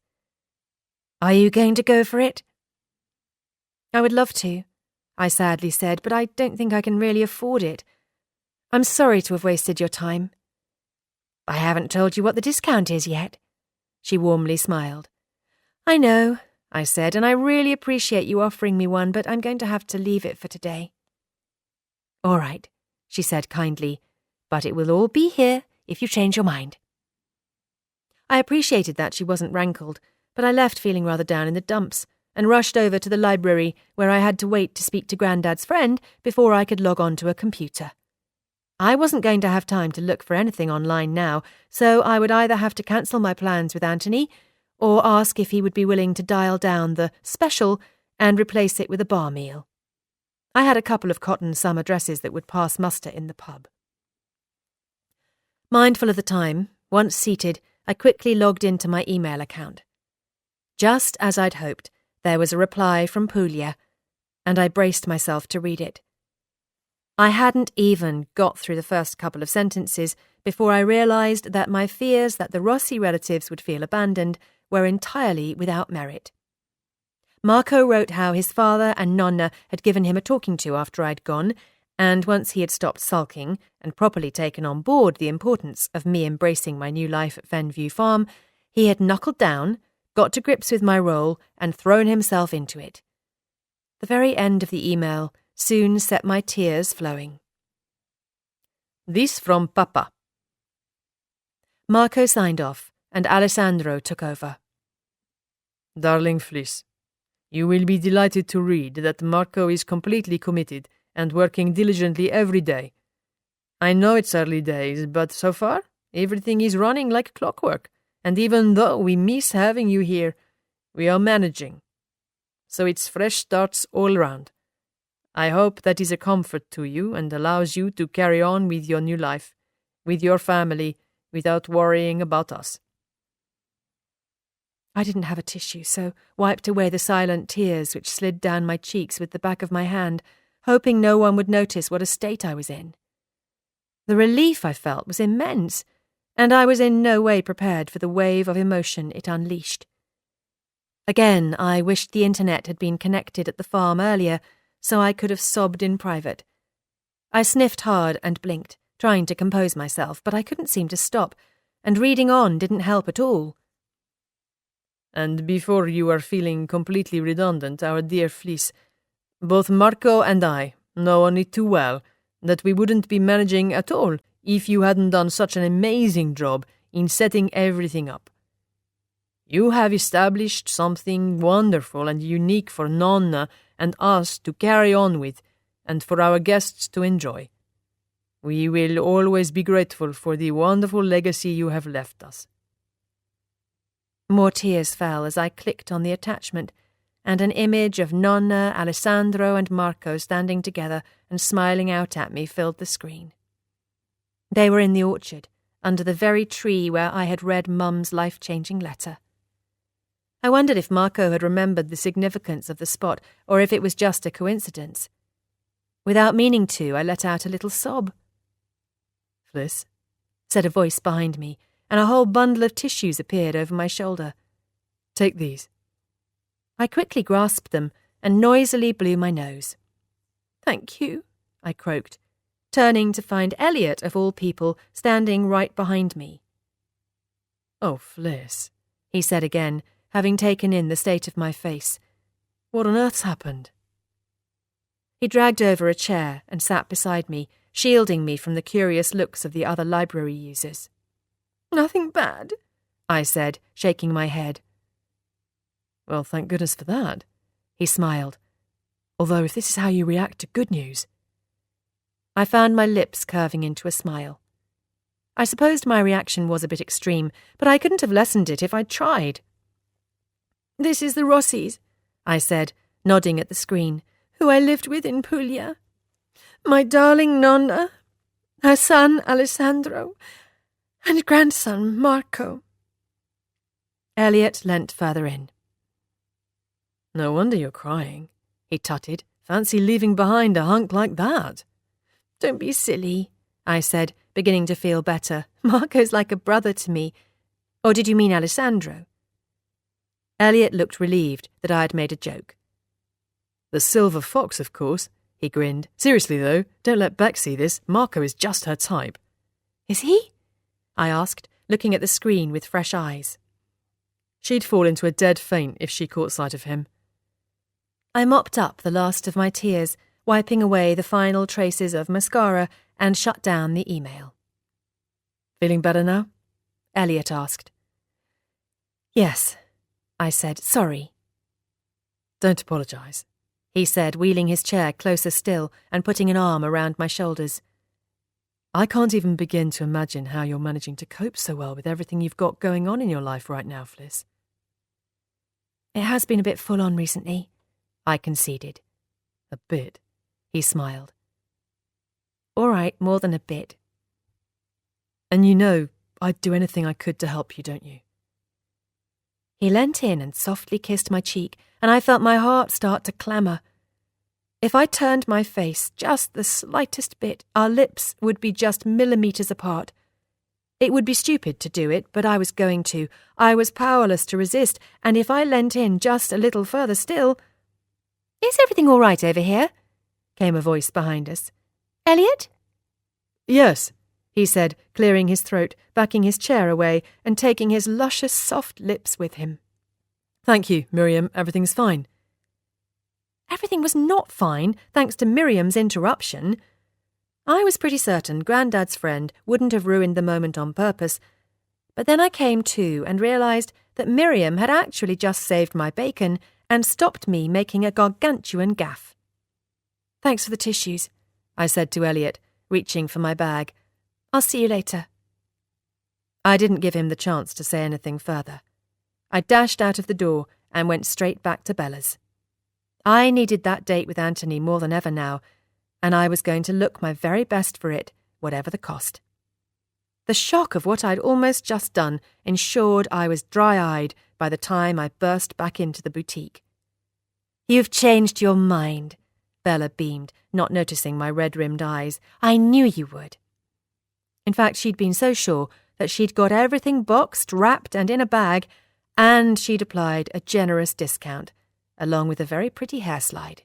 "Are you going to go for it?" "I would love to," I sadly said, "but I don't think I can really afford it. I'm sorry to have wasted your time." "I haven't told you what the discount is yet." She warmly smiled. "I know," I said, "and I really appreciate you offering me one, but I'm going to have to leave it for today." "All right," she said kindly, "but it will all be here if you change your mind." I appreciated that she wasn't rankled, but I left feeling rather down in the dumps and rushed over to the library where I had to wait to speak to Grandad's friend before I could log on to a computer. I wasn't going to have time to look for anything online now, so I would either have to cancel my plans with Anthony or ask if he would be willing to dial down the special and replace it with a bar meal. I had a couple of cotton summer dresses that would pass muster in the pub. Mindful of the time, once seated, I quickly logged into my email account. Just as I'd hoped, there was a reply from Puglia, and I braced myself to read it. I hadn't even got through the first couple of sentences before I realised that my fears that the Rossi relatives would feel abandoned were entirely without merit. Marco wrote how his father and Nonna had given him a talking to after I'd gone, and once he had stopped sulking and properly taken on board the importance of me embracing my new life at Fenview Farm, he had knuckled down, got to grips with my role, and thrown himself into it. The very end of the email soon set my tears flowing. "This from Papa." Marco signed off, and Alessandro took over. "Darling Fliss, you will be delighted to read that Marco is completely committed and working diligently every day. I know it's early days, but so far, everything is running like clockwork, and even though we miss having you here, we are managing. So it's fresh starts all round. I hope that is a comfort to you and allows you to carry on with your new life, with your family, without worrying about us." I didn't have a tissue, so wiped away the silent tears which slid down my cheeks with the back of my hand, hoping no one would notice what a state I was in. The relief I felt was immense, and I was in no way prepared for the wave of emotion it unleashed. Again, I wished the internet had been connected at the farm earlier, so I could have sobbed in private. I sniffed hard and blinked, trying to compose myself, but I couldn't seem to stop, and reading on didn't help at all. And before you are feeling completely redundant, our dear Fleece, both Marco and I know only too well that we wouldn't be managing at all if you hadn't done such an amazing job in setting everything up. You have established something wonderful and unique for Nonna and us to carry on with, and for our guests to enjoy. We will always be grateful for the wonderful legacy you have left us. More tears fell as I clicked on the attachment, and an image of Nonna, Alessandro, and Marco standing together and smiling out at me filled the screen. They were in the orchard, under the very tree where I had read Mum's life-changing letter. I wondered if Marco had remembered the significance of the spot, or if it was just a coincidence. Without meaning to, I let out a little sob. "Fliss," said a voice behind me, and a whole bundle of tissues appeared over my shoulder. "Take these." I quickly grasped them and noisily blew my nose. "Thank you," I croaked, turning to find Elliot, of all people, standing right behind me. "Oh, Fliss," he said again, having taken in the state of my face. "What on earth's happened?" He dragged over a chair and sat beside me, shielding me from the curious looks of the other library users. "Nothing bad," I said, shaking my head. "Well, thank goodness for that," he smiled. "Although if this is how you react to good news—" I found my lips curving into a smile. I supposed my reaction was a bit extreme, but I couldn't have lessened it if I'd tried. "This is the Rossis," I said, nodding at the screen, "who I lived with in Puglia. My darling Nonna, her son Alessandro, and grandson Marco." Elliot leant further in. "No wonder you're crying," he tutted. "Fancy leaving behind a hunk like that." "Don't be silly," I said, beginning to feel better. "Marco's like a brother to me. Or did you mean Alessandro?" Elliot looked relieved that I had made a joke. "The silver fox, of course," he grinned. "Seriously, though, don't let Beck see this. Marco is just her type." "Is he?" I asked, looking at the screen with fresh eyes. "She'd fall into a dead faint if she caught sight of him." I mopped up the last of my tears, wiping away the final traces of mascara, and shut down the email. "Feeling better now?" Elliot asked. "Yes," I said. "Sorry." "Don't apologise," he said, wheeling his chair closer still and putting an arm around my shoulders. "I can't even begin to imagine how you're managing to cope so well with everything you've got going on in your life right now, Fliss." "It has been a bit full on recently," I conceded. "A bit," he smiled. "All right, more than a bit." "And you know I'd do anything I could to help you, don't you?" He leant in and softly kissed my cheek, and I felt my heart start to clamour. If I turned my face just the slightest bit, our lips would be just millimetres apart. It would be stupid to do it, but I was going to. I was powerless to resist, and if I leant in just a little further still— "Is everything all right over here?" came a voice behind us. "Elliot?" "Yes," he said, clearing his throat, backing his chair away, and taking his luscious soft lips with him. "Thank you, Miriam. Everything's fine." Everything was not fine, thanks to Miriam's interruption. I was pretty certain Grandad's friend wouldn't have ruined the moment on purpose, but then I came to and realised that Miriam had actually just saved my bacon and stopped me making a gargantuan gaffe. "Thanks for the tissues," I said to Elliot, reaching for my bag. "I'll see you later." I didn't give him the chance to say anything further. I dashed out of the door and went straight back to Bella's. I needed that date with Anthony more than ever now, and I was going to look my very best for it, whatever the cost. The shock of what I'd almost just done ensured I was dry-eyed by the time I burst back into the boutique. "You've changed your mind," Bella beamed, not noticing my red-rimmed eyes. "I knew you would." In fact, she'd been so sure that she'd got everything boxed, wrapped and in a bag, and she'd applied a generous discount, along with a very pretty hair slide.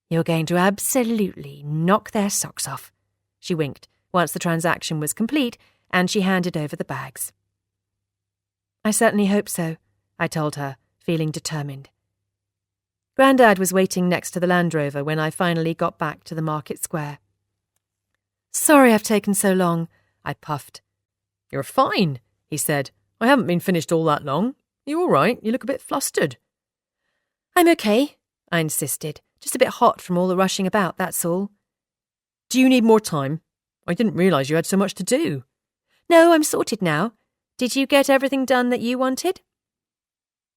"You're going to absolutely knock their socks off," she winked, once the transaction was complete and she handed over the bags. "I certainly hope so," I told her, feeling determined. Grandad was waiting next to the Land Rover when I finally got back to the market square. "Sorry I've taken so long," I puffed. "You're fine," he said. "I haven't been finished all that long. You all right? You look a bit flustered." "I'm okay," I insisted. "Just a bit hot from all the rushing about, that's all." "Do you need more time? I didn't realise you had so much to do." "No, I'm sorted now. Did you get everything done that you wanted?"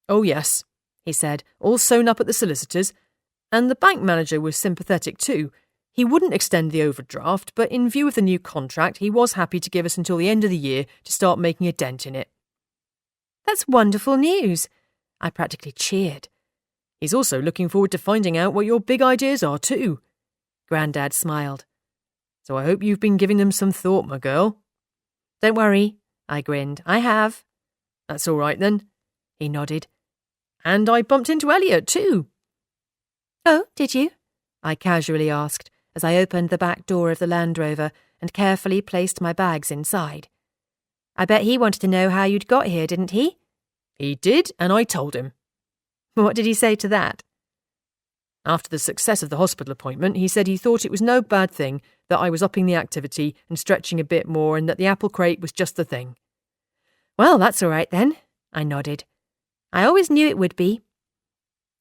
"Oh, yes," he said, "all sewn up at the solicitor's. And the bank manager was sympathetic too. He wouldn't extend the overdraft, but in view of the new contract, he was happy to give us until the end of the year to start making a dent in it." "That's wonderful news." I practically cheered. "He's also looking forward to finding out what your big ideas are too." Grandad smiled. "So I hope you've been giving them some thought, my girl." "Don't worry," I grinned. "I have." "That's all right then," he nodded. "And I bumped into Elliot too." "Oh, did you?" I casually asked as I opened the back door of the Land Rover and carefully placed my bags inside. "I bet he wanted to know how you'd got here, didn't he?" "He did, and I told him." "What did he say to that?" "After the success of the hospital appointment, he said he thought it was no bad thing that I was upping the activity and stretching a bit more and that the apple crate was just the thing." "Well, that's all right then," I nodded. "I always knew it would be."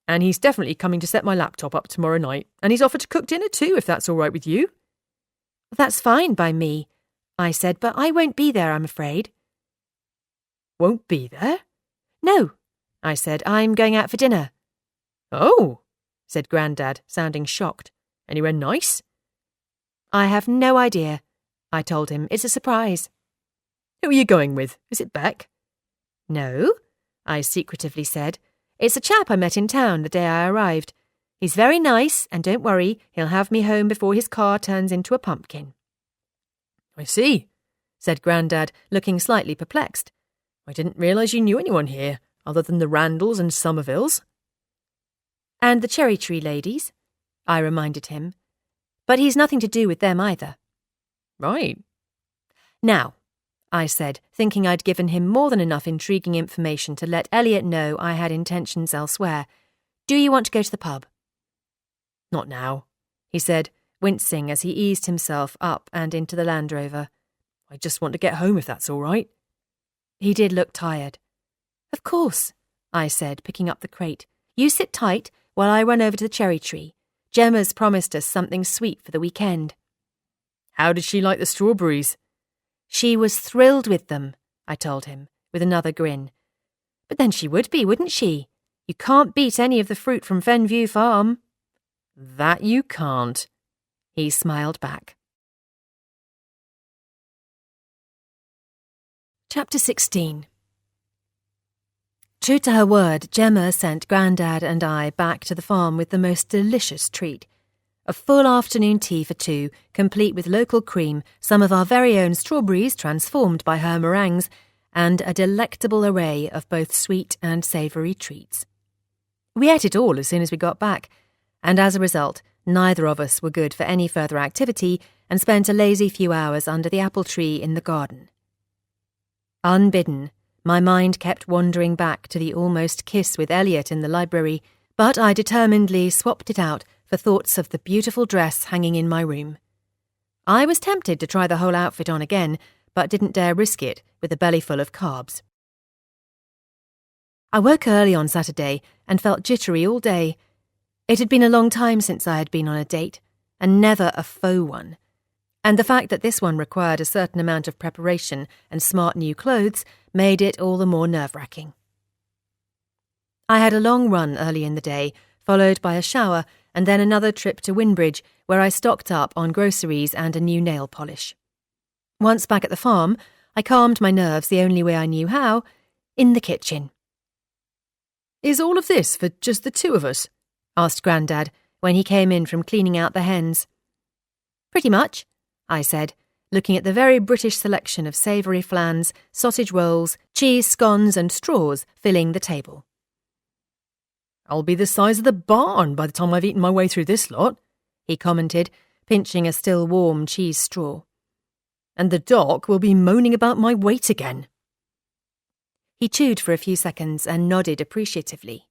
"And he's definitely coming to set my laptop up tomorrow night, and he's offered to cook dinner too, if that's all right with you." "That's fine by me," I said, "but I won't be there, I'm afraid." "Won't be there?" "No," I said, "I'm going out for dinner." "Oh," said Grandad, sounding shocked. "Anywhere nice?" "I have no idea," I told him. "It's a surprise." "Who are you going with? Is it Beck?" "No," I secretively said. "It's a chap I met in town the day I arrived. He's very nice, and don't worry, he'll have me home before his car turns into a pumpkin." "I see," said Grandad, looking slightly perplexed. "I didn't realise you knew anyone here, other than the Randalls and Somervilles." "And the Cherry Tree ladies," I reminded him. "But he's nothing to do with them either." "Right." "Now," I said, thinking I'd given him more than enough intriguing information to let Elliot know I had intentions elsewhere. "Do you want to go to the pub?" "Not now," he said, wincing as he eased himself up and into the Land Rover. "I just want to get home if that's all right." He did look tired. "Of course," I said, picking up the crate. "You sit tight while I run over to the Cherry Tree. Gemma's promised us something sweet for the weekend." "How did she like the strawberries?" "She was thrilled with them," I told him, with another grin. "But then she would be, wouldn't she? You can't beat any of the fruit from Fenview Farm." "That you can't," he smiled back. Chapter 16. True to her word, Gemma sent Grandad and I back to the farm with the most delicious treat. A full afternoon tea for two, complete with local cream, some of our very own strawberries transformed by her meringues, and a delectable array of both sweet and savoury treats. We ate it all as soon as we got back, and as a result, neither of us were good for any further activity and spent a lazy few hours under the apple tree in the garden. Unbidden, my mind kept wandering back to the almost kiss with Elliot in the library, but I determinedly swapped it out for thoughts of the beautiful dress hanging in my room. I was tempted to try the whole outfit on again, but didn't dare risk it with a belly full of carbs. I woke early on Saturday and felt jittery all day. It had been a long time since I had been on a date, and never a faux one. And the fact that this one required a certain amount of preparation and smart new clothes made it all the more nerve-wracking. I had a long run early in the day, followed by a shower and then another trip to Winbridge, where I stocked up on groceries and a new nail polish. Once back at the farm, I calmed my nerves the only way I knew how, in the kitchen. "Is all of this for just the two of us?" asked Grandad when he came in from cleaning out the hens. "Pretty much," I said, looking at the very British selection of savoury flans, sausage rolls, cheese, scones and straws filling the table. "I'll be the size of the barn by the time I've eaten my way through this lot," he commented, pinching a still warm cheese straw. "And the doc will be moaning about my weight again." He chewed for a few seconds and nodded appreciatively.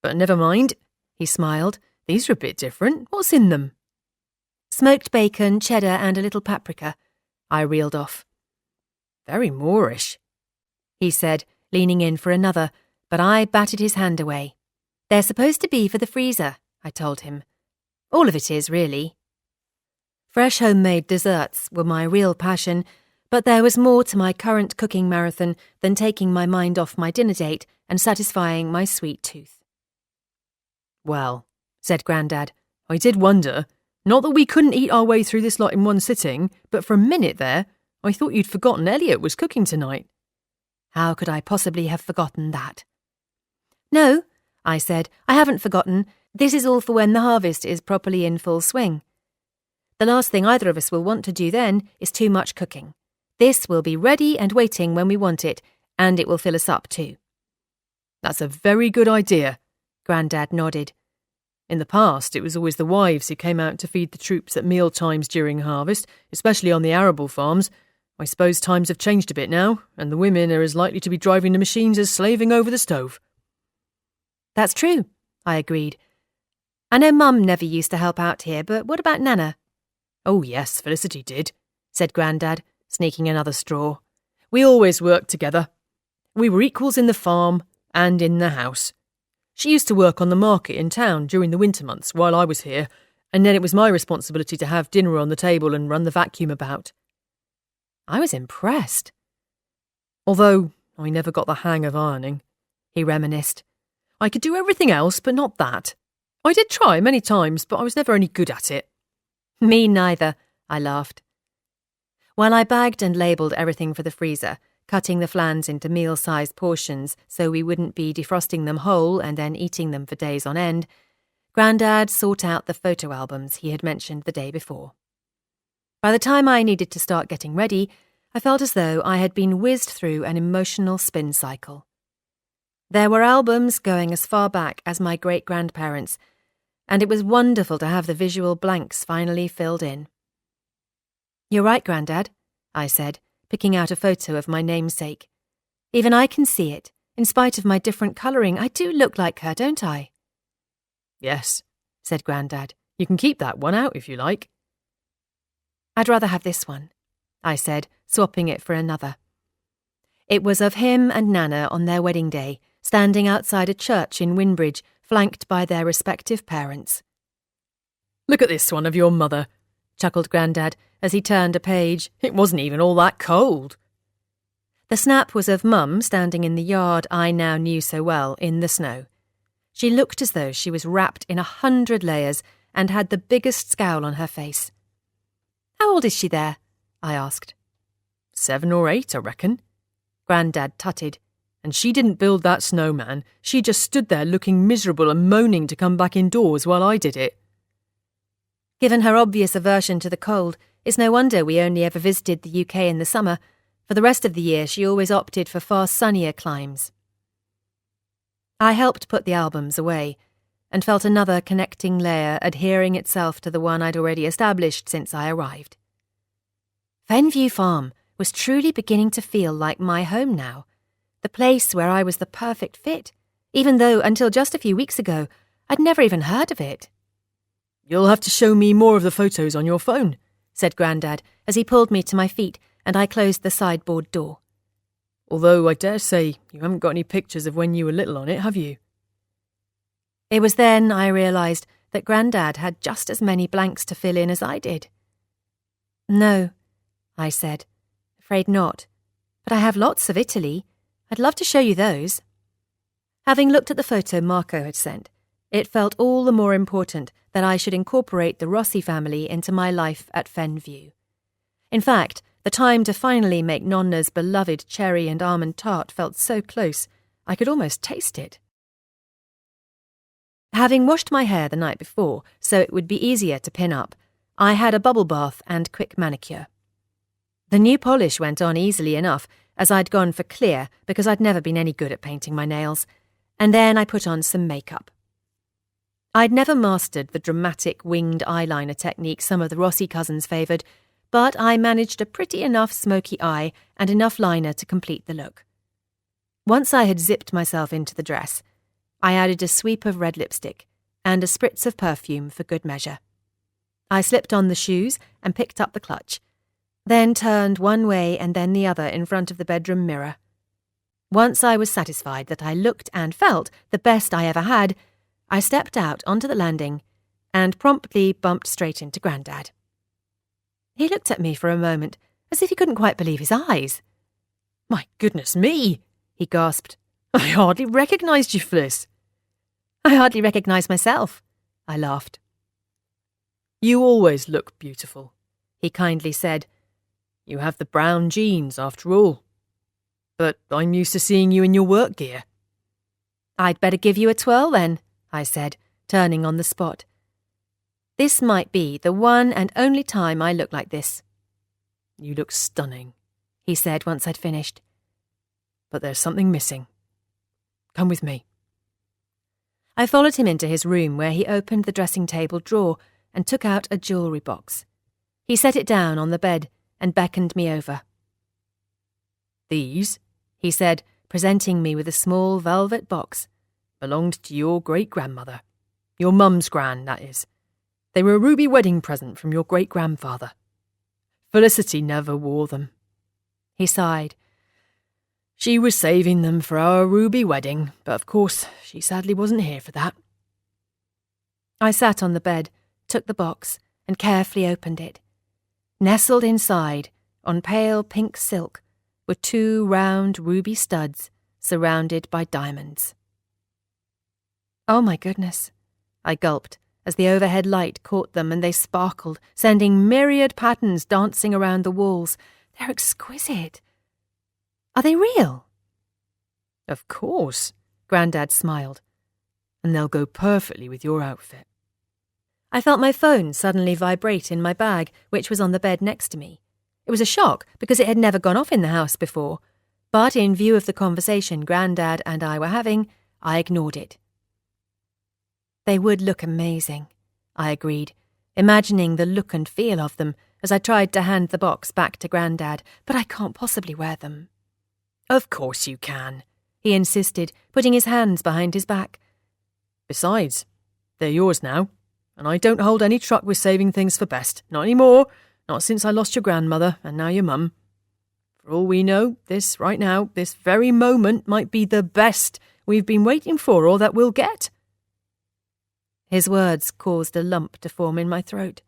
"But never mind," he smiled. "These are a bit different. What's in them?" "Smoked bacon, cheddar and a little paprika," I reeled off. "Very Moorish," he said, leaning in for another, but I batted his hand away. "They're supposed to be for the freezer," I told him. "All of it is, really." Fresh homemade desserts were my real passion, but there was more to my current cooking marathon than taking my mind off my dinner date and satisfying my sweet tooth. "Well," said Grandad, "I did wonder, not that we couldn't eat our way through this lot in one sitting, but for a minute there, I thought you'd forgotten Elliot was cooking tonight." How could I possibly have forgotten that? "No," I said, "I haven't forgotten. This is all for when the harvest is properly in full swing. The last thing either of us will want to do then is too much cooking. This will be ready and waiting when we want it, and it will fill us up too." "That's a very good idea," Grandad nodded. "In the past, it was always the wives who came out to feed the troops at meal times during harvest, especially on the arable farms. I suppose times have changed a bit now, and the women are as likely to be driving the machines as slaving over the stove." "That's true," I agreed. "I know Mum never used to help out here, but what about Nana?" "Oh yes, Felicity did," said Grandad, sneaking another straw. "We always worked together. We were equals in the farm and in the house. She used to work on the market in town during the winter months while I was here, and then it was my responsibility to have dinner on the table and run the vacuum about." I was impressed. "Although I never got the hang of ironing," he reminisced. "I could do everything else, but not that. I did try many times, but I was never any good at it." "Me neither," I laughed. While I bagged and labelled everything for the freezer, cutting the flans into meal-sized portions so we wouldn't be defrosting them whole and then eating them for days on end, Grandad sought out the photo albums he had mentioned the day before. By the time I needed to start getting ready, I felt as though I had been whizzed through an emotional spin cycle. There were albums going as far back as my great-grandparents, and it was wonderful to have the visual blanks finally filled in. "You're right, Grandad," I said, picking out a photo of my namesake. "Even I can see it. In spite of my different colouring, I do look like her, don't I?" "Yes," said Grandad. "You can keep that one out if you like." "I'd rather have this one," I said, swapping it for another. It was of him and Nana on their wedding day, standing outside a church in Winbridge, flanked by their respective parents. "Look at this one of your mother," chuckled Grandad as he turned a page. "It wasn't even all that cold." The snap was of Mum standing in the yard I now knew so well, in the snow. She looked as though she was wrapped in 100 layers and had the biggest scowl on her face. "How old is she there?" I asked. 7 or 8, I reckon," Grandad tutted. "And she didn't build that snowman. She just stood there looking miserable and moaning to come back indoors while I did it." Given her obvious aversion to the cold, it's no wonder we only ever visited the UK in the summer. For the rest of the year, she always opted for far sunnier climes. I helped put the albums away, and felt another connecting layer adhering itself to the one I'd already established since I arrived. Fenview Farm was truly beginning to feel like my home now, the place where I was the perfect fit, even though until just a few weeks ago I'd never even heard of it. "You'll have to show me more of the photos on your phone," said Grandad as he pulled me to my feet and I closed the sideboard door. "Although I dare say you haven't got any pictures of when you were little on it, have you?" It was then I realised that Grandad had just as many blanks to fill in as I did. "No," I said. "Afraid not. But I have lots of Italy. I'd love to show you those." Having looked at the photo Marco had sent, it felt all the more important that I should incorporate the Rossi family into my life at Fenview. In fact, the time to finally make Nonna's beloved cherry and almond tart felt so close, I could almost taste it. Having washed my hair the night before, so it would be easier to pin up, I had a bubble bath and quick manicure. The new polish went on easily enough, as I'd gone for clear because I'd never been any good at painting my nails, and then I put on some makeup. I'd never mastered the dramatic winged eyeliner technique some of the Rossi cousins favoured, but I managed a pretty enough smoky eye and enough liner to complete the look. Once I had zipped myself into the dress, I added a sweep of red lipstick and a spritz of perfume for good measure. I slipped on the shoes and picked up the clutch, then turned one way and then the other in front of the bedroom mirror. Once I was satisfied that I looked and felt the best I ever had, I stepped out onto the landing and promptly bumped straight into Grandad. He looked at me for a moment, as if he couldn't quite believe his eyes. "My goodness me," he gasped. "I hardly recognised you, Fliss." "I hardly recognise myself," I laughed. "You always look beautiful," he kindly said. "You have the brown genes, after all. But I'm used to seeing you in your work gear." "I'd better give you a twirl, then," I said, turning on the spot. This might be the one and only time I look like this. "You look stunning," he said once I'd finished. "But there's something missing. Come with me." I followed him into his room, where he opened the dressing table drawer and took out a jewellery box. He set it down on the bed and beckoned me over. "These," he said, presenting me with a small velvet box, "belonged to your great-grandmother. Your mum's gran, that is. They were a ruby wedding present from your great-grandfather. Felicity never wore them." He sighed. "She was saving them for our ruby wedding, but of course she sadly wasn't here for that." I sat on the bed, took the box, and carefully opened it. Nestled inside, on pale pink silk, were 2 round ruby studs surrounded by diamonds. "Oh my goodness," I gulped as the overhead light caught them and they sparkled, sending myriad patterns dancing around the walls. "They're exquisite. Are they real?" "Of course," Grandad smiled. "And they'll go perfectly with your outfit." I felt my phone suddenly vibrate in my bag, which was on the bed next to me. It was a shock because it had never gone off in the house before, but in view of the conversation Grandad and I were having, I ignored it. "They would look amazing," I agreed, imagining the look and feel of them as I tried to hand the box back to Grandad, "but I can't possibly wear them." "Of course you can," he insisted, putting his hands behind his back. "Besides, they're yours now, and I don't hold any truck with saving things for best. Not any more, not since I lost your grandmother and now your mum. For all we know, this right now, this very moment might be the best we've been waiting for or that we'll get." His words caused a lump to form in my throat.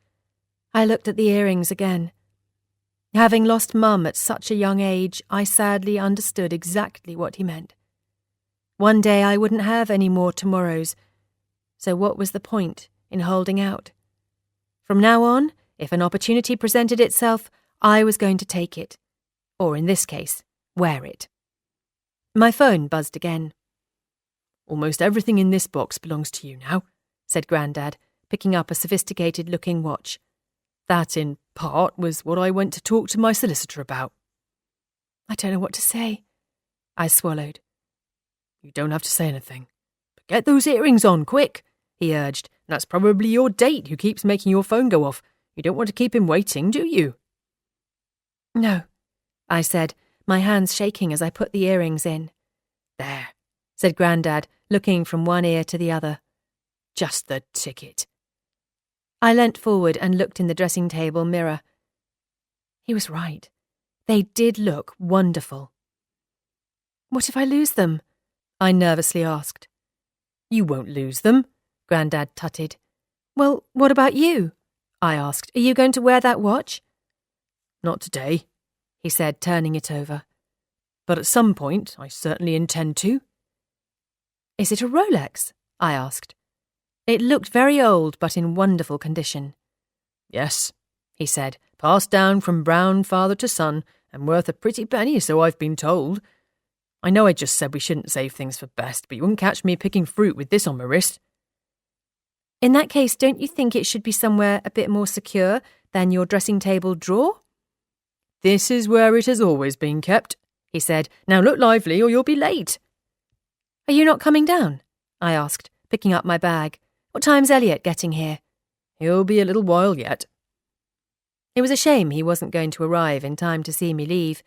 I looked at the earrings again. Having lost Mum at such a young age, I sadly understood exactly what he meant. One day I wouldn't have any more tomorrows, so what was the point in holding out? From now on, if an opportunity presented itself, I was going to take it, or in this case, wear it. My phone buzzed again. "Almost everything in this box belongs to you now," said Grandad, picking up a sophisticated-looking watch. "That, in part, was what I went to talk to my solicitor about." "I don't know what to say," I swallowed. "You don't have to say anything. But get those earrings on, quick," he urged. "That's probably your date who keeps making your phone go off. You don't want to keep him waiting, do you?" "No," I said, my hands shaking as I put the earrings in. "There," said Grandad, looking from one ear to the other. "Just the ticket." I leant forward and looked in the dressing table mirror. He was right. They did look wonderful. "What if I lose them?" I nervously asked. "You won't lose them," Grandad tutted. "Well, what about you?" I asked. "Are you going to wear that watch?" "Not today," he said, turning it over. "But at some point, I certainly intend to." "Is it a Rolex?" I asked. It looked very old, but in wonderful condition. "Yes," he said, "passed down from brown father to son, and worth a pretty penny, so I've been told. I know I just said we shouldn't save things for best, but you wouldn't catch me picking fruit with this on my wrist." "In that case, don't you think it should be somewhere a bit more secure than your dressing table drawer?" This is where it has always been kept, he said. Now look lively or you'll be late. Are you not coming down? I asked, picking up my bag. What time's Elliot getting here? He'll be a little while yet. It was a shame he wasn't going to arrive in time to see me leave.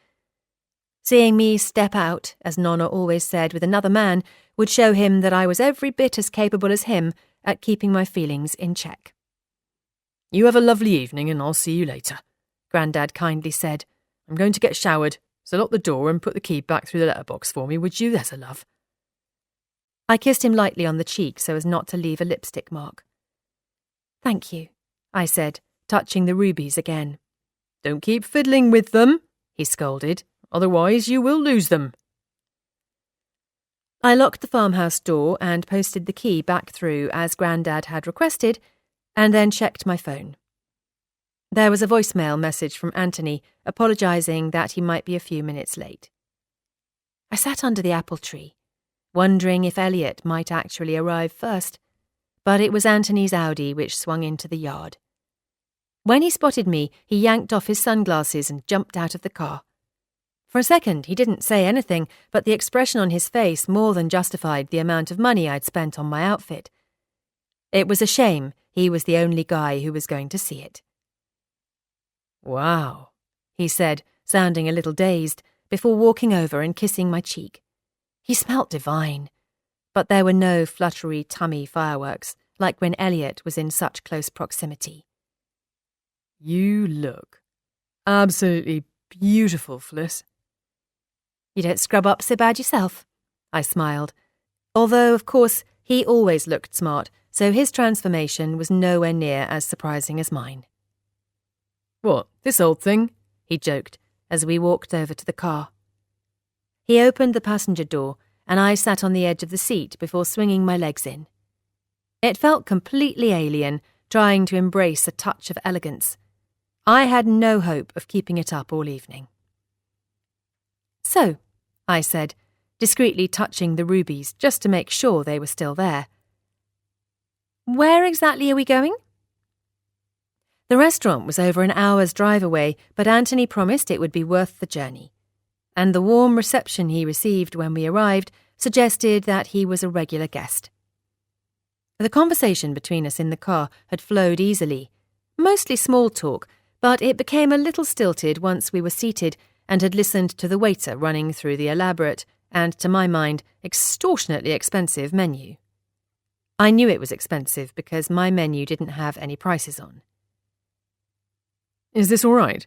Seeing me step out, as Nonna always said, with another man, would show him that I was every bit as capable as him at keeping my feelings in check. You have a lovely evening and I'll see you later, Grandad kindly said. I'm going to get showered, so lock the door and put the key back through the letterbox for me, would you? There's a love. I kissed him lightly on the cheek so as not to leave a lipstick mark. Thank you, I said, touching the rubies again. Don't keep fiddling with them, he scolded. Otherwise you will lose them. I locked the farmhouse door and posted the key back through as Grandad had requested, and then checked my phone. There was a voicemail message from Anthony apologising that he might be a few minutes late. I sat under the apple tree, wondering if Elliot might actually arrive first, but it was Anthony's Audi which swung into the yard. When he spotted me, he yanked off his sunglasses and jumped out of the car. For a second, he didn't say anything, but the expression on his face more than justified the amount of money I'd spent on my outfit. It was a shame he was the only guy who was going to see it. Wow, he said, sounding a little dazed, before walking over and kissing my cheek. He smelt divine, but there were no fluttery tummy fireworks, like when Elliot was in such close proximity. You look absolutely beautiful, Fliss. You don't scrub up so bad yourself, I smiled, although, of course, he always looked smart, so his transformation was nowhere near as surprising as mine. What, this old thing? He joked as we walked over to the car. He opened the passenger door, and I sat on the edge of the seat before swinging my legs in. It felt completely alien, trying to embrace a touch of elegance. I had no hope of keeping it up all evening. So, I said, discreetly touching the rubies just to make sure they were still there. Where exactly are we going? The restaurant was over an hour's drive away, but Anthony promised it would be worth the journey, and the warm reception he received when we arrived suggested that he was a regular guest. The conversation between us in the car had flowed easily, mostly small talk, but it became a little stilted once we were seated and had listened to the waiter running through the elaborate and, to my mind, extortionately expensive menu. I knew it was expensive because my menu didn't have any prices on. Is this all right?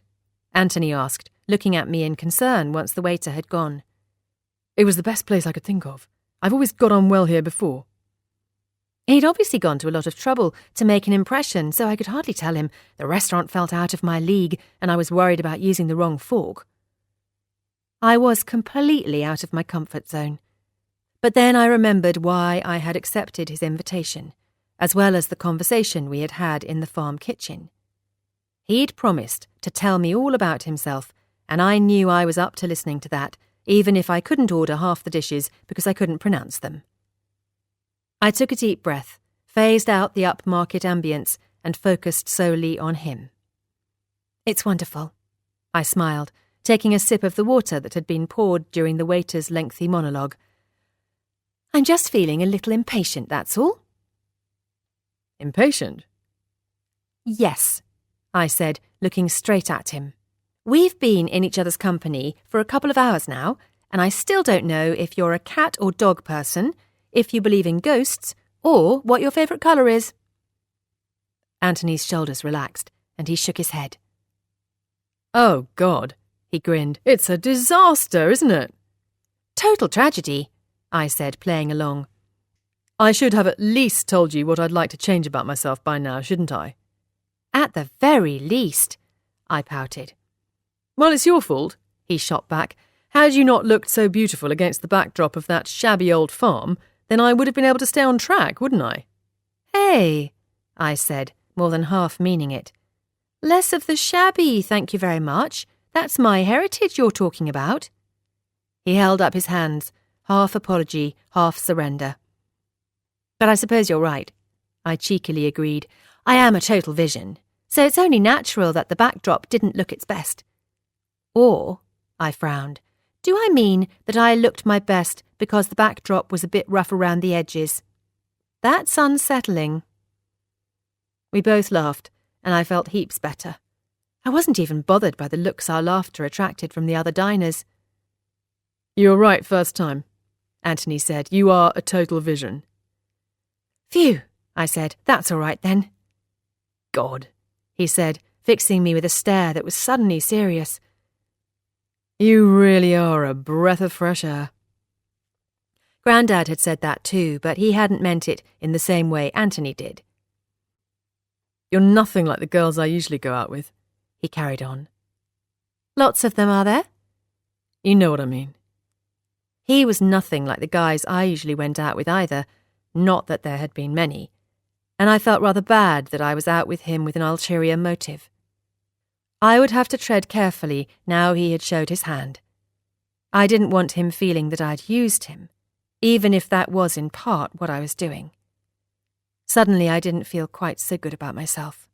Anthony asked, looking at me in concern once the waiter had gone. It was the best place I could think of. I've always got on well here before. He'd obviously gone to a lot of trouble to make an impression, so I could hardly tell him the restaurant felt out of my league and I was worried about using the wrong fork. I was completely out of my comfort zone. But then I remembered why I had accepted his invitation, as well as the conversation we had had in the farm kitchen. He'd promised to tell me all about himself, and I knew I was up to listening to that, even if I couldn't order half the dishes because I couldn't pronounce them. I took a deep breath, phased out the upmarket ambience, and focused solely on him. It's wonderful, I smiled, taking a sip of the water that had been poured during the waiter's lengthy monologue. I'm just feeling a little impatient, that's all. Impatient? Yes, I said, looking straight at him. We've been in each other's company for a couple of hours now, and I still don't know if you're a cat or dog person, if you believe in ghosts, or what your favourite colour is. Anthony's shoulders relaxed, and he shook his head. Oh, God, he grinned. It's a disaster, isn't it? Total tragedy, I said, playing along. I should have at least told you what I'd like to change about myself by now, shouldn't I? At the very least, I pouted. Well, it's your fault, he shot back. Had you not looked so beautiful against the backdrop of that shabby old farm, then I would have been able to stay on track, wouldn't I? Hey, I said, more than half meaning it. Less of the shabby, thank you very much. That's my heritage you're talking about. He held up his hands, half apology, half surrender. But I suppose you're right, I cheekily agreed. I am a total vision, so it's only natural that the backdrop didn't look its best. Or, I frowned, do I mean that I looked my best because the backdrop was a bit rough around the edges? That's unsettling. We both laughed, and I felt heaps better. I wasn't even bothered by the looks our laughter attracted from the other diners. "You were right first time," Anthony said. "You are a total vision." "Phew," I said. "That's all right then." "God," he said, fixing me with a stare that was suddenly serious. "You really are a breath of fresh air." Grandad had said that too, but he hadn't meant it in the same way Anthony did. "You're nothing like the girls I usually go out with," he carried on. "Lots of them, are there?" "You know what I mean." He was nothing like the guys I usually went out with either, not that there had been many, and I felt rather bad that I was out with him with an ulterior motive. I would have to tread carefully now he had showed his hand. I didn't want him feeling that I'd used him, even if that was in part what I was doing. Suddenly I didn't feel quite so good about myself.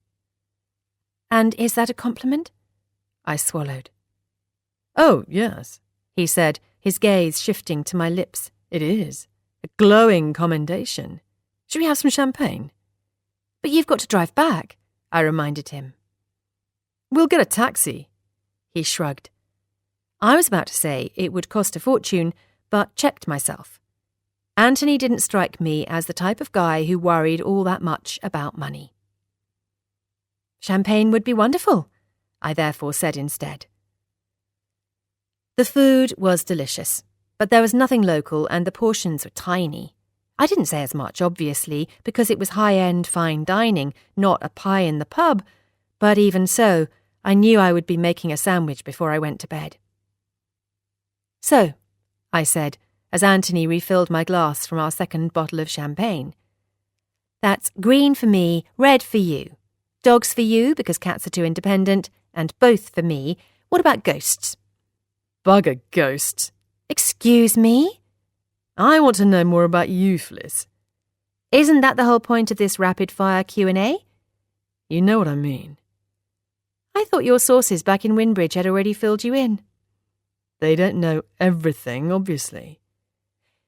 "And is that a compliment?" I swallowed. "Oh, yes," he said, his gaze shifting to my lips. "It is. A glowing commendation. Should we have some champagne?" "But you've got to drive back," I reminded him. "We'll get a taxi." He shrugged. I was about to say it would cost a fortune, but checked myself. Anthony didn't strike me as the type of guy who worried all that much about money. "Champagne would be wonderful," I therefore said instead. The food was delicious, but there was nothing local and the portions were tiny. I didn't say as much, obviously, because it was high-end fine dining, not a pie in the pub, but even so, I knew I would be making a sandwich before I went to bed. "So," I said, as Anthony refilled my glass from our second bottle of champagne. "That's green for me, red for you. Dogs for you, because cats are too independent, and both for me. What about ghosts?" "Bugger ghosts." "Excuse me?" "I want to know more about you, Fliss." "Isn't that the whole point of this rapid-fire Q&A? You know what I mean." "I thought your sources back in Winbridge had already filled you in." "They don't know everything, obviously."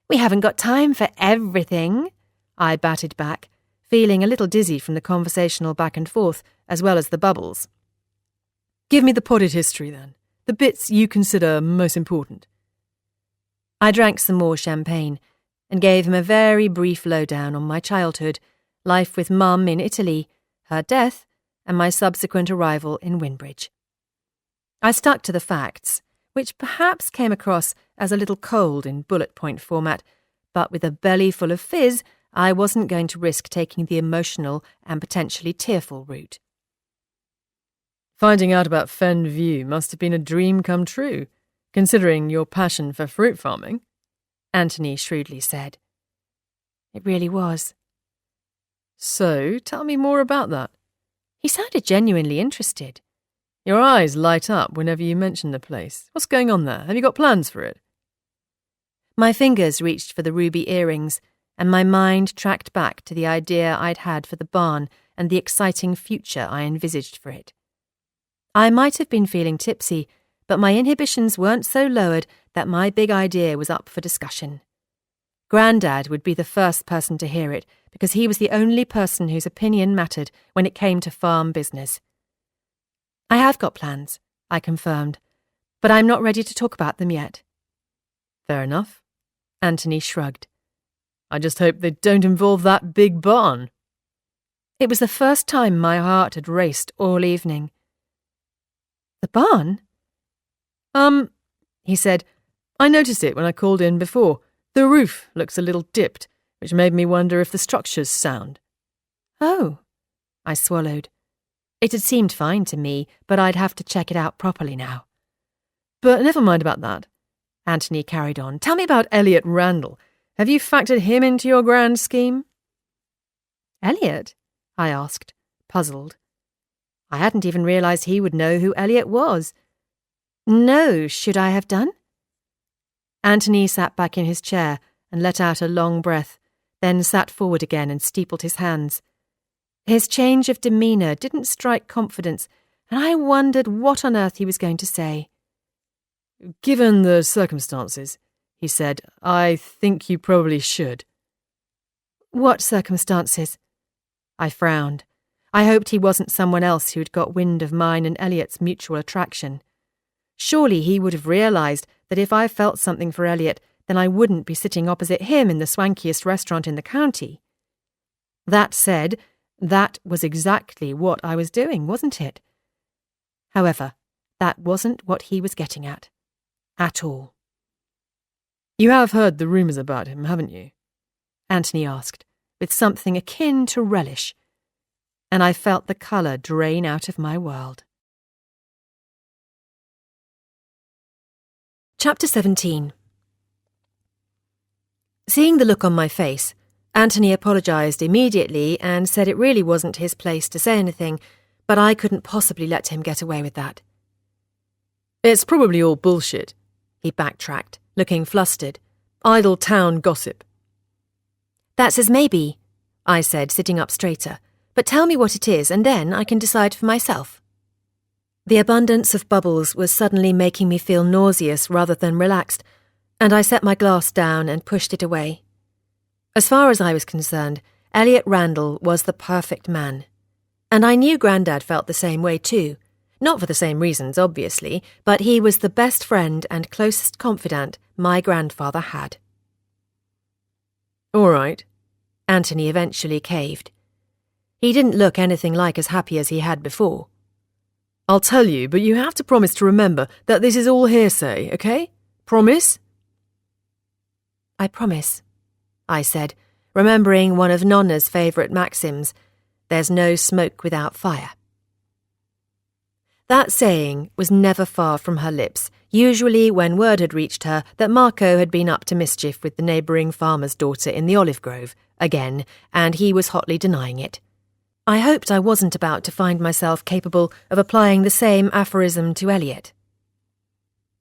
"We haven't got time for everything," I batted back, feeling a little dizzy from the conversational back and forth, as well as the bubbles. "Give me the potted history, then. The bits you consider most important." I drank some more champagne and gave him a very brief lowdown on my childhood, life with Mum in Italy, her death, and my subsequent arrival in Winbridge. I stuck to the facts, which perhaps came across as a little cold in bullet point format, but with a belly full of fizz, I wasn't going to risk taking the emotional and potentially tearful route. "Finding out about Fen View must have been a dream come true, considering your passion for fruit farming," Anthony shrewdly said. "It really was." "So, tell me more about that." He sounded genuinely interested. "Your eyes light up whenever you mention the place. What's going on there? Have you got plans for it?" My fingers reached for the ruby earrings, and my mind tracked back to the idea I'd had for the barn and the exciting future I envisaged for it. I might have been feeling tipsy, but my inhibitions weren't so lowered that my big idea was up for discussion. Grandad would be the first person to hear it, because he was the only person whose opinion mattered when it came to farm business. "I have got plans," I confirmed, "but I'm not ready to talk about them yet." "Fair enough." Anthony shrugged. "I just hope they don't involve that big barn." It was the first time my heart had raced all evening. "The barn?" He said, "I noticed it when I called in before. The roof looks a little dipped, which made me wonder if the structure's sound." "Oh," I swallowed. It had seemed fine to me, but I'd have to check it out properly now. "But never mind about that," Anthony carried on. "Tell me about Elliot Randall. Have you factored him into your grand scheme?" "Elliot?" I asked, puzzled. I hadn't even realised he would know who Elliot was. "No, should I have done?" Anthony sat back in his chair and let out a long breath, then sat forward again and steepled his hands. His change of demeanour didn't strike confidence, and I wondered what on earth he was going to say. Given the circumstances, he said, I think you probably should. What circumstances? I frowned. I hoped he wasn't someone else who'd got wind of mine and Elliot's mutual attraction. Surely he would have realised that if I felt something for Elliot, then I wouldn't be sitting opposite him in the swankiest restaurant in the county. That said, that was exactly what I was doing, wasn't it? However, that wasn't what he was getting at all. You have heard the rumours about him, haven't you? Anthony asked, with something akin to relish, and I felt the colour drain out of my world. Chapter 17. Seeing the look on my face, Anthony apologised immediately and said it really wasn't his place to say anything, but I couldn't possibly let him get away with that. It's probably all bullshit, he backtracked, looking flustered. Idle town gossip. That's as may be, I said, sitting up straighter, but tell me what it is and then I can decide for myself. The abundance of bubbles was suddenly making me feel nauseous rather than relaxed, and I set my glass down and pushed it away. As far as I was concerned, Elliot Randall was the perfect man. And I knew Grandad felt the same way too. Not for the same reasons, obviously, but he was the best friend and closest confidant my grandfather had. All right. Anthony eventually caved. He didn't look anything like as happy as he had before. I'll tell you, but you have to promise to remember that this is all hearsay, okay? Promise? I promise, I said, remembering one of Nonna's favourite maxims, there's no smoke without fire. That saying was never far from her lips, usually when word had reached her that Marco had been up to mischief with the neighbouring farmer's daughter in the olive grove, again, and he was hotly denying it. I hoped I wasn't about to find myself capable of applying the same aphorism to Elliot.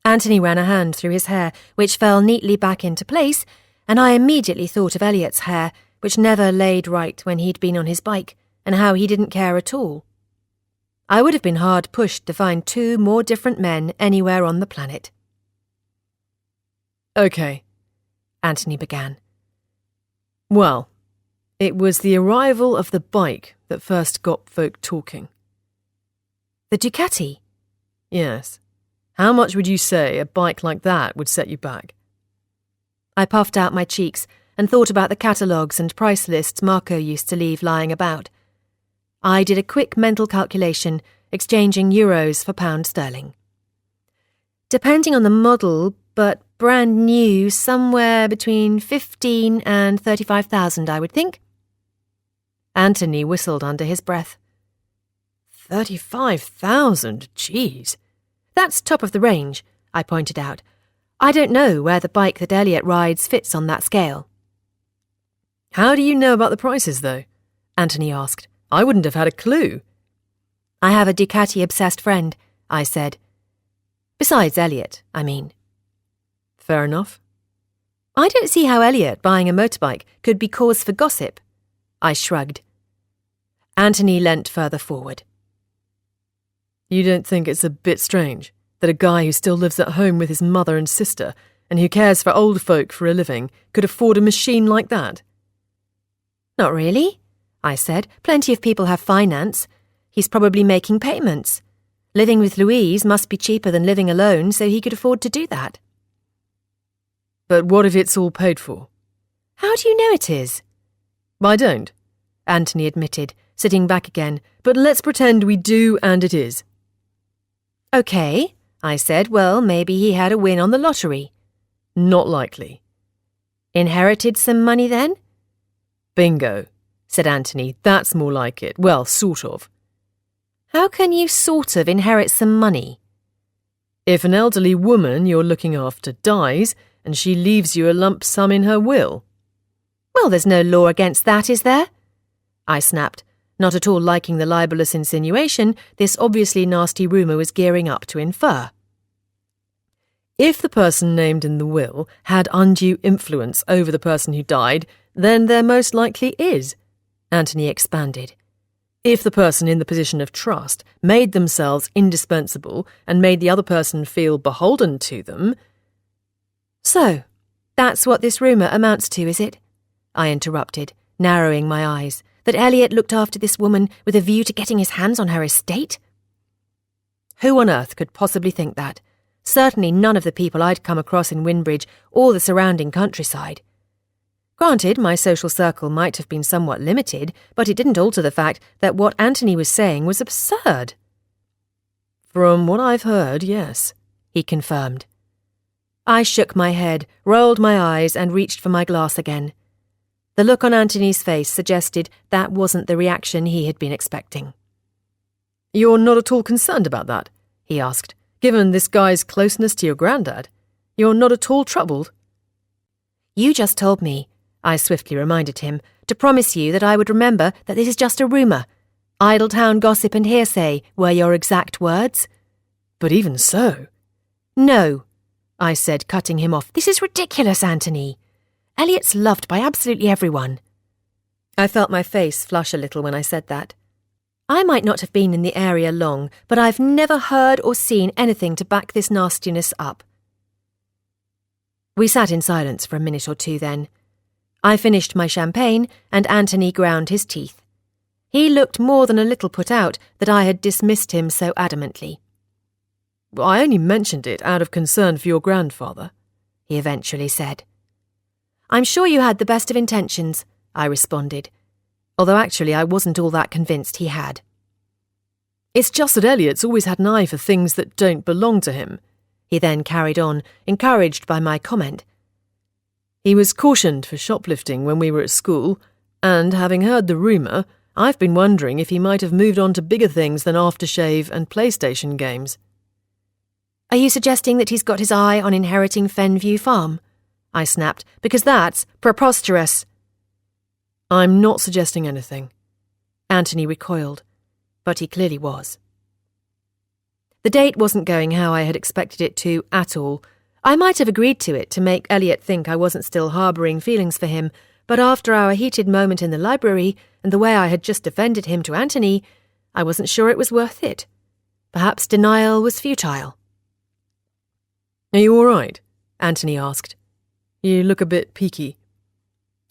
Anthony ran a hand through his hair, which fell neatly back into place, and I immediately thought of Elliot's hair, which never laid right when he'd been on his bike, and how he didn't care at all. I would have been hard pushed to find two more different men anywhere on the planet. Okay, Anthony began. Well, it was the arrival of the bike that first got folk talking. The Ducati? Yes. How much would you say a bike like that would set you back? I puffed out my cheeks and thought about the catalogues and price lists Marco used to leave lying about. I did a quick mental calculation, exchanging euros for pound sterling. Depending on the model, but brand new, somewhere between 15 and 35,000, I would think. Anthony whistled under his breath. 35,000? Jeez. That's top of the range, I pointed out. I don't know where the bike that Elliot rides fits on that scale. How do you know about the prices, though? Anthony asked. I wouldn't have had a clue. I have a Ducati-obsessed friend, I said. Besides Elliot, I mean. Fair enough. I don't see how Elliot buying a motorbike could be cause for gossip. I shrugged. Anthony leant further forward. You don't think it's a bit strange that a guy who still lives at home with his mother and sister and who cares for old folk for a living could afford a machine like that? Not really, I said. Plenty of people have finance. He's probably making payments. Living with Louise must be cheaper than living alone, so he could afford to do that. But what if it's all paid for? How do you know it is? I don't, Anthony admitted, sitting back again, but let's pretend we do and it is. Okay, I said. Well, maybe he had a win on the lottery. Not likely. Inherited some money then? Bingo, said Anthony. That's more like it. Well, sort of. How can you sort of inherit some money? If an elderly woman you're looking after dies and she leaves you a lump sum in her will. Well, there's no law against that, is there? I snapped, not at all liking the libelous insinuation this obviously nasty rumour was gearing up to infer. If the person named in the will had undue influence over the person who died, then there most likely is, Anthony expanded. If the person in the position of trust made themselves indispensable and made the other person feel beholden to them— So, that's what this rumour amounts to, is it? I interrupted, narrowing my eyes, that Elliot looked after this woman with a view to getting his hands on her estate? Who on earth could possibly think that? Certainly none of the people I'd come across in Winbridge or the surrounding countryside. Granted, my social circle might have been somewhat limited, but it didn't alter the fact that what Anthony was saying was absurd. From what I've heard, yes, he confirmed. I shook my head, rolled my eyes, and reached for my glass again. The look on Anthony's face suggested that wasn't the reaction he had been expecting. You're not at all concerned about that? He asked. Given this guy's closeness to your granddad, you're not at all troubled? You just told me, I swiftly reminded him, to promise you that I would remember that this is just a rumour. Idletown gossip and hearsay were your exact words. But even so— No, I said, cutting him off. This is ridiculous, Anthony. Elliot's loved by absolutely everyone. I felt my face flush a little when I said that. I might not have been in the area long, but I've never heard or seen anything to back this nastiness up. We sat in silence for a minute or two then. I finished my champagne, and Anthony ground his teeth. He looked more than a little put out that I had dismissed him so adamantly. I only mentioned it out of concern for your grandfather, he eventually said. I'm sure you had the best of intentions, I responded, although actually I wasn't all that convinced he had. It's just that Elliot's always had an eye for things that don't belong to him, he then carried on, encouraged by my comment. He was cautioned for shoplifting when we were at school, and having heard the rumour, I've been wondering if he might have moved on to bigger things than aftershave and PlayStation games. Are you suggesting that he's got his eye on inheriting Fenview Farm? I snapped, because that's preposterous. I'm not suggesting anything. Anthony recoiled, but he clearly was. The date wasn't going how I had expected it to at all. I might have agreed to it to make Elliot think I wasn't still harbouring feelings for him, but after our heated moment in the library and the way I had just defended him to Anthony, I wasn't sure it was worth it. Perhaps denial was futile. Are you all right? Anthony asked. You look a bit peaky.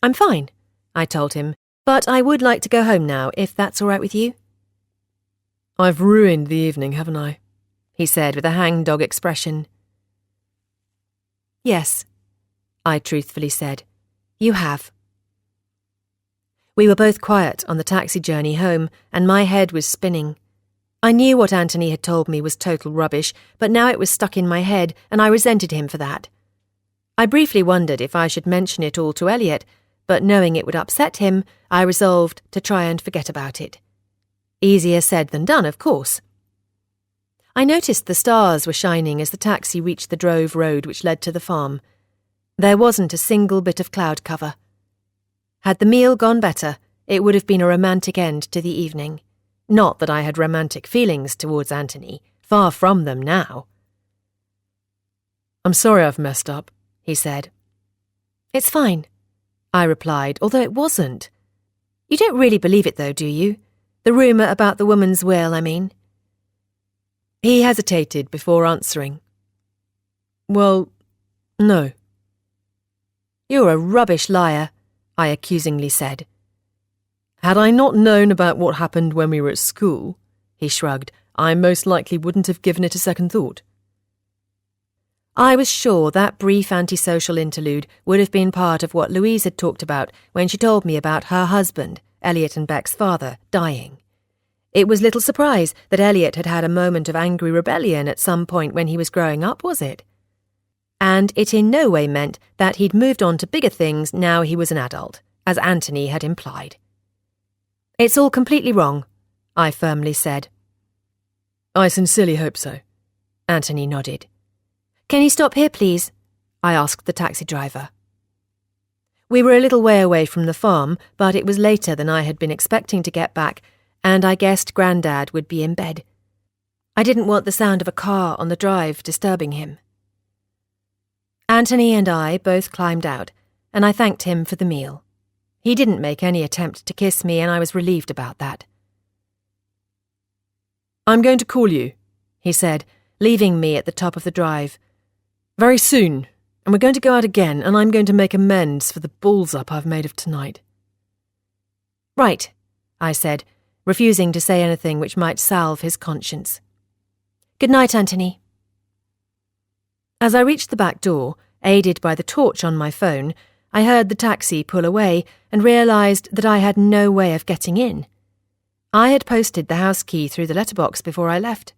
I'm fine, I told him, but I would like to go home now, if that's all right with you. I've ruined the evening, haven't I? He said with a hangdog expression. Yes, I truthfully said. You have. We were both quiet on the taxi journey home, and my head was spinning. I knew what Anthony had told me was total rubbish, but now it was stuck in my head, and I resented him for that. I briefly wondered if I should mention it all to Elliot, but knowing it would upset him, I resolved to try and forget about it. Easier said than done, of course. I noticed the stars were shining as the taxi reached the drove road which led to the farm. There wasn't a single bit of cloud cover. Had the meal gone better, it would have been a romantic end to the evening. Not that I had romantic feelings towards Anthony, far from them now. I'm sorry I've messed up, he said. It's fine, I replied, although it wasn't. You don't really believe it though, do you? The rumour about the woman's will, I mean. He hesitated before answering. Well, no. You're a rubbish liar, I accusingly said. Had I not known about what happened when we were at school, he shrugged, I most likely wouldn't have given it a second thought. I was sure that brief antisocial interlude would have been part of what Louise had talked about when she told me about her husband, Elliot and Beck's father, dying. It was little surprise that Elliot had had a moment of angry rebellion at some point when he was growing up, was it? And it in no way meant that he'd moved on to bigger things now he was an adult, as Anthony had implied. It's all completely wrong, I firmly said. I sincerely hope so. Anthony nodded. Can you stop here, please? I asked the taxi driver. We were a little way away from the farm, but it was later than I had been expecting to get back, and I guessed Grandad would be in bed. I didn't want the sound of a car on the drive disturbing him. Anthony and I both climbed out, and I thanked him for the meal. He didn't make any attempt to kiss me, and I was relieved about that. I'm going to call you, he said, leaving me at the top of the drive. Very soon, and we're going to go out again, and I'm going to make amends for the balls-up I've made of tonight. Right, I said, refusing to say anything which might salve his conscience. Good night, Anthony. As I reached the back door, aided by the torch on my phone, I heard the taxi pull away and realised that I had no way of getting in. I had posted the house key through the letterbox before I left.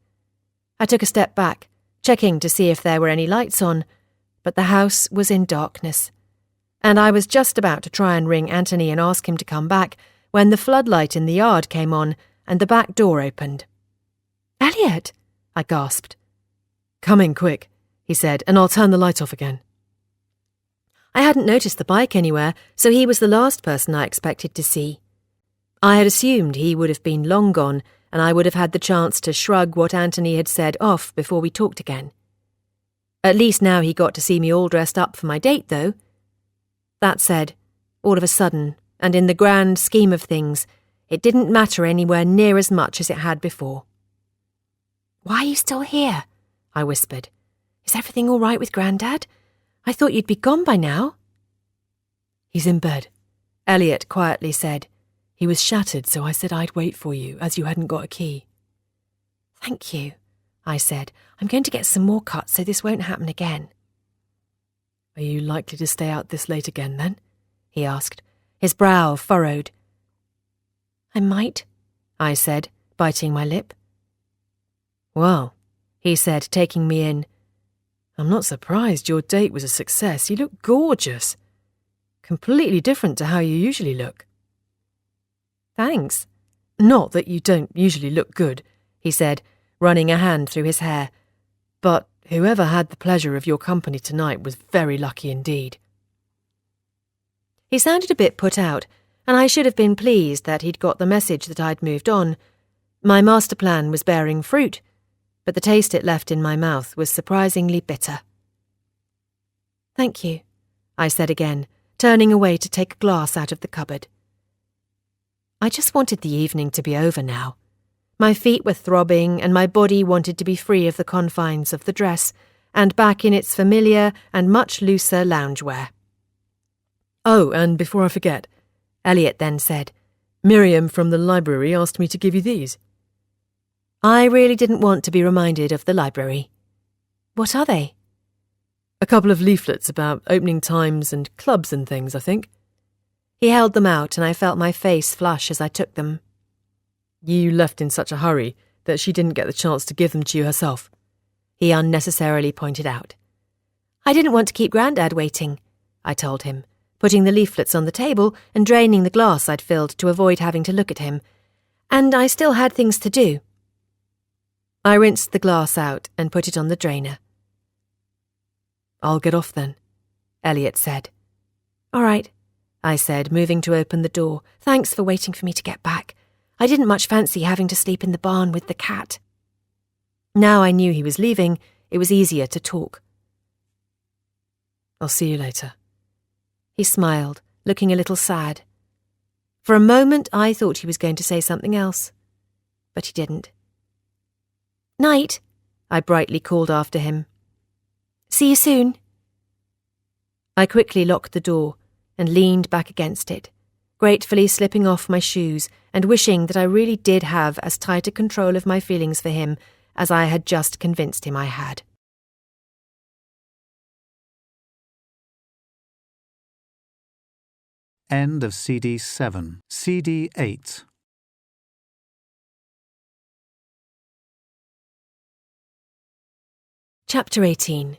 I took a step back, checking to see if there were any lights on, but the house was in darkness, and I was just about to try and ring Anthony and ask him to come back when the floodlight in the yard came on and the back door opened. "Elliot!" I gasped. "Come in quick," he said, "and I'll turn the light off again." I hadn't noticed the bike anywhere, so he was the last person I expected to see. I had assumed he would have been long gone, and I would have had the chance to shrug what Anthony had said off before we talked again. At least now he got to see me all dressed up for my date, though. That said, all of a sudden, and in the grand scheme of things, it didn't matter anywhere near as much as it had before. "Why are you still here?" I whispered. "Is everything all right with Grandad? I thought you'd be gone by now." "He's in bed," Elliot quietly said. "He was shattered, so I said I'd wait for you, as you hadn't got a key." "Thank you," I said. "I'm going to get some more cuts so this won't happen again." "Are you likely to stay out this late again, then?" he asked, his brow furrowed. "I might," I said, biting my lip. "Well," he said, taking me in. "I'm not surprised your date was a success. You look gorgeous. Completely different to how you usually look." "Thanks." "Not that you don't usually look good," he said, running a hand through his hair. "But whoever had the pleasure of your company tonight was very lucky indeed." He sounded a bit put out, and I should have been pleased that he'd got the message that I'd moved on. My master plan was bearing fruit, but the taste it left in my mouth was surprisingly bitter. "Thank you," I said again, turning away to take a glass out of the cupboard. I just wanted the evening to be over now. My feet were throbbing and my body wanted to be free of the confines of the dress and back in its familiar and much looser loungewear. "Oh, and before I forget," Elliot then said, "Miriam from the library asked me to give you these." I really didn't want to be reminded of the library. "What are they?" "A couple of leaflets about opening times and clubs and things, I think." He held them out and I felt my face flush as I took them. "You left in such a hurry that she didn't get the chance to give them to you herself," he unnecessarily pointed out. "I didn't want to keep Grandad waiting," I told him, putting the leaflets on the table and draining the glass I'd filled to avoid having to look at him. And I still had things to do. I rinsed the glass out and put it on the drainer. "I'll get off then," Elliot said. "All right," I said, moving to open the door. "Thanks for waiting for me to get back. I didn't much fancy having to sleep in the barn with the cat." Now I knew he was leaving, it was easier to talk. "I'll see you later." He smiled, looking a little sad. For a moment I thought he was going to say something else, but he didn't. "Night," I brightly called after him. "See you soon." I quickly locked the door and leaned back against it, gratefully slipping off my shoes and wishing that I really did have as tight a control of my feelings for him as I had just convinced him I had. End of CD 7. CD 8. Chapter 18.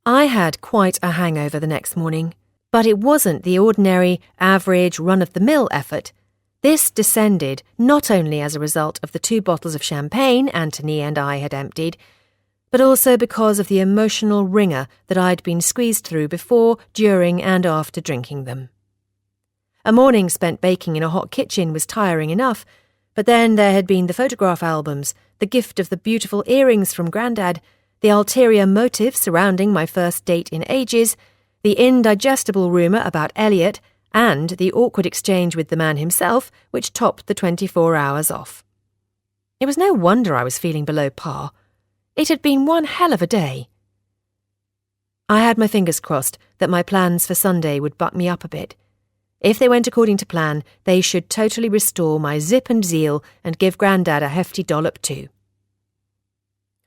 I had quite a hangover the next morning, but it wasn't the ordinary, average, run-of-the-mill effort. This descended not only as a result of the 2 bottles of champagne Anthony and I had emptied, but also because of the emotional wringer that I'd been squeezed through before, during, and after drinking them. A morning spent baking in a hot kitchen was tiring enough, but then there had been the photograph albums, the gift of the beautiful earrings from Grandad, the ulterior motive surrounding my first date in ages, the indigestible rumour about Elliot, and the awkward exchange with the man himself, which topped the 24 hours off. It was no wonder I was feeling below par. It had been one hell of a day. I had my fingers crossed that my plans for Sunday would buck me up a bit. If they went according to plan, they should totally restore my zip and zeal and give Grandad a hefty dollop too.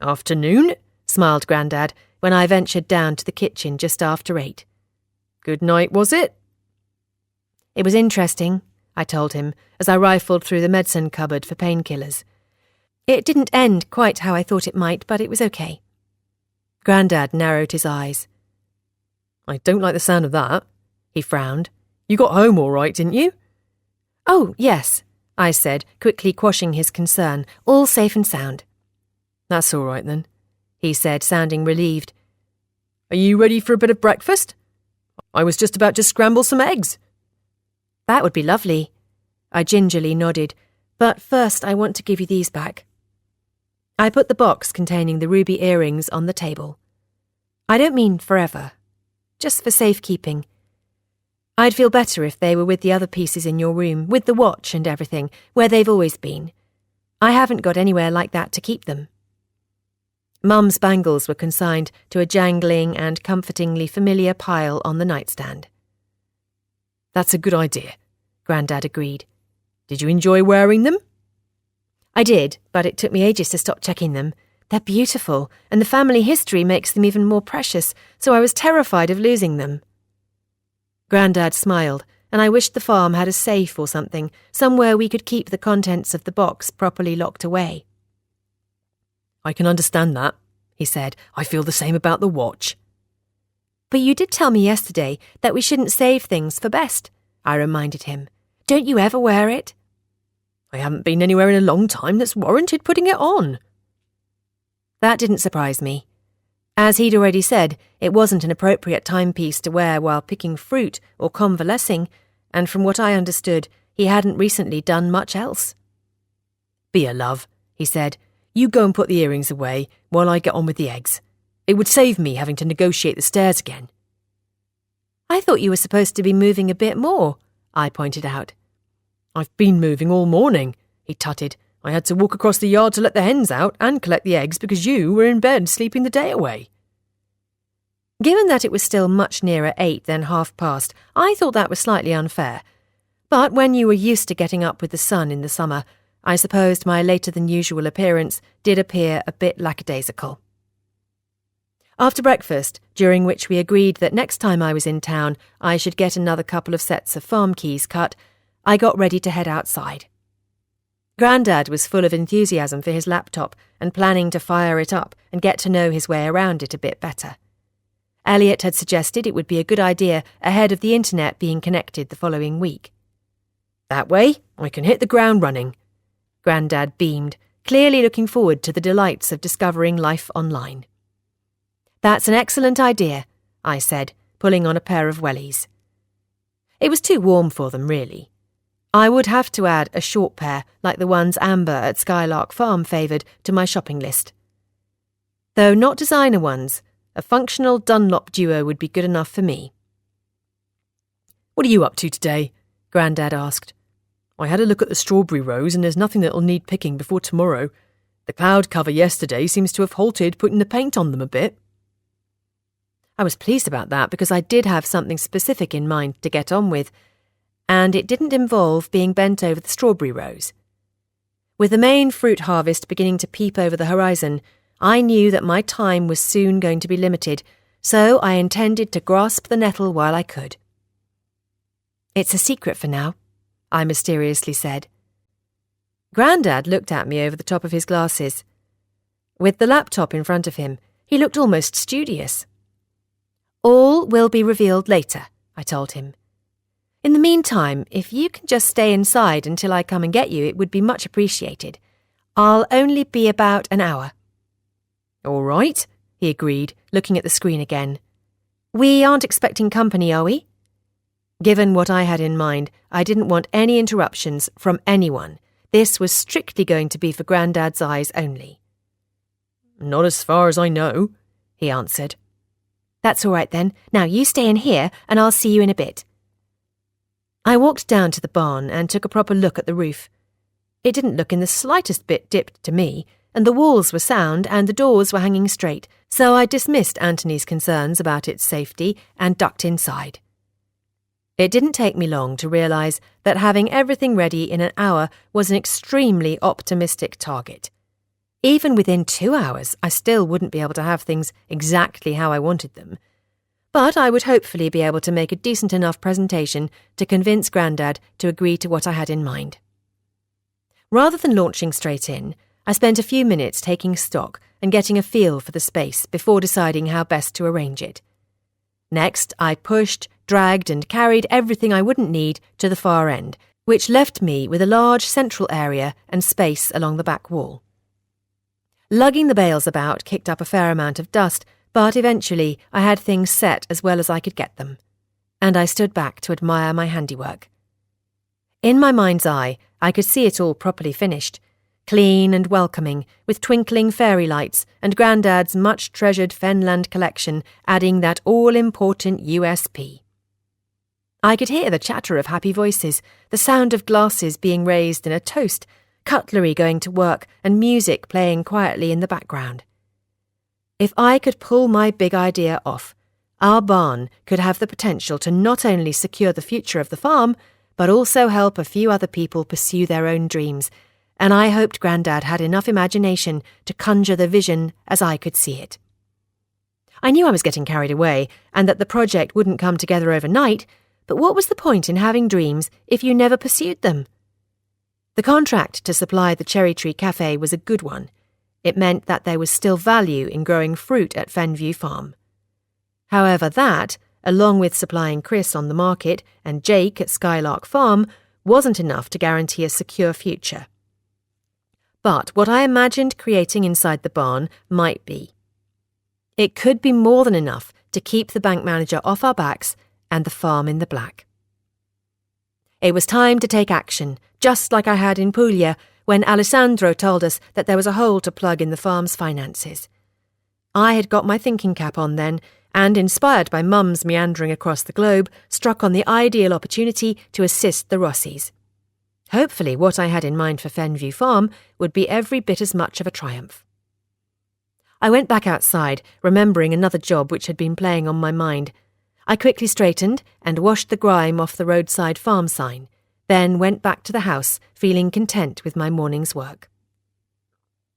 "Afternoon," smiled Grandad when I ventured down to the kitchen just after 8. "Good night, was it?" It was interesting, I told him as I rifled through the medicine cupboard for painkillers. It didn't end quite how I thought it might, but it was okay. Grandad narrowed his eyes. "I don't like the sound of that," he frowned. "You got home all right, didn't you?" "Oh, yes," I said, quickly quashing his concern. "All safe and sound." "That's all right then," he said, sounding relieved. "Are you ready for a bit of breakfast? I was just about to scramble some eggs." "That would be lovely." I gingerly nodded. "But first I want to give you these back." I put the box containing the ruby earrings on the table. "I don't mean forever. Just for safekeeping. I'd feel better if they were with the other pieces in your room, with the watch and everything, where they've always been. I haven't got anywhere like that to keep them." Mum's bangles were consigned to a jangling and comfortingly familiar pile on the nightstand. "That's a good idea," Grandad agreed. "Did you enjoy wearing them?" "I did, but it took me ages to stop checking them. They're beautiful, and the family history makes them even more precious, so I was terrified of losing them." Grandad smiled, and I wished the farm had a safe or something, somewhere we could keep the contents of the box properly locked away. "I can understand that," he said. "I feel the same about the watch." "But you did tell me yesterday that we shouldn't save things for best," I reminded him. "Don't you ever wear it?" "I haven't been anywhere in a long time that's warranted putting it on." That didn't surprise me. As he'd already said, it wasn't an appropriate timepiece to wear while picking fruit or convalescing, and from what I understood, he hadn't recently done much else. "Be a love," he said. "You go and put the earrings away while I get on with the eggs. It would save me having to negotiate the stairs again." "I thought you were supposed to be moving a bit more," I pointed out. "I've been moving all morning," he tutted. "I had to walk across the yard to let the hens out and collect the eggs because you were in bed sleeping the day away." Given that it was still much nearer 8 than past, I thought that was slightly unfair. But when you were used to getting up with the sun in the summer, I supposed my later-than-usual appearance did appear a bit lackadaisical. After breakfast, during which we agreed that next time I was in town I should get another couple of sets of farm keys cut, I got ready to head outside. Grandad was full of enthusiasm for his laptop and planning to fire it up and get to know his way around it a bit better. Elliot had suggested it would be a good idea ahead of the internet being connected the following week. "That way, I can hit the ground running." Grandad beamed, clearly looking forward to the delights of discovering life online. "That's an excellent idea," I said, pulling on a pair of wellies. It was too warm for them, really. I would have to add a short pair, like the ones Amber at Skylark Farm favoured, to my shopping list. Though not designer ones, a functional Dunlop duo would be good enough for me. "What are you up to today?" Grandad asked. "I had a look at the strawberry rows and there's nothing that'll need picking before tomorrow. The cloud cover yesterday seems to have halted putting the paint on them a bit." I was pleased about that because I did have something specific in mind to get on with, and it didn't involve being bent over the strawberry rows. With the main fruit harvest beginning to peep over the horizon, I knew that my time was soon going to be limited, so I intended to grasp the nettle while I could. "It's a secret for now," I mysteriously said. Grandad looked at me over the top of his glasses. With the laptop in front of him, he looked almost studious. "All will be revealed later," I told him. "In the meantime, if you can just stay inside until I come and get you, it would be much appreciated. I'll only be about an hour." "All right," he agreed, looking at the screen again. "We aren't expecting company, are we?" Given what I had in mind, I didn't want any interruptions from anyone. This was strictly going to be for Grandad's eyes only. "Not as far as I know," he answered. "That's all right then. Now you stay in here and I'll see you in a bit." I walked down to the barn and took a proper look at the roof. It didn't look in the slightest bit dipped to me, and the walls were sound and the doors were hanging straight, so I dismissed Anthony's concerns about its safety and ducked inside. It didn't take me long to realise that having everything ready in an hour was an extremely optimistic target. Even within 2 hours, I still wouldn't be able to have things exactly how I wanted them. But I would hopefully be able to make a decent enough presentation to convince Grandad to agree to what I had in mind. Rather than launching straight in, I spent a few minutes taking stock and getting a feel for the space before deciding how best to arrange it. Next, I pushed, dragged and carried everything I wouldn't need to the far end, which left me with a large central area and space along the back wall. Lugging the bales about kicked up a fair amount of dust, but eventually I had things set as well as I could get them, and I stood back to admire my handiwork. In my mind's eye, I could see it all properly finished, clean and welcoming, with twinkling fairy lights and Grandad's much-treasured Fenland collection adding that all-important USP. I could hear the chatter of happy voices, the sound of glasses being raised in a toast, cutlery going to work and music playing quietly in the background. If I could pull my big idea off, our barn could have the potential to not only secure the future of the farm, but also help a few other people pursue their own dreams, and I hoped Grandad had enough imagination to conjure the vision as I could see it. I knew I was getting carried away and that the project wouldn't come together overnight, but what was the point in having dreams if you never pursued them? The contract to supply the Cherry Tree Cafe was a good one. It meant that there was still value in growing fruit at Fenview Farm. However, that, along with supplying Chris on the market and Jake at Skylark Farm, wasn't enough to guarantee a secure future. But what I imagined creating inside the barn might be. It could be more than enough to keep the bank manager off our backs and the farm in the black. It was time to take action, just like I had in Puglia when Alessandro told us that there was a hole to plug in the farm's finances. I had got my thinking cap on then, and inspired by Mum's meandering across the globe, struck on the ideal opportunity to assist the Rossis. Hopefully what I had in mind for Fenview Farm would be every bit as much of a triumph. I went back outside, remembering another job which had been playing on my mind. I quickly straightened and washed the grime off the roadside farm sign, then went back to the house, feeling content with my morning's work.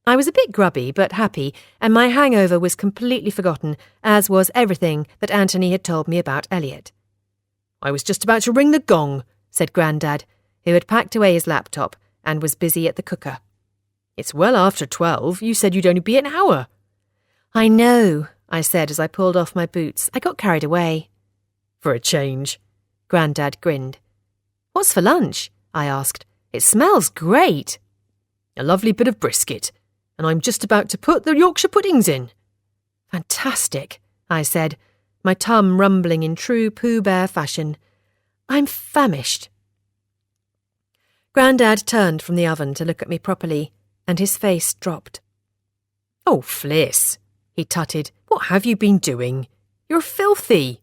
I was a bit grubby but happy, and my hangover was completely forgotten, as was everything that Anthony had told me about Elliot. "I was just about to ring the gong," said Grandad, who had packed away his laptop and was busy at the cooker. "It's well after 12. You said you'd only be an hour." "I know," I said as I pulled off my boots. "I got carried away." "For a change." Grandad grinned. "What's for lunch?" I asked. "It smells great." "A lovely bit of brisket, and I'm just about to put the Yorkshire puddings in." "Fantastic," I said, my tum rumbling in true Pooh Bear fashion. "I'm famished." Grandad turned from the oven to look at me properly, and his face dropped. "Oh, Fliss," he tutted, "what have you been doing? You're filthy."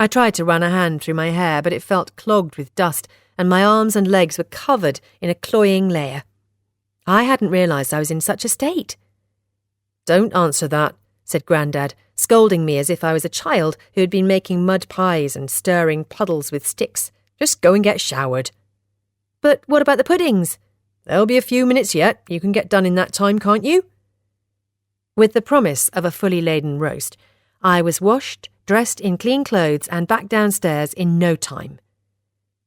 I tried to run a hand through my hair, but it felt clogged with dust, and my arms and legs were covered in a cloying layer. I hadn't realised I was in such a state. "Don't answer that," said Grandad, scolding me as if I was a child who had been making mud pies and stirring puddles with sticks. "Just go and get showered." "But what about the puddings?" "There'll be a few minutes yet. You can get done in that time, can't you?" With the promise of a fully laden roast, I was washed, dressed in clean clothes and back downstairs in no time.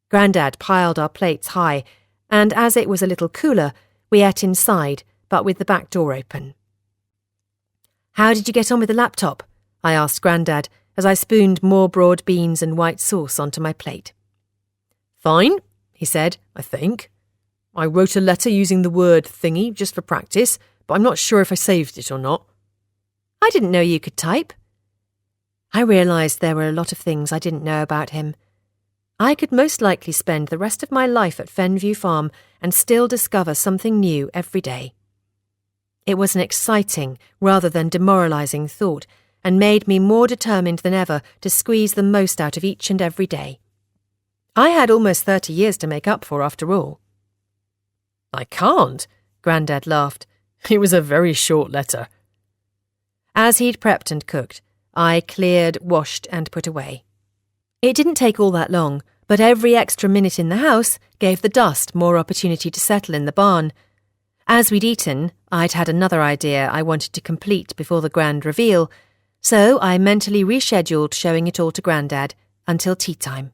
Grandad piled our plates high, and as it was a little cooler, we ate inside, but with the back door open. "How did you get on with the laptop?" I asked Grandad as I spooned more broad beans and white sauce onto my plate. "Fine," he said, "I think. I wrote a letter using the word thingy just for practice, but I'm not sure if I saved it or not." "I didn't know you could type." I realised there were a lot of things I didn't know about him. I could most likely spend the rest of my life at Fenview Farm and still discover something new every day. It was an exciting rather than demoralising thought, and made me more determined than ever to squeeze the most out of each and every day. I had almost 30 years to make up for after all. I can't, Grandad laughed. It was a very short letter. As he'd prepped and cooked, I cleared, washed and put away. It didn't take all that long, but every extra minute in the house gave the dust more opportunity to settle in the barn. As we'd eaten, I'd had another idea I wanted to complete before the grand reveal, so I mentally rescheduled showing it all to Grandad until tea time.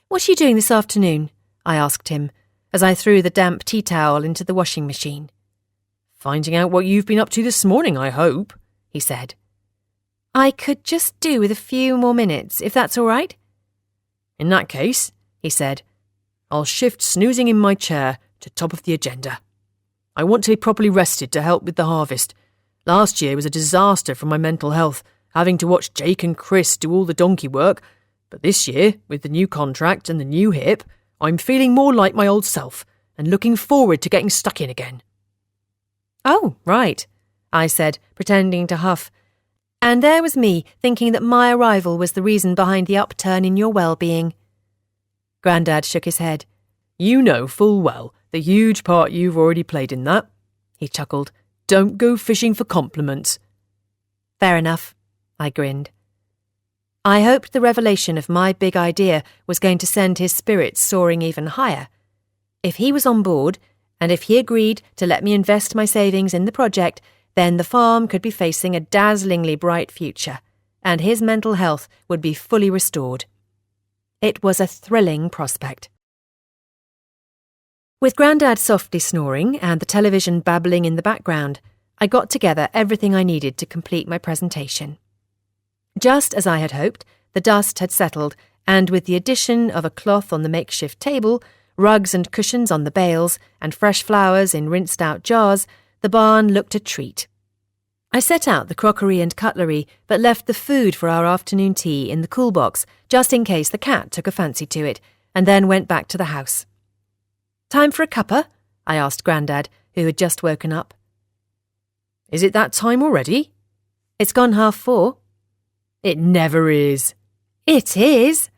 "What are you doing this afternoon?" I asked him, as I threw the damp tea towel into the washing machine. "Finding out what you've been up to this morning, I hope," he said. "I could just do with a few more minutes, if that's all right." "In that case," he said, "I'll shift snoozing in my chair to top of the agenda. I want to be properly rested to help with the harvest. Last year was a disaster for my mental health, having to watch Jake and Chris do all the donkey work, but this year, with the new contract and the new hip, I'm feeling more like my old self and looking forward to getting stuck in again." "Oh, right," I said, pretending to huff. And there was me thinking that my arrival was the reason behind the upturn in your well-being. Grandad shook his head. "You know full well the huge part you've already played in that," he chuckled. "Don't go fishing for compliments." "Fair enough," I grinned. I hoped the revelation of my big idea was going to send his spirits soaring even higher. If he was on board, and if he agreed to let me invest my savings in the project, then the farm could be facing a dazzlingly bright future, and his mental health would be fully restored. It was a thrilling prospect. With Grandad softly snoring and the television babbling in the background, I got together everything I needed to complete my presentation. Just as I had hoped, the dust had settled, and with the addition of a cloth on the makeshift table, rugs and cushions on the bales, and fresh flowers in rinsed-out jars, the barn looked a treat. I set out the crockery and cutlery, but left the food for our afternoon tea in the cool box, just in case the cat took a fancy to it, and then went back to the house. "Time for a cuppa?" I asked Grandad, who had just woken up. "Is it that time already?" "It's gone 4:30. "It never is." "It is."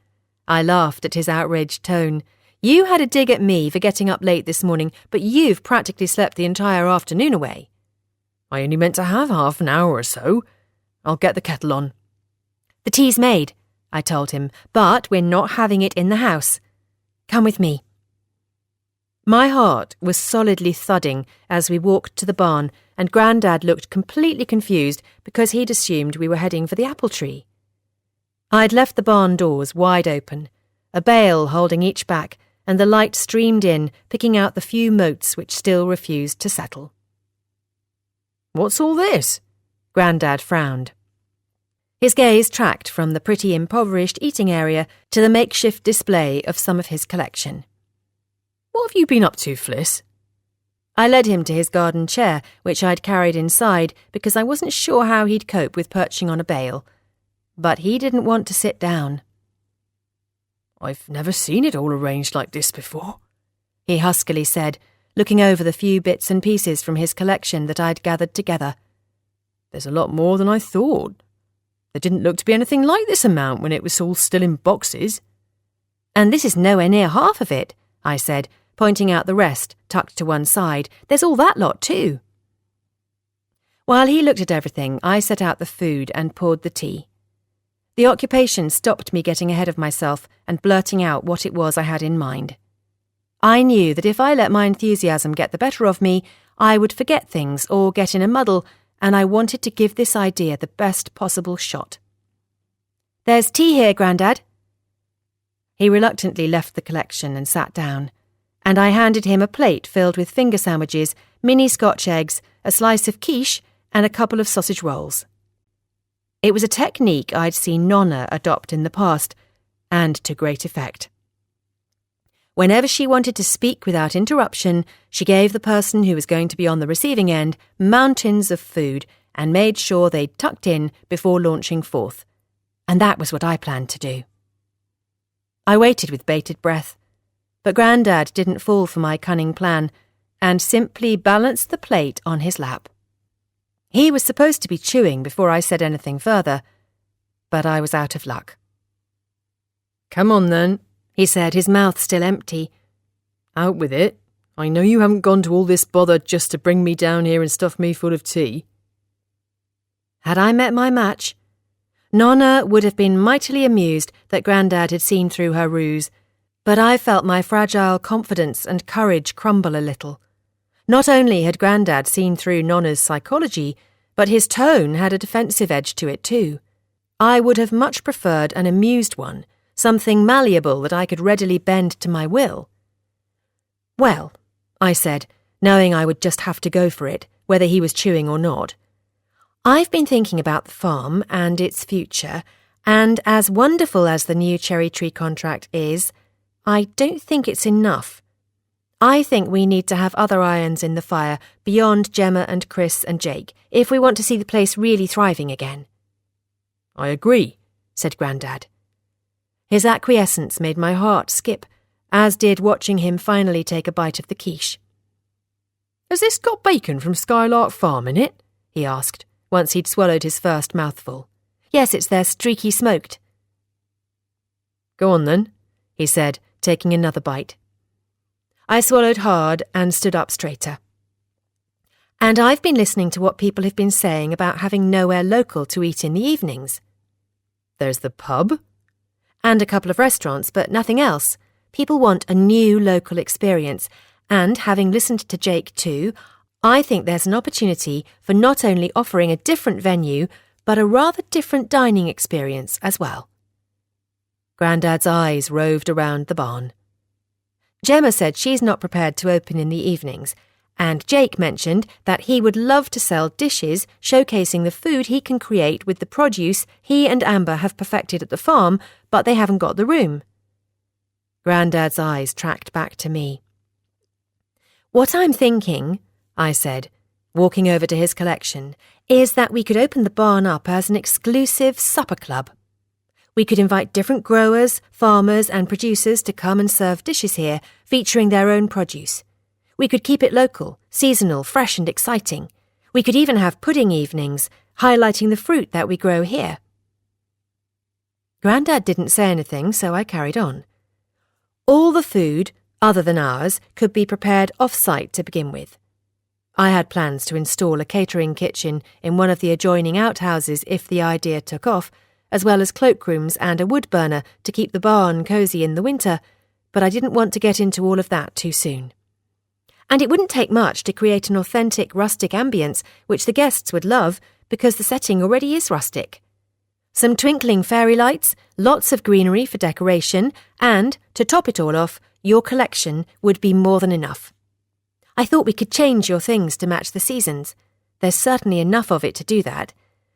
I laughed at his outraged tone. "You had a dig at me for getting up late this morning, but you've practically slept the entire afternoon away." "I only meant to have half an hour or so. I'll get the kettle on." "The tea's made," I told him, "but we're not having it in the house. Come with me." My heart was solidly thudding as we walked to the barn, and Grandad looked completely confused because he'd assumed we were heading for the apple tree. I'd left the barn doors wide open, a bale holding each back, and the light streamed in, picking out the few motes which still refused to settle. "What's all this?" Grandad frowned. His gaze tracked from the pretty impoverished eating area to the makeshift display of some of his collection. "What have you been up to, Fliss?" I led him to his garden chair, which I'd carried inside because I wasn't sure how he'd cope with perching on a bale. But he didn't want to sit down. "I've never seen it all arranged like this before," he huskily said, looking over the few bits and pieces from his collection that I'd gathered together. "There's a lot more than I thought. There didn't look to be anything like this amount when it was all still in boxes." "And this is nowhere near half of it," I said, pointing out the rest tucked to one side. "There's all that lot too." While he looked at everything, I set out the food and poured the tea. The occupation stopped me getting ahead of myself and blurting out what it was I had in mind. I knew that if I let my enthusiasm get the better of me, I would forget things or get in a muddle, and I wanted to give this idea the best possible shot. "There's tea here, Grandad." He reluctantly left the collection and sat down, and I handed him a plate filled with finger sandwiches, mini Scotch eggs, a slice of quiche, and a couple of sausage rolls. It was a technique I'd seen Nonna adopt in the past, and to great effect. Whenever she wanted to speak without interruption, she gave the person who was going to be on the receiving end mountains of food and made sure they'd tucked in before launching forth. And that was what I planned to do. I waited with bated breath, but Grandad didn't fall for my cunning plan and simply balanced the plate on his lap. He was supposed to be chewing before I said anything further, but I was out of luck. "Come on then," he said, his mouth still empty. "Out with it. I know you haven't gone to all this bother just to bring me down here and stuff me full of tea. Had I met my match, Nonna would have been mightily amused that Grandad had seen through her ruse, but I felt my fragile confidence and courage crumble a little. Not only had Grandad seen through Nonna's psychology, but his tone had a defensive edge to it too. I would have much preferred an amused one, something malleable that I could readily bend to my will. Well, I said, knowing I would just have to go for it, whether he was chewing or not. I've been thinking about the farm and its future, and as wonderful as the new cherry tree contract is, I don't think it's enough. I think we need to have other irons in the fire beyond Gemma and Chris and Jake if we want to see the place really thriving again. I agree, said Grandad. His acquiescence made my heart skip, as did watching him finally take a bite of the quiche. Has this got bacon from Skylark Farm in it? He asked, once he'd swallowed his first mouthful. Yes, it's their streaky smoked. Go on then, he said, taking another bite. I swallowed hard and stood up straighter. And I've been listening to what people have been saying about having nowhere local to eat in the evenings. There's the pub. And a couple of restaurants, but nothing else. People want a new local experience, and having listened to Jake too, I think there's an opportunity for not only offering a different venue, but a rather different dining experience as well. Grandad's eyes roved around the barn. Gemma said she's not prepared to open in the evenings, and Jake mentioned that he would love to sell dishes showcasing the food he can create with the produce he and Amber have perfected at the farm, but they haven't got the room. Grandad's eyes tracked back to me. What I'm thinking, I said, walking over to his collection, is that we could open the barn up as an exclusive supper club. We could invite different growers, farmers and producers to come and serve dishes here, featuring their own produce. We could keep it local, seasonal, fresh and exciting. We could even have pudding evenings, highlighting the fruit that we grow here. Grandad didn't say anything, so I carried on. All the food, other than ours, could be prepared off-site to begin with. I had plans to install a catering kitchen in one of the adjoining outhouses if the idea took off, as well as cloakrooms and a wood burner to keep the barn cosy in the winter, but I didn't want to get into all of that too soon. And it wouldn't take much to create an authentic rustic ambience which the guests would love because the setting already is rustic. Some twinkling fairy lights, lots of greenery for decoration, and, to top it all off, your collection would be more than enough. I thought we could change your things to match the seasons. There's certainly enough of it to do that.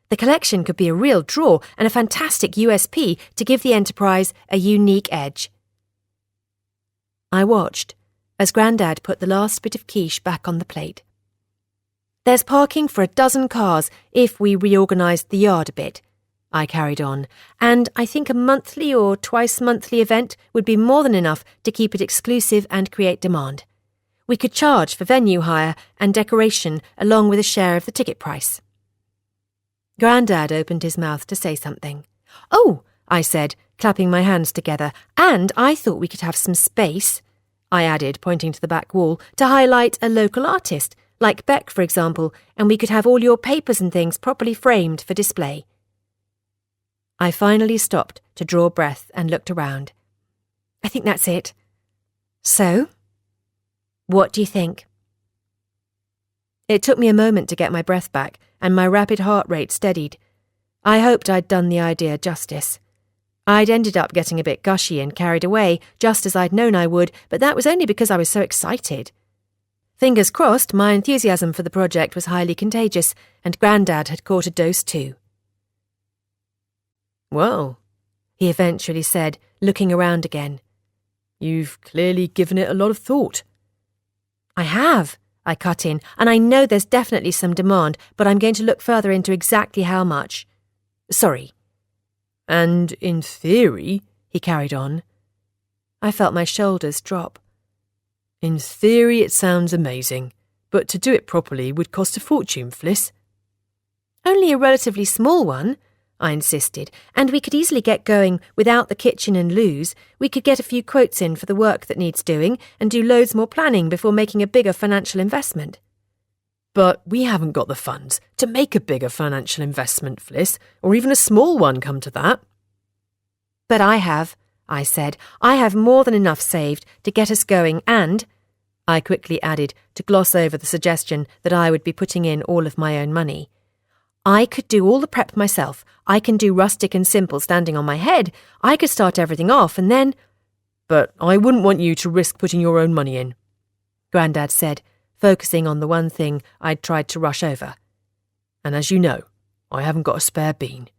The collection could be a real draw and a fantastic USP to give the enterprise a unique edge. I watched as Grandad put the last bit of quiche back on the plate. There's parking for 12 cars if we reorganised the yard a bit, I carried on, and I think a monthly or twice-monthly event would be more than enough to keep it exclusive and create demand. We could charge for venue hire and decoration along with a share of the ticket price. Grandad opened his mouth to say something. Oh, I said, clapping my hands together, and I thought we could have some space, I added, pointing to the back wall, to highlight a local artist, like Beck, for example, and we could have all your papers and things properly framed for display. I finally stopped to draw breath and looked around. I think that's it. So? What do you think? It took me a moment to get my breath back, and my rapid heart rate steadied. I hoped I'd done the idea justice. I'd ended up getting a bit gushy and carried away, just as I'd known I would, but that was only because I was so excited. Fingers crossed, my enthusiasm for the project was highly contagious, and Grandad had caught a dose too. Well, he eventually said, looking around again. You've clearly given it a lot of thought. I have, I cut in, and I know there's definitely some demand, but I'm going to look further into exactly how much. Sorry. And in theory, he carried on. I felt my shoulders drop. In theory it sounds amazing, but to do it properly would cost a fortune, Fliss. Only a relatively small one, I insisted, and we could easily get going without the kitchen and loos. We could get a few quotes in for the work that needs doing and do loads more planning before making a bigger financial investment. But we haven't got the funds to make a bigger financial investment, Fliss, or even a small one, come to that. But I have, I said. I have more than enough saved to get us going and, I quickly added to gloss over the suggestion that I would be putting in all of my own money. I could do all the prep myself. I can do rustic and simple standing on my head. I could start everything off and then... But I wouldn't want you to risk putting your own money in, Grandad said, focusing on the one thing I'd tried to rush over. And as you know, I haven't got a spare bean.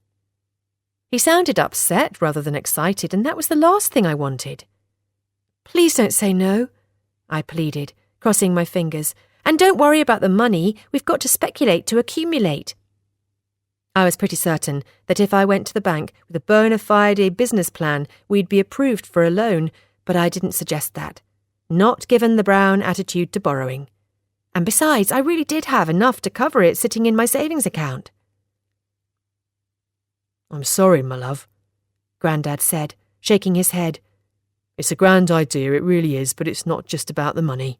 He sounded upset rather than excited, and that was the last thing I wanted. Please don't say no, I pleaded, crossing my fingers. And don't worry about the money. We've got to speculate to accumulate. I was pretty certain that if I went to the bank with a bona fide business plan, we'd be approved for a loan, but I didn't suggest that. Not given the Brown attitude to borrowing. And besides, I really did have enough to cover it sitting in my savings account. I'm sorry, my love, Grandad said, shaking his head. It's a grand idea, it really is, but it's not just about the money.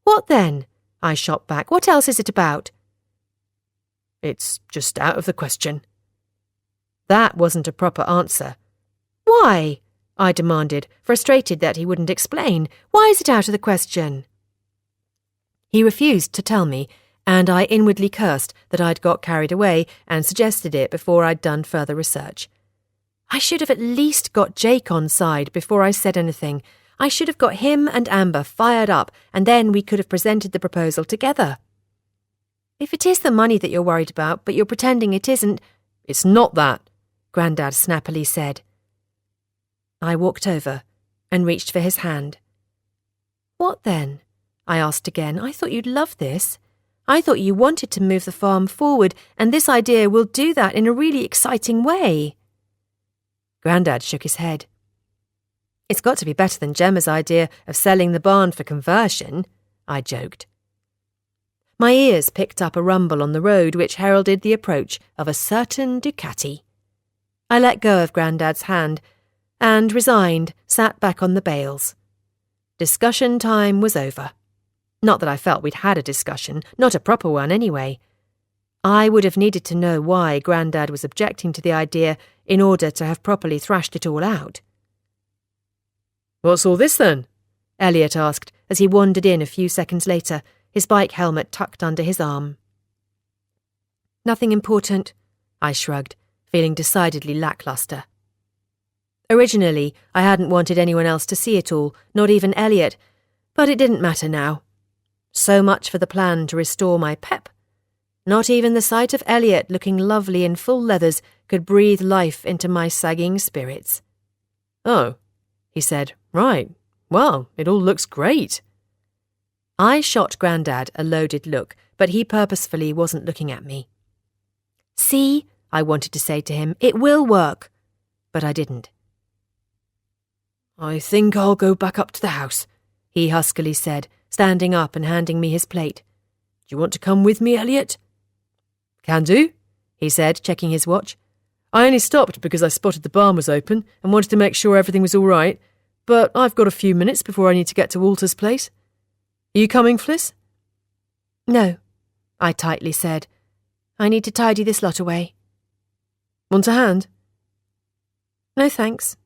What then? I shot back. What else is it about? It's just out of the question. That wasn't a proper answer. Why? I demanded, frustrated that he wouldn't explain. Why is it out of the question? He refused to tell me, and I inwardly cursed that I'd got carried away and suggested it before I'd done further research. I should have at least got Jake on side before I said anything. I should have got him and Amber fired up, and then we could have presented the proposal together. If it is the money that you're worried about, but you're pretending it isn't... It's not that, Grandad snappily said. I walked over and reached for his hand. What then? I asked again. I thought you'd love this. I thought you wanted to move the farm forward, and this idea will do that in a really exciting way. Grandad shook his head. It's got to be better than Gemma's idea of selling the barn for conversion, I joked. My ears picked up a rumble on the road which heralded the approach of a certain Ducati. I let go of Grandad's hand and, resigned, sat back on the bales. Discussion time was over. Not that I felt we'd had a discussion, not a proper one anyway. I would have needed to know why Grandad was objecting to the idea in order to have properly thrashed it all out. What's all this then? Elliot asked as he wandered in a few seconds later, his bike helmet tucked under his arm. Nothing important, I shrugged, feeling decidedly lacklustre. Originally, I hadn't wanted anyone else to see it all, not even Elliot, but it didn't matter now. So much for the plan to restore my pep. Not even the sight of Elliot looking lovely in full leathers could breathe life into my sagging spirits. Oh, he said, right, well, it all looks great. I shot Grandad a loaded look, but he purposefully wasn't looking at me. See, I wanted to say to him, it will work, but I didn't. I think I'll go back up to the house, he huskily said, standing up and handing me his plate. Do you want to come with me, Elliot? Can do, he said, checking his watch. I only stopped because I spotted the barn was open and wanted to make sure everything was all right, but I've got a few minutes before I need to get to Walter's place. Are you coming, Fliss? No, I tightly said. I need to tidy this lot away. Want a hand? No, thanks.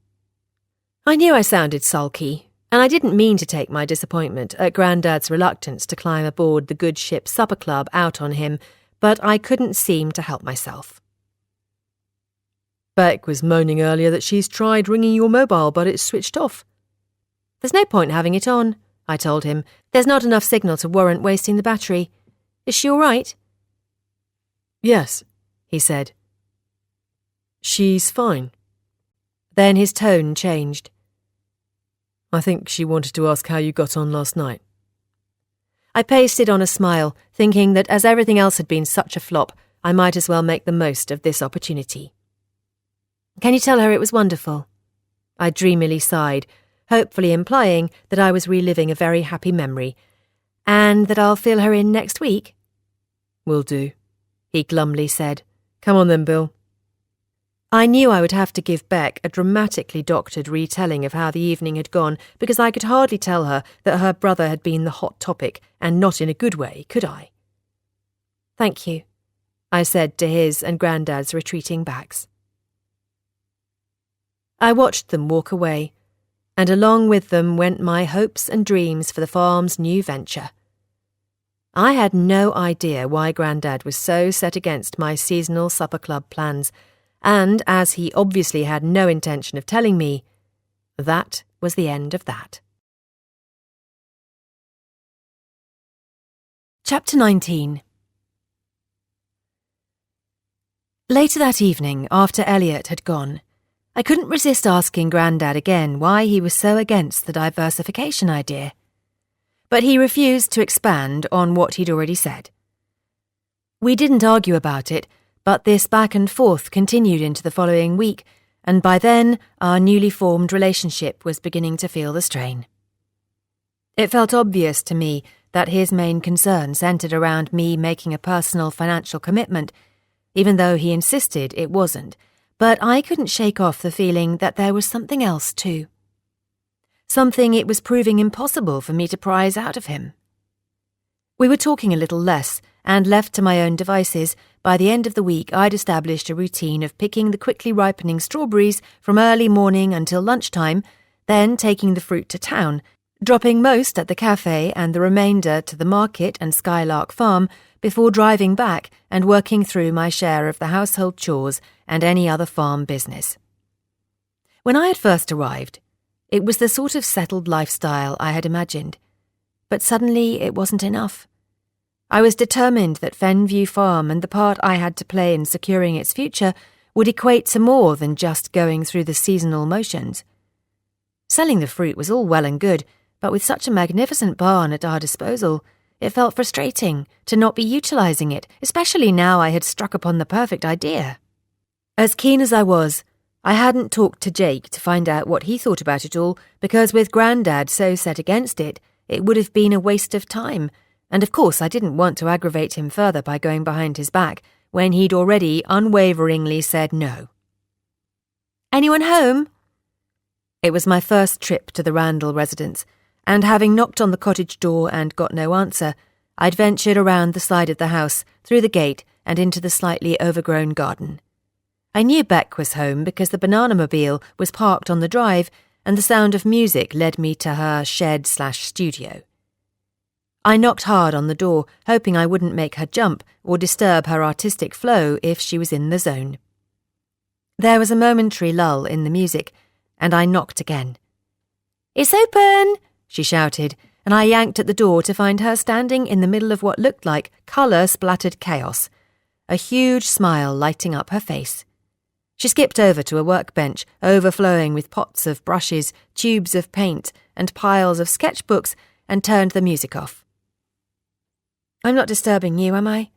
I knew I sounded sulky, and I didn't mean to take my disappointment at Grandad's reluctance to climb aboard the good ship Supper Club out on him, but I couldn't seem to help myself. Beck was moaning earlier that she's tried ringing your mobile, but it's switched off. There's no point having it on, I told him. There's not enough signal to warrant wasting the battery. Is she all right? Yes, he said. She's fine. Then his tone changed. I think she wanted to ask how you got on last night. I pasted on a smile, thinking that as everything else had been such a flop, I might as well make the most of this opportunity. Can you tell her it was wonderful? I dreamily sighed, hopefully implying that I was reliving a very happy memory, and that I'll fill her in next week. Will do, he glumly said. Come on then, Bill. I knew I would have to give Beck a dramatically doctored retelling of how the evening had gone, because I could hardly tell her that her brother had been the hot topic, and not in a good way, could I? "Thank you," I said to his and Grandad's retreating backs. I watched them walk away, and along with them went my hopes and dreams for the farm's new venture. I had no idea why Grandad was so set against my seasonal supper club plans, and as he obviously had no intention of telling me, that was the end of that. Chapter 19. Later that evening, after Elliot had gone, I couldn't resist asking Grandad again why he was so against the diversification idea. But he refused to expand on what he'd already said. We didn't argue about it, but this back and forth continued into the following week, and by then our newly formed relationship was beginning to feel the strain. It felt obvious to me that his main concern centred around me making a personal financial commitment, even though he insisted it wasn't, but I couldn't shake off the feeling that there was something else too. Something it was proving impossible for me to prise out of him. We were talking a little less, and left to my own devices, by the end of the week I'd established a routine of picking the quickly ripening strawberries from early morning until lunchtime, then taking the fruit to town, dropping most at the cafe and the remainder to the market and Skylark Farm before driving back and working through my share of the household chores and any other farm business. When I had first arrived, it was the sort of settled lifestyle I had imagined, but suddenly it wasn't enough. I was determined that Fenview Farm and the part I had to play in securing its future would equate to more than just going through the seasonal motions. Selling the fruit was all well and good, but with such a magnificent barn at our disposal, it felt frustrating to not be utilising it, especially now I had struck upon the perfect idea. As keen as I was, I hadn't talked to Jake to find out what he thought about it all, because with Grandad so set against it, it would have been a waste of time, and of course I didn't want to aggravate him further by going behind his back when he'd already unwaveringly said no. "Anyone home?" It was my first trip to the Randall residence, and having knocked on the cottage door and got no answer, I'd ventured around the side of the house, through the gate, and into the slightly overgrown garden. I knew Beck was home because the banana-mobile was parked on the drive, and the sound of music led me to her shed/studio. I knocked hard on the door, hoping I wouldn't make her jump or disturb her artistic flow if she was in the zone. There was a momentary lull in the music, and I knocked again. "It's open!" she shouted, and I yanked at the door to find her standing in the middle of what looked like colour-splattered chaos, a huge smile lighting up her face. She skipped over to a workbench, overflowing with pots of brushes, tubes of paint, and piles of sketchbooks, and turned the music off. "I'm not disturbing you, am I?"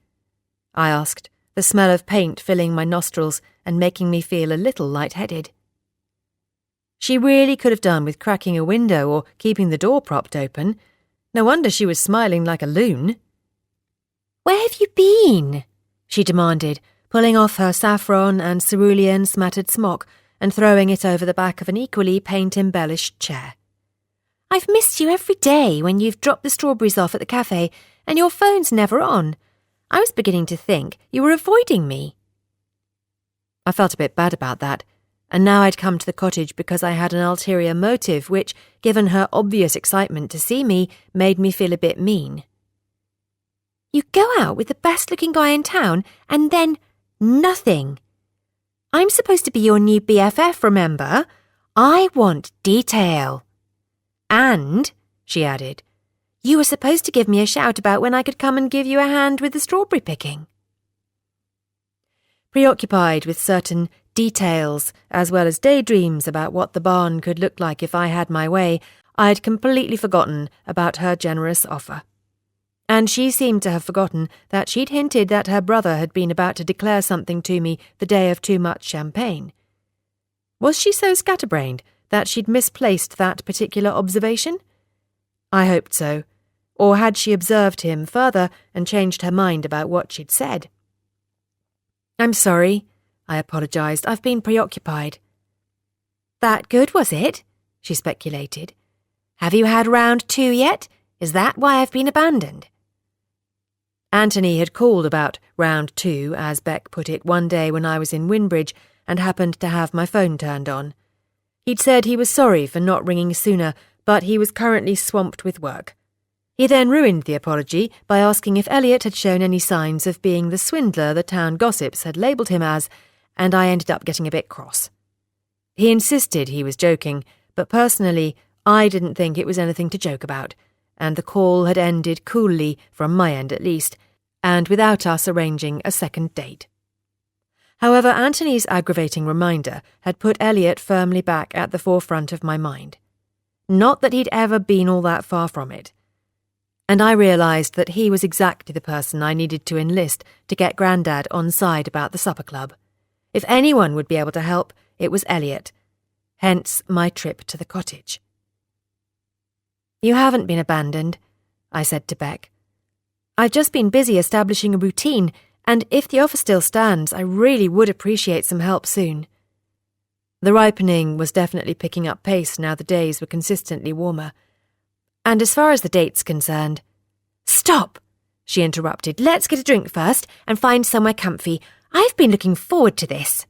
I asked, the smell of paint filling my nostrils and making me feel a little lightheaded. She really could have done with cracking a window or keeping the door propped open. No wonder she was smiling like a loon. "Where have you been?" she demanded, pulling off her saffron and cerulean smattered smock and throwing it over the back of an equally paint-embellished chair. "I've missed you every day when you've dropped the strawberries off at the cafe, and your phone's never on. I was beginning to think you were avoiding me." I felt a bit bad about that, and now I'd come to the cottage because I had an ulterior motive which, given her obvious excitement to see me, made me feel a bit mean. "You go out with the best-looking guy in town, and then nothing. I'm supposed to be your new BFF, remember? I want detail. And," she added, "you were supposed to give me a shout about when I could come and give you a hand with the strawberry picking." Preoccupied with certain details, as well as daydreams about what the barn could look like if I had my way, I had completely forgotten about her generous offer. And she seemed to have forgotten that she'd hinted that her brother had been about to declare something to me the day of too much champagne. Was she so scatterbrained that she'd misplaced that particular observation? I hoped so. Or had she observed him further and changed her mind about what she'd said? "I'm sorry," I apologised. I've been preoccupied. That good, was it? She speculated. Have you had round 2 yet? Is that why I've been abandoned? Anthony had called about round 2, as Beck put it, one day when I was in Winbridge and happened to have my phone turned on. He'd said he was sorry for not ringing sooner, but he was currently swamped with work. He then ruined the apology by asking if Elliot had shown any signs of being the swindler the town gossips had labelled him as, and I ended up getting a bit cross. He insisted he was joking, but personally, I didn't think it was anything to joke about, and the call had ended coolly, from my end at least, and without us arranging a second date. However, Anthony's aggravating reminder had put Elliot firmly back at the forefront of my mind. Not that he'd ever been all that far from it. And I realised that he was exactly the person I needed to enlist to get Grandad on side about the supper club. If anyone would be able to help, it was Elliot. Hence my trip to the cottage. You haven't been abandoned, I said to Beck. I've just been busy establishing a routine, and if the offer still stands, I really would appreciate some help soon. The ripening was definitely picking up pace now the days were consistently warmer. And as far as the date's concerned... Stop, she interrupted. Let's get a drink first and find somewhere comfy. I've been looking forward to this.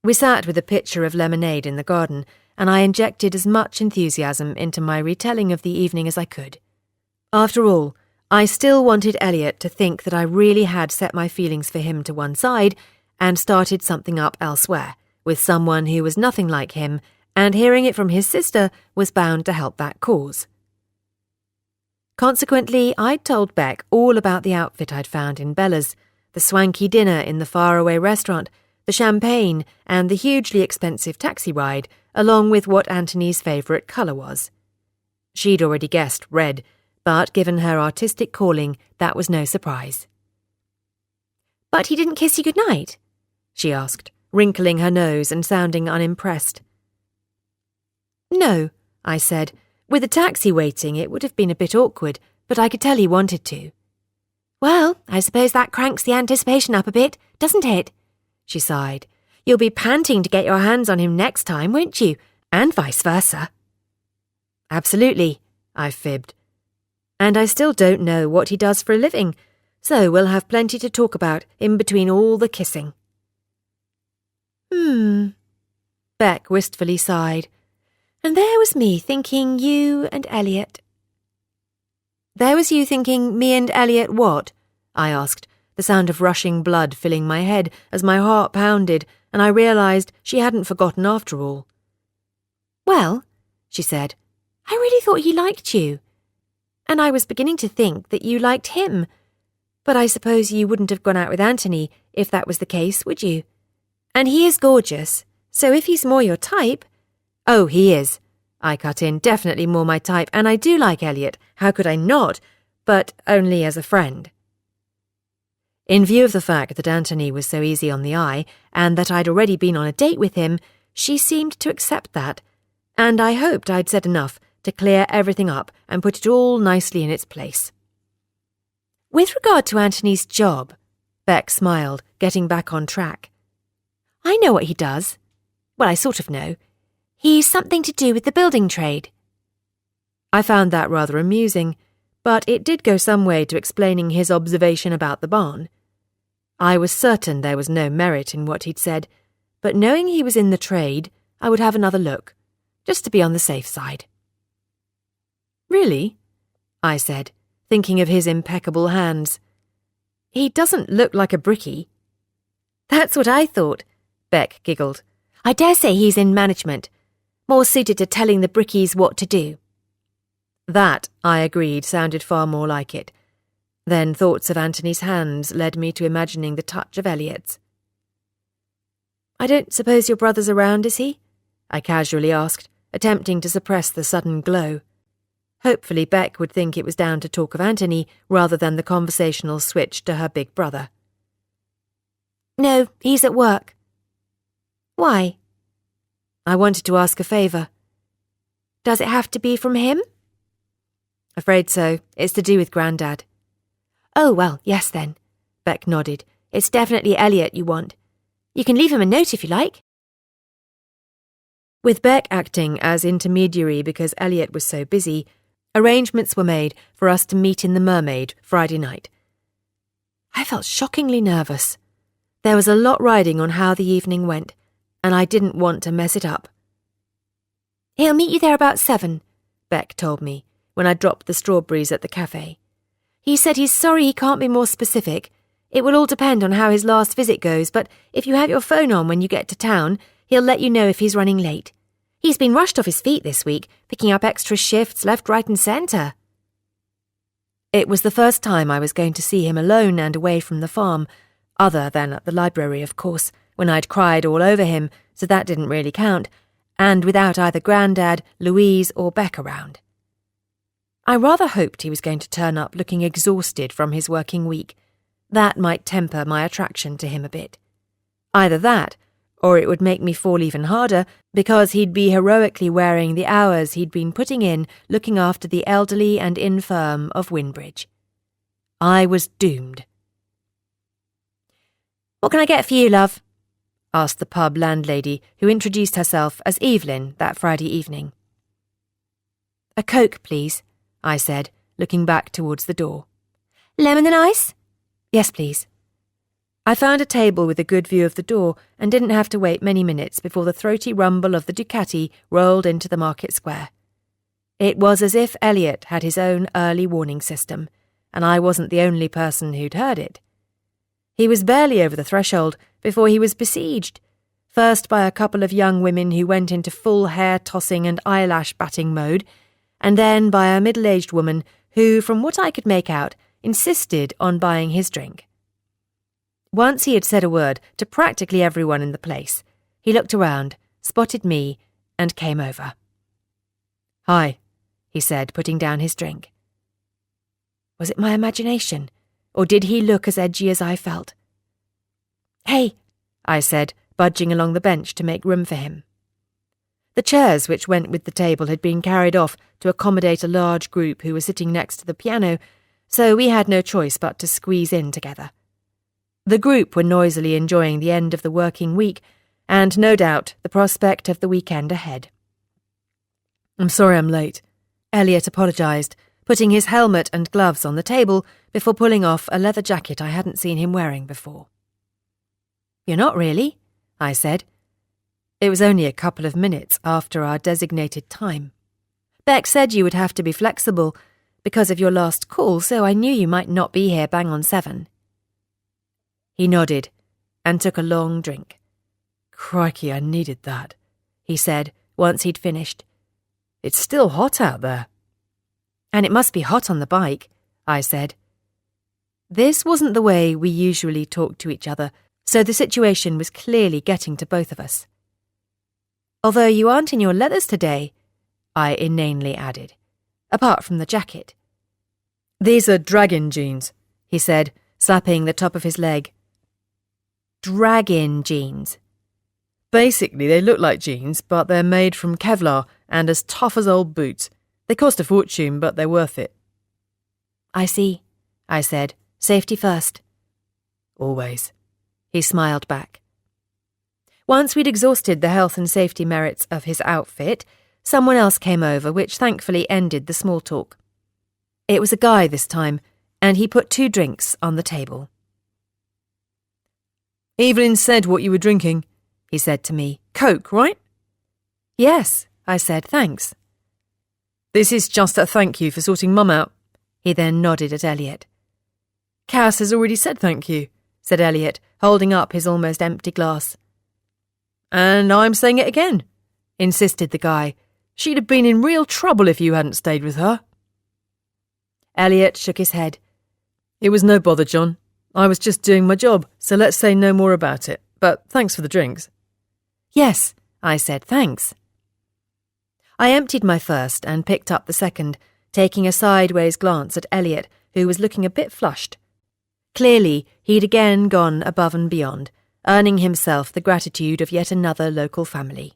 We sat with a pitcher of lemonade in the garden, and I injected as much enthusiasm into my retelling of the evening as I could. After all, I still wanted Elliot to think that I really had set my feelings for him to one side and started something up elsewhere, with someone who was nothing like him, and hearing it from his sister was bound to help that cause. Consequently, I'd told Beck all about the outfit I'd found in Bella's, the swanky dinner in the faraway restaurant, the champagne, and the hugely expensive taxi ride, along with what Anthony's favourite colour was. She'd already guessed red, but given her artistic calling, that was no surprise. But he didn't kiss you goodnight? She asked, wrinkling her nose and sounding unimpressed. No, I said. With the taxi waiting, it would have been a bit awkward, but I could tell he wanted to. Well, I suppose that cranks the anticipation up a bit, doesn't it? She sighed. You'll be panting to get your hands on him next time, won't you? And vice versa. Absolutely, I fibbed. And I still don't know what he does for a living, so we'll have plenty to talk about in between all the kissing. Beck wistfully sighed. And there was me thinking you and Elliot. There was you thinking me and Elliot what? I asked, the sound of rushing blood filling my head as my heart pounded, and I realised she hadn't forgotten after all. Well, she said, I really thought he liked you. And I was beginning to think that you liked him. But I suppose you wouldn't have gone out with Anthony if that was the case, would you? And he is gorgeous, so if he's more your type... Oh, he is, I cut in, definitely more my type, and I do like Elliot, how could I not, but only as a friend. In view of the fact that Anthony was so easy on the eye, and that I'd already been on a date with him, she seemed to accept that, and I hoped I'd said enough to clear everything up and put it all nicely in its place. With regard to Anthony's job, Beck smiled, getting back on track. I know what he does. Well, I sort of know. He's something to do with the building trade. I found that rather amusing, but it did go some way to explaining his observation about the barn. I was certain there was no merit in what he'd said, but knowing he was in the trade, I would have another look, just to be on the safe side. Really? I said, thinking of his impeccable hands. He doesn't look like a brickie. That's what I thought, Beck giggled. I dare say he's in management. More suited to telling the brickies what to do. That, I agreed, sounded far more like it. Then thoughts of Anthony's hands led me to imagining the touch of Elliot's. I don't suppose your brother's around, is he? I casually asked, attempting to suppress the sudden glow. Hopefully Beck would think it was down to talk of Anthony rather than the conversational switch to her big brother. No, he's at work. Why? I wanted to ask a favour. Does it have to be from him? Afraid so. It's to do with Grandad. Oh, well, yes then. Beck nodded. It's definitely Elliot you want. You can leave him a note if you like. With Beck acting as intermediary because Elliot was so busy, arrangements were made for us to meet in the Mermaid Friday night. I felt shockingly nervous. There was a lot riding on how the evening went, and I didn't want to mess it up. He'll meet you there about 7, Beck told me when I dropped the strawberries at the cafe. He said he's sorry he can't be more specific. It will all depend on how his last visit goes, but if you have your phone on when you get to town, he'll let you know if he's running late. He's been rushed off his feet this week, picking up extra shifts left, right and centre. It was the first time I was going to see him alone and away from the farm, other than at the library, of course, when I'd cried all over him, so that didn't really count, and without either Grandad, Louise or Beck around. I rather hoped he was going to turn up looking exhausted from his working week. That might temper my attraction to him a bit. Either that, or it would make me fall even harder because he'd be heroically wearing the hours he'd been putting in looking after the elderly and infirm of Winbridge. I was doomed. "What can I get for you, love?" asked the pub landlady, who introduced herself as Evelyn that Friday evening. "A Coke, please," I said, looking back towards the door. "Lemon and ice?" "Yes, please." I found a table with a good view of the door and didn't have to wait many minutes before the throaty rumble of the Ducati rolled into the market square. It was as if Elliot had his own early warning system, and I wasn't the only person who'd heard it. He was barely over the threshold before he was besieged, first by a couple of young women who went into full hair-tossing and eyelash-batting mode, and then by a middle-aged woman who, from what I could make out, insisted on buying his drink. Once he had said a word to practically everyone in the place, he looked around, spotted me, and came over. "Hi," he said, putting down his drink. Was it my imagination, or did he look as edgy as I felt? "Hey," I said, budging along the bench to make room for him. The chairs which went with the table had been carried off to accommodate a large group who were sitting next to the piano, so we had no choice but to squeeze in together. The group were noisily enjoying the end of the working week, and no doubt the prospect of the weekend ahead. "I'm sorry I'm late," Elliot apologised, putting his helmet and gloves on the table before pulling off a leather jacket I hadn't seen him wearing before. "You're not really," I said. It was only a couple of minutes after our designated time. "Beck said you would have to be flexible because of your last call, so I knew you might not be here bang on 7. He nodded and took a long drink. "Crikey, I needed that," he said once he'd finished. "It's still hot out there." "And it must be hot on the bike," I said. This wasn't the way we usually talked to each other, so the situation was clearly getting to both of us. "Although you aren't in your leathers today," I inanely added, "apart from the jacket." "These are dragon jeans," he said, slapping the top of his leg. "Dragon jeans?" "Basically, they look like jeans, but they're made from Kevlar and as tough as old boots. They cost a fortune, but they're worth it." "I see," I said. "Safety first." "Always," he smiled back. Once we'd exhausted the health and safety merits of his outfit, someone else came over, which thankfully ended the small talk. It was a guy this time, and he put 2 drinks on the table. "Evelyn said what you were drinking," he said to me. "Coke, right?" "Yes," I said, "thanks." "This is just a thank you for sorting Mum out." He then nodded at Elliot. "Cass has already said thank you," said Elliot, holding up his almost empty glass. "And I'm saying it again," insisted the guy. "She'd have been in real trouble if you hadn't stayed with her." Elliot shook his head. "It was no bother, John. I was just doing my job, so let's say no more about it. But thanks for the drinks." "Yes," I said, "thanks." I emptied my first and picked up the second, taking a sideways glance at Elliot, who was looking a bit flushed. Clearly, he'd again gone above and beyond, earning himself the gratitude of yet another local family.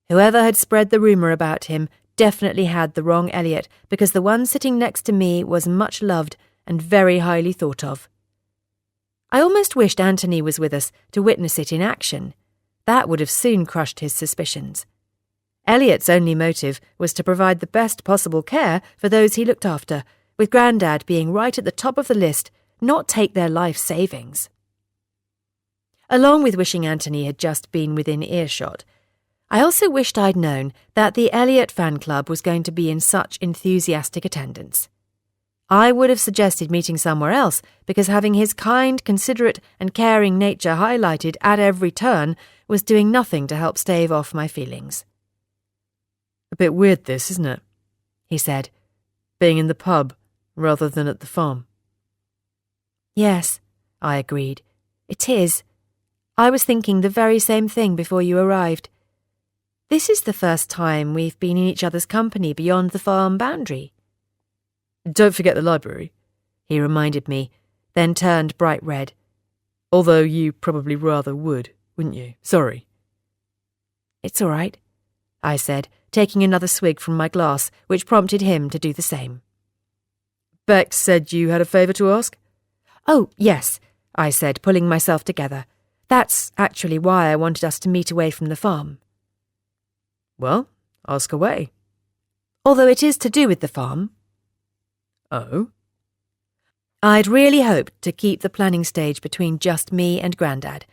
Whoever had spread the rumour about him definitely had the wrong Elliot, because the one sitting next to me was much loved and very highly thought of. I almost wished Anthony was with us to witness it in action. That would have soon crushed his suspicions. Elliot's only motive was to provide the best possible care for those he looked after, with Grandad being right at the top of the list, not take their life savings. Along with wishing Anthony had just been within earshot, I also wished I'd known that the Elliot fan club was going to be in such enthusiastic attendance. I would have suggested meeting somewhere else because having his kind, considerate and caring nature highlighted at every turn was doing nothing to help stave off my feelings. A bit weird this, isn't it? He said, being in the pub rather than at the farm. Yes, I agreed. It is. I was thinking the very same thing before you arrived. This is the first time we've been in each other's company beyond the farm boundary. Don't forget the library, he reminded me, then turned bright red. Although you probably rather would, wouldn't you? Sorry. It's all right, I said, taking another swig from my glass, which prompted him to do the same. Bex said you had a favour to ask? Oh, yes, I said, pulling myself together. That's actually why I wanted us to meet away from the farm. Well, ask away. Although it is to do with the farm. Oh? I'd really hoped to keep the planning stage between just me and Grandad,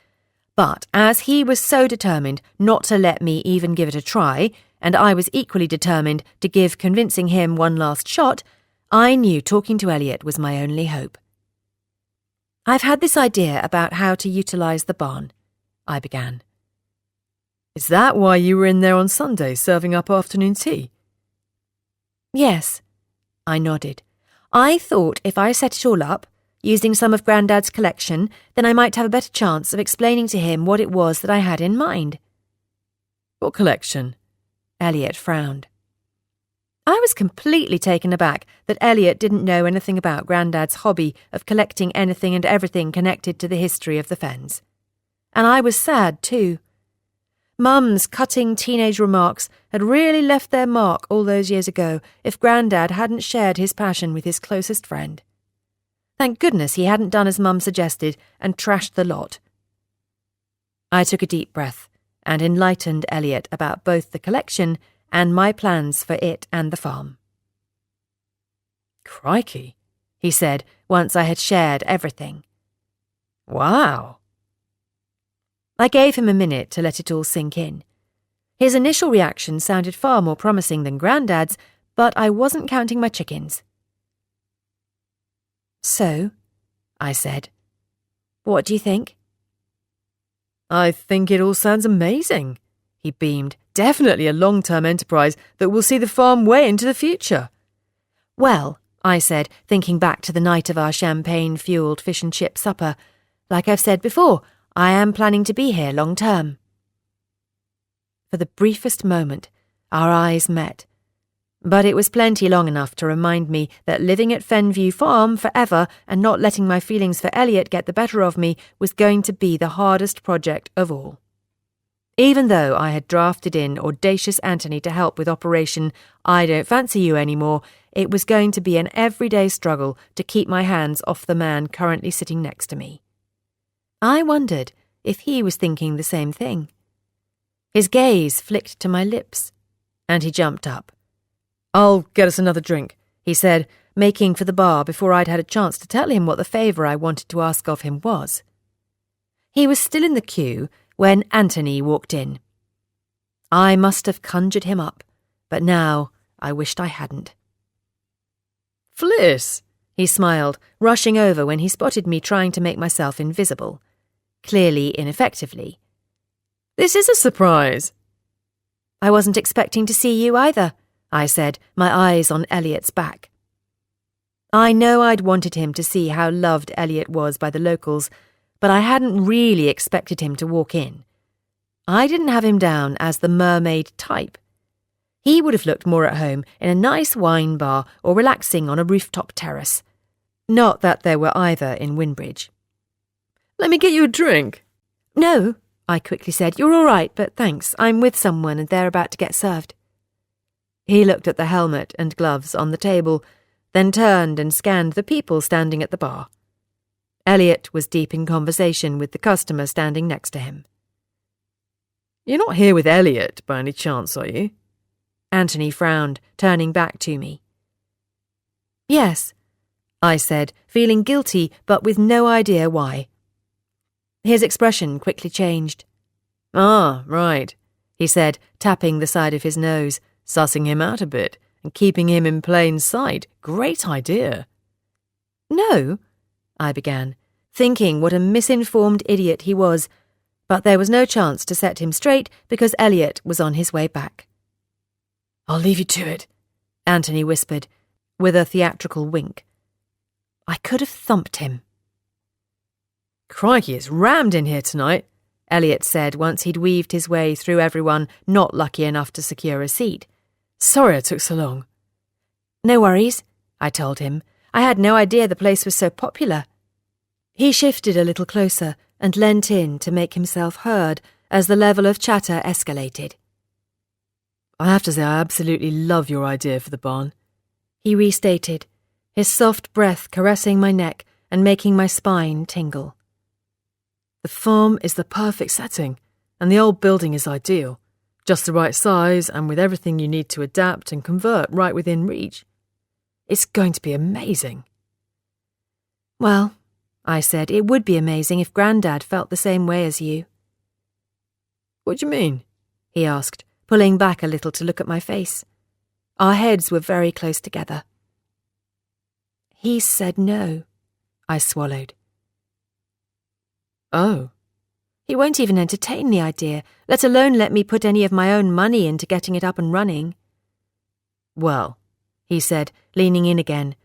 but as he was so determined not to let me even give it a try, and I was equally determined to give convincing him one last shot, I knew talking to Elliot was my only hope. I've had this idea about how to utilise the barn, I began. Is that why you were in there on Sunday serving up afternoon tea? Yes, I nodded. I thought if I set it all up, using some of Grandad's collection, then I might have a better chance of explaining to him what it was that I had in mind. What collection? Elliot frowned. I was completely taken aback that Elliot didn't know anything about Grandad's hobby of collecting anything and everything connected to the history of the Fens. And I was sad, too. Mum's cutting teenage remarks had really left their mark all those years ago if Grandad hadn't shared his passion with his closest friend. Thank goodness he hadn't done as Mum suggested and trashed the lot. I took a deep breath and enlightened Elliot about both the collection and my plans for it and the farm. Crikey, he said once I had shared everything. Wow. I gave him a minute to let it all sink in. His initial reaction sounded far more promising than Grandad's, but I wasn't counting my chickens. So, I said, what do you think? I think it all sounds amazing, he beamed. Definitely a long-term enterprise that will see the farm way into the future. Well, I said, thinking back to the night of our champagne-fuelled fish and chip supper, like I've said before, I am planning to be here long-term. For the briefest moment, our eyes met, but it was plenty long enough to remind me that living at Fenview Farm forever and not letting my feelings for Elliot get the better of me was going to be the hardest project of all. Even though I had drafted in audacious Anthony to help with Operation I Don't Fancy You Anymore, it was going to be an everyday struggle to keep my hands off the man currently sitting next to me. I wondered if he was thinking the same thing. His gaze flicked to my lips, and he jumped up. I'll get us another drink, he said, making for the bar before I'd had a chance to tell him what the favour I wanted to ask of him was. He was still in the queue when Anthony walked in. I must have conjured him up, but now I wished I hadn't. Fliss, he smiled, rushing over when he spotted me trying to make myself invisible, clearly ineffectively. This is a surprise. I wasn't expecting to see you either, I said, my eyes on Elliot's back. I know I'd wanted him to see how loved Elliot was by the locals, but I hadn't really expected him to walk in. I didn't have him down as the mermaid type. He would have looked more at home in a nice wine bar or relaxing on a rooftop terrace. Not that there were either in Winbridge. Let me get you a drink. No, I quickly said. You're all right, but thanks. I'm with someone and they're about to get served. He looked at the helmet and gloves on the table, then turned and scanned the people standing at the bar. Elliot was deep in conversation with the customer standing next to him. You're not here with Elliot by any chance, are you? Anthony frowned, turning back to me. Yes, I said, feeling guilty but with no idea why. His expression quickly changed. Ah, right, he said, tapping the side of his nose, sussing him out a bit and keeping him in plain sight. Great idea. No, I began, thinking what a misinformed idiot he was, but there was no chance to set him straight because Elliot was on his way back. I'll leave you to it, Anthony whispered, with a theatrical wink. I could have thumped him. Crikey, it's rammed in here tonight, Elliot said once he'd weaved his way through everyone not lucky enough to secure a seat. Sorry I took so long. No worries, I told him. I had no idea the place was so popular. He shifted a little closer and leant in to make himself heard as the level of chatter escalated. I have to say I absolutely love your idea for the barn, he restated, his soft breath caressing my neck and making my spine tingle. The farm is the perfect setting, and the old building is ideal, just the right size and with everything you need to adapt and convert right within reach. It's going to be amazing. Well, I said, it would be amazing if Grandad felt the same way as you. What do you mean? He asked, pulling back a little to look at my face. Our heads were very close together. He said no, I swallowed. Oh. He won't even entertain the idea, let alone let me put any of my own money into getting it up and running. Well, he said, leaning in again,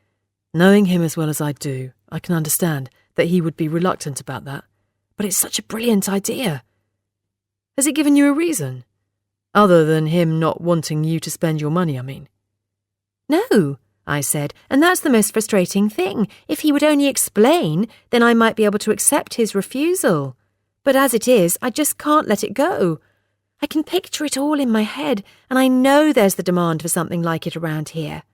knowing him as well as I do, I can understand that he would be reluctant about that, but it's such a brilliant idea. Has he given you a reason? Other than him not wanting you to spend your money, I mean. No, I said, and that's the most frustrating thing. If he would only explain, then I might be able to accept his refusal. But as it is, I just can't let it go. I can picture it all in my head, and I know there's the demand for something like it around here.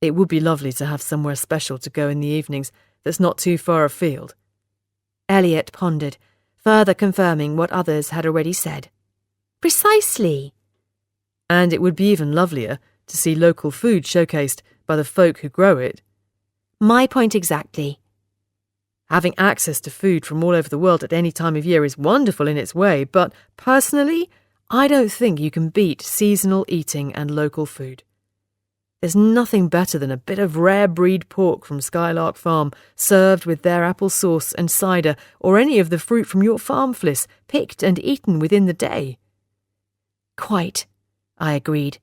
It would be lovely to have somewhere special to go in the evenings that's not too far afield. Elliot pondered, further confirming what others had already said. Precisely. And it would be even lovelier to see local food showcased by the folk who grow it. My point exactly. Having access to food from all over the world at any time of year is wonderful in its way, but personally, I don't think you can beat seasonal eating and local food. There's nothing better than a bit of rare breed pork from Skylark Farm served with their apple sauce and cider, or any of the fruit from your farm fliss picked and eaten within the day. Quite, I agreed,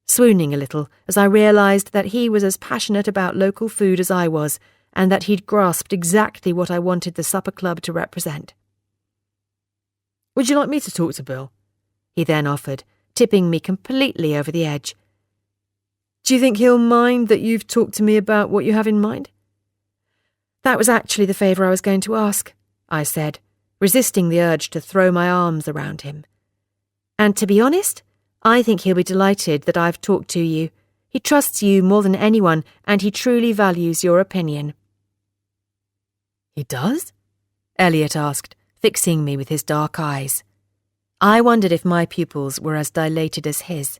swooning a little as I realised that he was as passionate about local food as I was, and that he'd grasped exactly what I wanted the supper club to represent. Would you like me to talk to Bill? He then offered, tipping me completely over the edge. Do you think he'll mind that you've talked to me about what you have in mind? That was actually the favour I was going to ask, I said, resisting the urge to throw my arms around him. And to be honest, I think he'll be delighted that I've talked to you. He trusts you more than anyone, and he truly values your opinion. He does? Elliot asked, fixing me with his dark eyes. I wondered if my pupils were as dilated as his.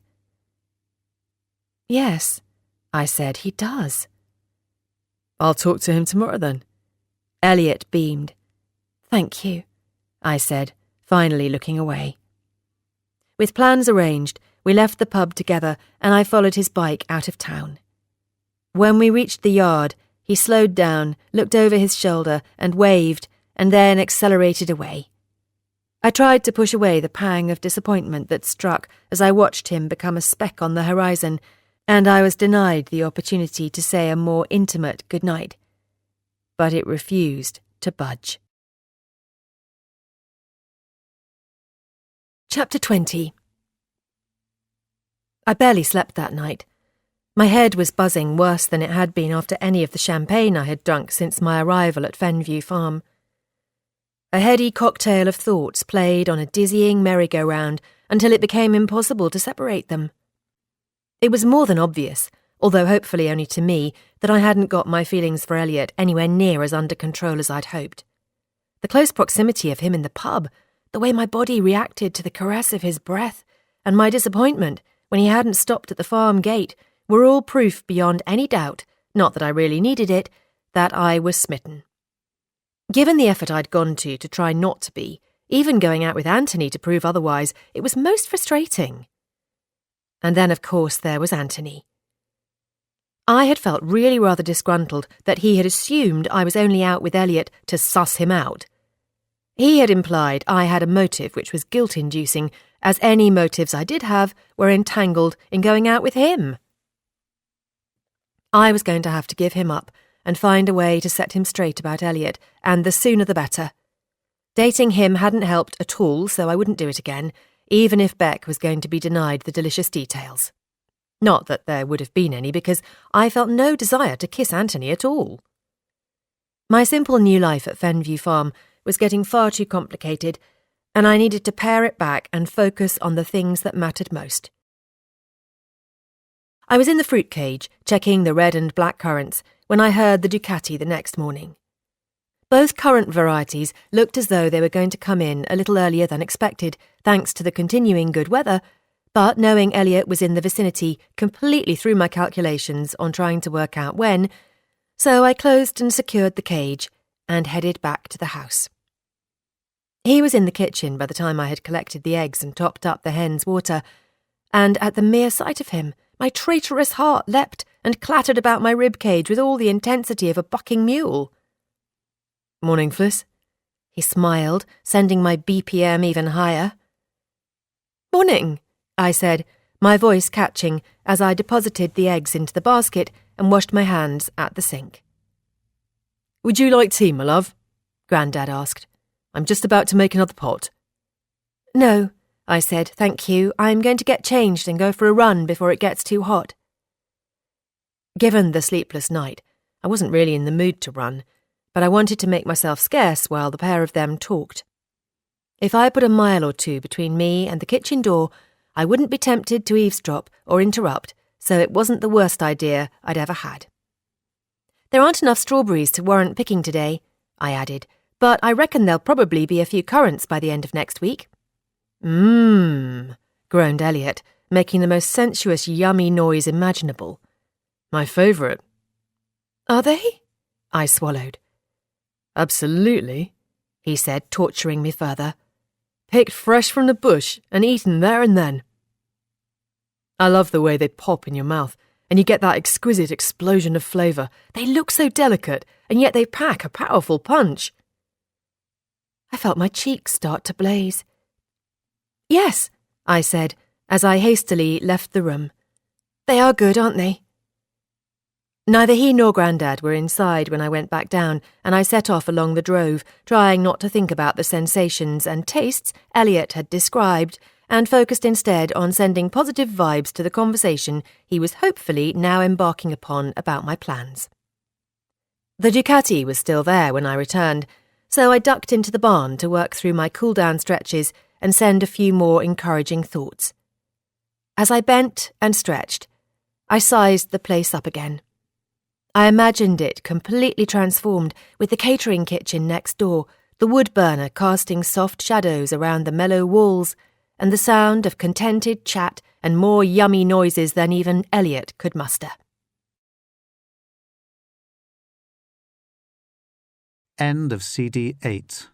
Yes, I said, he does. I'll talk to him tomorrow then. Elliot beamed. Thank you, I said, finally looking away. With plans arranged, we left the pub together and I followed his bike out of town. When we reached the yard, he slowed down, looked over his shoulder and waved, and then accelerated away. I tried to push away the pang of disappointment that struck as I watched him become a speck on the horizon, and I was denied the opportunity to say a more intimate goodnight. But it refused to budge. Chapter 20. I barely slept that night. My head was buzzing worse than it had been after any of the champagne I had drunk since my arrival at Fenview Farm. A heady cocktail of thoughts played on a dizzying merry-go-round until it became impossible to separate them. It was more than obvious, although hopefully only to me, that I hadn't got my feelings for Elliot anywhere near as under control as I'd hoped. The close proximity of him in the pub, the way my body reacted to the caress of his breath, and my disappointment when he hadn't stopped at the farm gate were all proof beyond any doubt, not that I really needed it, that I was smitten. Given the effort I'd gone to try not to be, even going out with Anthony to prove otherwise, it was most frustrating. And then, of course, there was Anthony. I had felt really rather disgruntled that he had assumed I was only out with Elliot to suss him out. He had implied I had a motive which was guilt-inducing, as any motives I did have were entangled in going out with him. I was going to have to give him up and find a way to set him straight about Elliot, and the sooner the better. Dating him hadn't helped at all, so I wouldn't do it again, even if Beck was going to be denied the delicious details. Not that there would have been any, because I felt no desire to kiss Anthony at all. My simple new life at Fenview Farm was getting far too complicated, and I needed to pare it back and focus on the things that mattered most. I was in the fruit cage, checking the red and black currants, when I heard the Ducati the next morning. Both currant varieties looked as though they were going to come in a little earlier than expected, thanks to the continuing good weather, but knowing Elliot was in the vicinity completely threw my calculations on trying to work out when, so I closed and secured the cage and headed back to the house. He was in the kitchen by the time I had collected the eggs and topped up the hen's water, and at the mere sight of him, my traitorous heart leapt and clattered about my rib cage with all the intensity of a bucking mule. "Morning, Fliss." He smiled, sending my BPM even higher. "Morning," I said, my voice catching as I deposited the eggs into the basket and washed my hands at the sink. "Would you like tea, my love?" Grandad asked. "I'm just about to make another pot." "No," I said, "thank you. I'm going to get changed and go for a run before it gets too hot." Given the sleepless night, I wasn't really in the mood to run, but I wanted to make myself scarce while the pair of them talked. If I put a mile or two between me and the kitchen door, I wouldn't be tempted to eavesdrop or interrupt, so it wasn't the worst idea I'd ever had. "There aren't enough strawberries to warrant picking today," I added, "but I reckon there'll probably be a few currants by the end of next week." Groaned Elliot, making the most sensuous, yummy noise imaginable. "My favourite." "Are they?" I swallowed. "Absolutely," he said, torturing me further. "Picked fresh from the bush and eaten there and then. I love the way they pop in your mouth, and you get that exquisite explosion of flavour. They look so delicate, and yet they pack a powerful punch." I felt my cheeks start to blaze. "Yes," I said, as I hastily left the room. "They are good, aren't they?" Neither he nor Grandad were inside when I went back down, and I set off along the drove, trying not to think about the sensations and tastes Elliot had described, and focused instead on sending positive vibes to the conversation he was hopefully now embarking upon about my plans. The Ducati was still there when I returned, so I ducked into the barn to work through my cool-down stretches and send a few more encouraging thoughts. As I bent and stretched, I sized the place up again. I imagined it completely transformed, with the catering kitchen next door, the wood burner casting soft shadows around the mellow walls, and the sound of contented chat and more yummy noises than even Elliot could muster. End of CD 8.